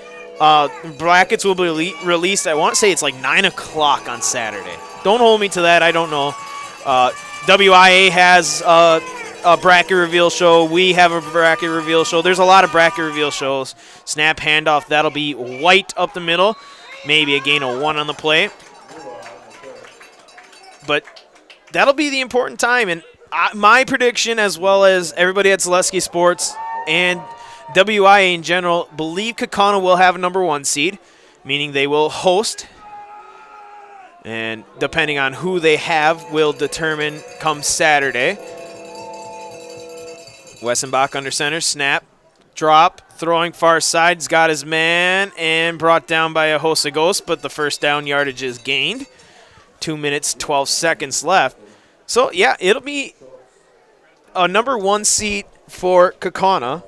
Brackets will be released, I want to say it's like 9 o'clock on Saturday. Don't hold me to that. I don't know. WIAA has a bracket reveal show. We have a bracket reveal show. There's a lot of bracket reveal shows. Snap handoff. That'll be White up the middle. Maybe a gain of 1 on the play. But that'll be the important time. And my prediction, as well as everybody at Zaleski Sports and WIAA in general, believe Kaukauna will have a number 1 seed, meaning they will host. And depending on who they have will determine come Saturday. Wessenbach under center, snap, drop, throwing far side. He's got his man and brought down by a Hosagos, but the first down yardage is gained. 2 minutes, 12 seconds left. So, yeah, it'll be a number 1 seed for Kaukauna.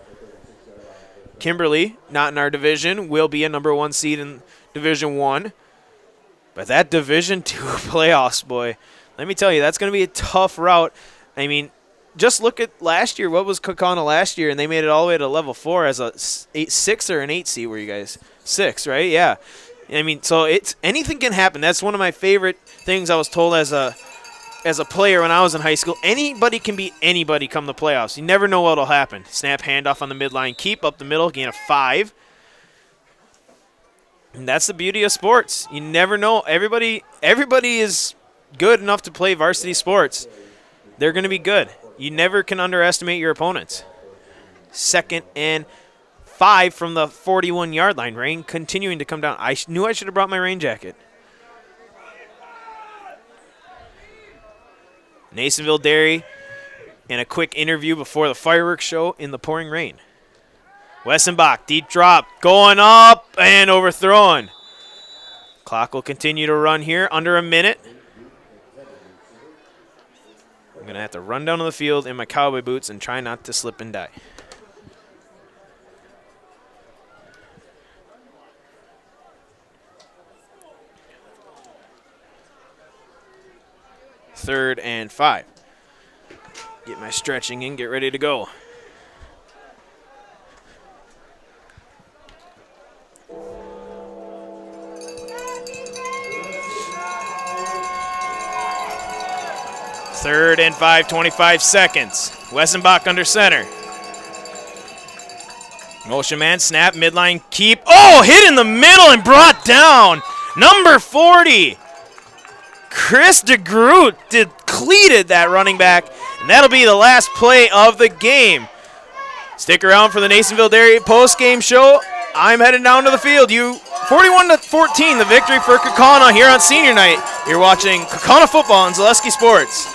Kimberly, not in our division, will be a number 1 seed in Division 1. But that Division 2 playoffs, boy, let me tell you, that's going to be a tough route. I mean, just look at last year. What was Kaukauna last year? And they made it all the way to level 4 as a 6 or an 8 seed, were you guys? 6, right? Yeah. I mean, so anything can happen. That's one of my favorite things I was told as a player when I was in high school. Anybody can beat anybody come the playoffs. You never know what will happen. Snap handoff on the midline. Keep up the middle. Gain of 5. And that's the beauty of sports. You never know. Everybody is good enough to play varsity sports. They're going to be good. You never can underestimate your opponents. 2nd and 5 from the 41-yard line. Rain continuing to come down. I knew I should have brought my rain jacket. Nasonville Dairy and a quick interview before the fireworks show in the pouring rain. Wessenbach, deep drop, going up and overthrown. Clock will continue to run here, under a minute. I'm going to have to run down to the field in my cowboy boots and try not to slip and die. Third and 5. Get my stretching in, get ready to go. Third and 5, 25 seconds. Wessenbach under center. Motion man, snap, midline, keep. Oh, hit in the middle and brought down. Number 40. Chris DeGroot depleted that running back, and that'll be the last play of the game. Stick around for the Nasonville Dairy post-game show. I'm headed down to the field. 41-14, the victory for Kaukauna here on senior night. You're watching Kaukauna football on Zaleski Sports.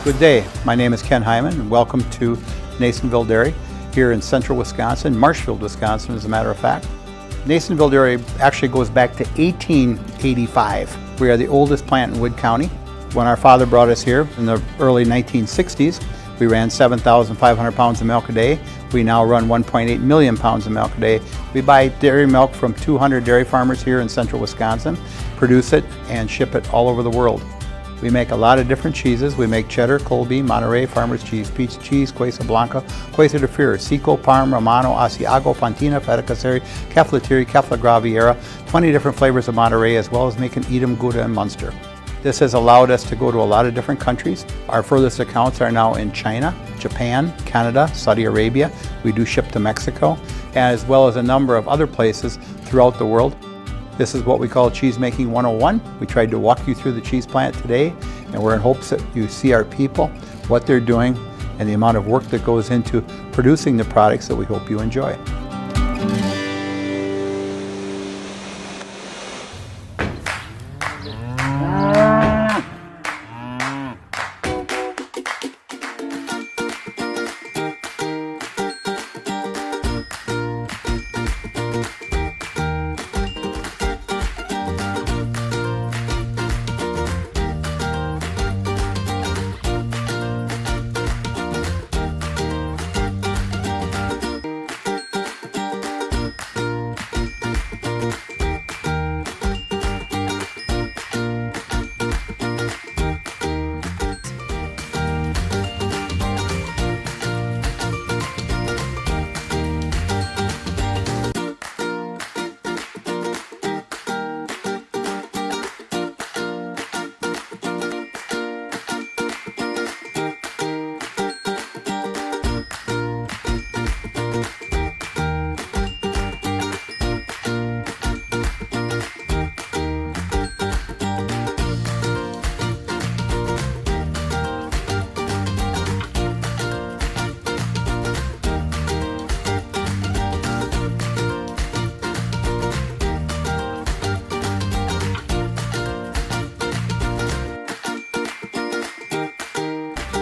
Good day. My name is Ken Hyman, and welcome to Nasonville Dairy here in central Wisconsin, Marshfield, Wisconsin, as a matter of fact. Nasonville Dairy actually goes back to 1885. We are the oldest plant in Wood County. When our father brought us here in the early 1960s, we ran 7,500 pounds of milk a day. We now run 1.8 million pounds of milk a day. We buy dairy milk from 200 dairy farmers here in central Wisconsin, produce it, and ship it all over the world. We make a lot of different cheeses. We make cheddar, Colby, Monterey, Farmer's Cheese, Peach Cheese, Quesa Blanca, Quesa de Fury, Seco, Parm, Romano, Asiago, Fontina, Feta Caseri, Keflatiri, Kefla Graviera, 20 different flavors of Monterey, as well as making Edam, Gouda, and Munster. This has allowed us to go to a lot of different countries. Our furthest accounts are now in China, Japan, Canada, Saudi Arabia. We do ship to Mexico, as well as a number of other places throughout the world. This is what we call Cheese Making 101. We tried to walk you through the cheese plant today, and we're in hopes that you see our people, what they're doing, and the amount of work that goes into producing the products that we hope you enjoy.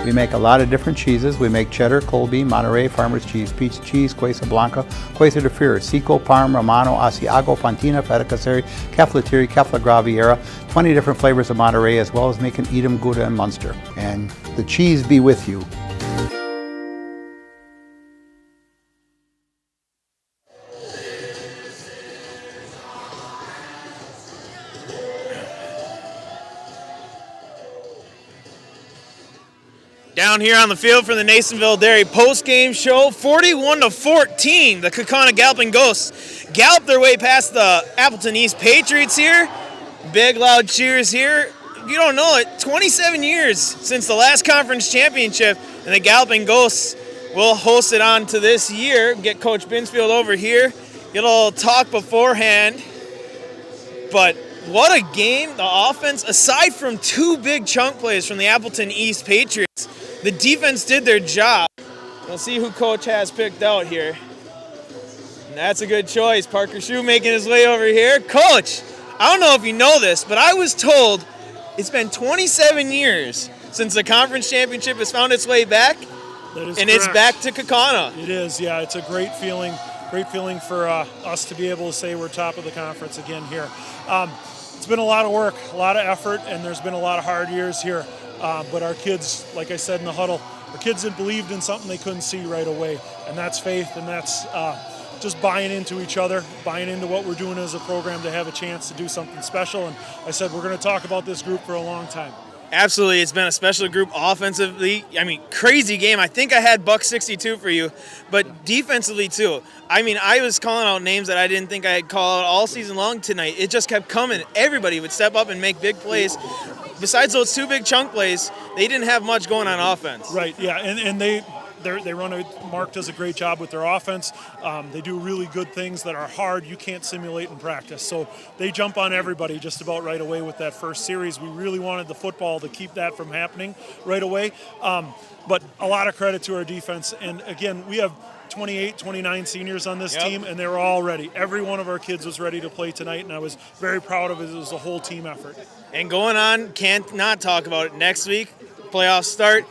We make a lot of different cheeses. We make cheddar, Colby, Monterey, Farmer's Cheese, Peach Cheese, Quesa Blanca, Quesa de Freer, Seco, Parm, Romano, Asiago, Fontina, Feta Caseri, Caflateri, Cafla Graviera, 20 different flavors of Monterey, as well as making Edam, Gouda, and Munster. And the cheese be with you. Down here on the field for the Nasonville Dairy post-game show, 41-14, the Kaukauna Galloping Ghosts gallop their way past the Appleton East Patriots here. Big loud cheers here. You don't know it, 27 years since the last conference championship, and the Galloping Ghosts will host it on to this year. Get Coach Binsfield over here, get a little talk beforehand. But what a game, the offense, aside from two big chunk plays from the Appleton East Patriots, the defense did their job. We'll see who Coach has picked out here. And that's a good choice. Parker Shue making his way over here. Coach, I don't know if you know this, but I was told it's been 27 years since the conference championship has found its way back. That is and correct. It's back to Kaukauna. It is, yeah. It's a great feeling for us to be able to say we're top of the conference again here. It's been a lot of work, a lot of effort, and there's been a lot of hard years here. But our kids, like I said in the huddle, our kids had believed in something they couldn't see right away, and that's faith, and that's just buying into each other, buying into what we're doing as a program to have a chance to do something special. And I said we're going to talk about this group for a long time. Absolutely, it's been a special group offensively. I mean, crazy game. I think I had buck 62 for you, but defensively too. I mean, I was calling out names that I didn't think I had called out all season long tonight. It just kept coming. Everybody would step up and make big plays. Besides those two big chunk plays, they didn't have much going on offense. Right, yeah, and they run Mark does a great job with their offense. They do really good things that are hard you can't simulate in practice. So they jump on everybody just about right away with that first series. We really wanted the football to keep that from happening right away. But a lot of credit to our defense. And again, we have 28, 29 seniors on this team, and they were all ready. Every one of our kids was ready to play tonight, and I was very proud of it. It was a whole team effort. And going on, can't not talk about it. Next week, playoffs start.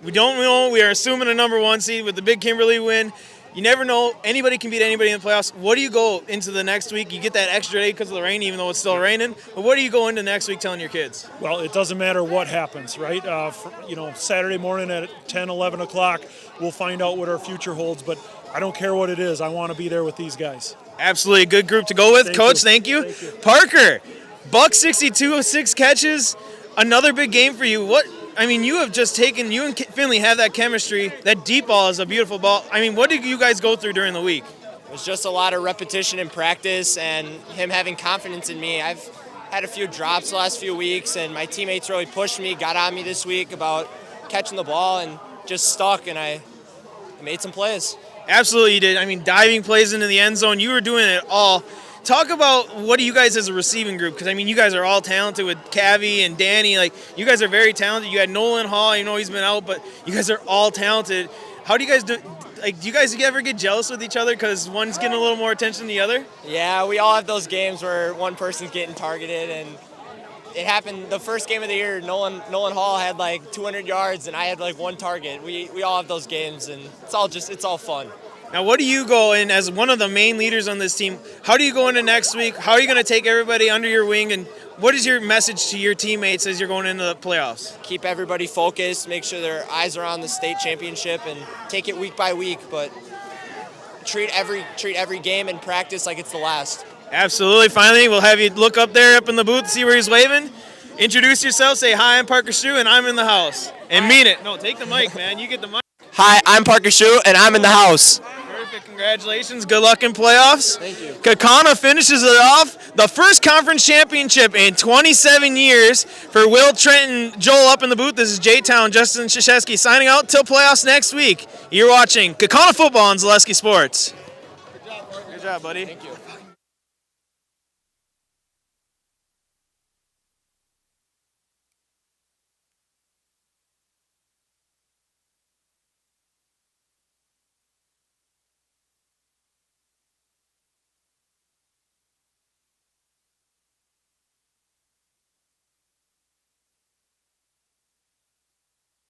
We don't know. We are assuming a number one seed with the big Kimberly win. You never know. Anybody can beat anybody in the playoffs. What do you go into the next week? You get that extra day because of the rain, even though it's still raining. But what do you go into next week telling your kids? Well, it doesn't matter what happens, right? Saturday morning at 10, 11 o'clock, we'll find out what our future holds. But I don't care what it is. I want to be there with these guys. Absolutely. A good group to go with. Coach, thank you. Parker, buck 62, 6 catches. Another big game for you. You have just taken, you and Finley have that chemistry. That deep ball is a beautiful ball. I mean, what did you guys go through during the week? It was just a lot of repetition in practice and him having confidence in me. I've had a few drops the last few weeks, and my teammates really pushed me, got on me this week about catching the ball, and just stuck, and I made some plays. Absolutely, you did. I mean, diving plays into the end zone. You were doing it all. Talk about what do you guys as a receiving group? Because, I mean, you guys are all talented with Cavi and Danny. Like, you guys are very talented. You had Nolan Hall. I know he's been out, but you guys are all talented. How do you guys do? Like, do you guys ever get jealous with each other because one's getting a little more attention than the other? Yeah, we all have those games where one person's getting targeted, and it happened the first game of the year. Nolan Hall had like 200 yards, and I had like 1 target. We all have those games, and it's all fun. Now, what do you go in as one of the main leaders on this team? How do you go into next week? How are you going to take everybody under your wing, and what is your message to your teammates as you're going into the playoffs? Keep everybody focused, make sure their eyes are on the state championship, and take it week by week, but treat every game and practice like it's the last. Absolutely. Finally, we'll have you look up there up in the booth, see where he's waving. Introduce yourself, say, hi, I'm Parker Shue, and I'm in the house. And mean it. No, take the mic, man. You get the mic. Hi, I'm Parker Shue, and I'm in the house. Perfect. Congratulations. Good luck in playoffs. Thank you. Kaukauna finishes it off. The first conference championship in 27 years for Will, Trent, and Joel up in the booth. This is J-Town, Justin Krzyzewski signing out till playoffs next week. You're watching Kaukauna football on Zaleski Sports. Good job, Parker. Good job, buddy. Thank you.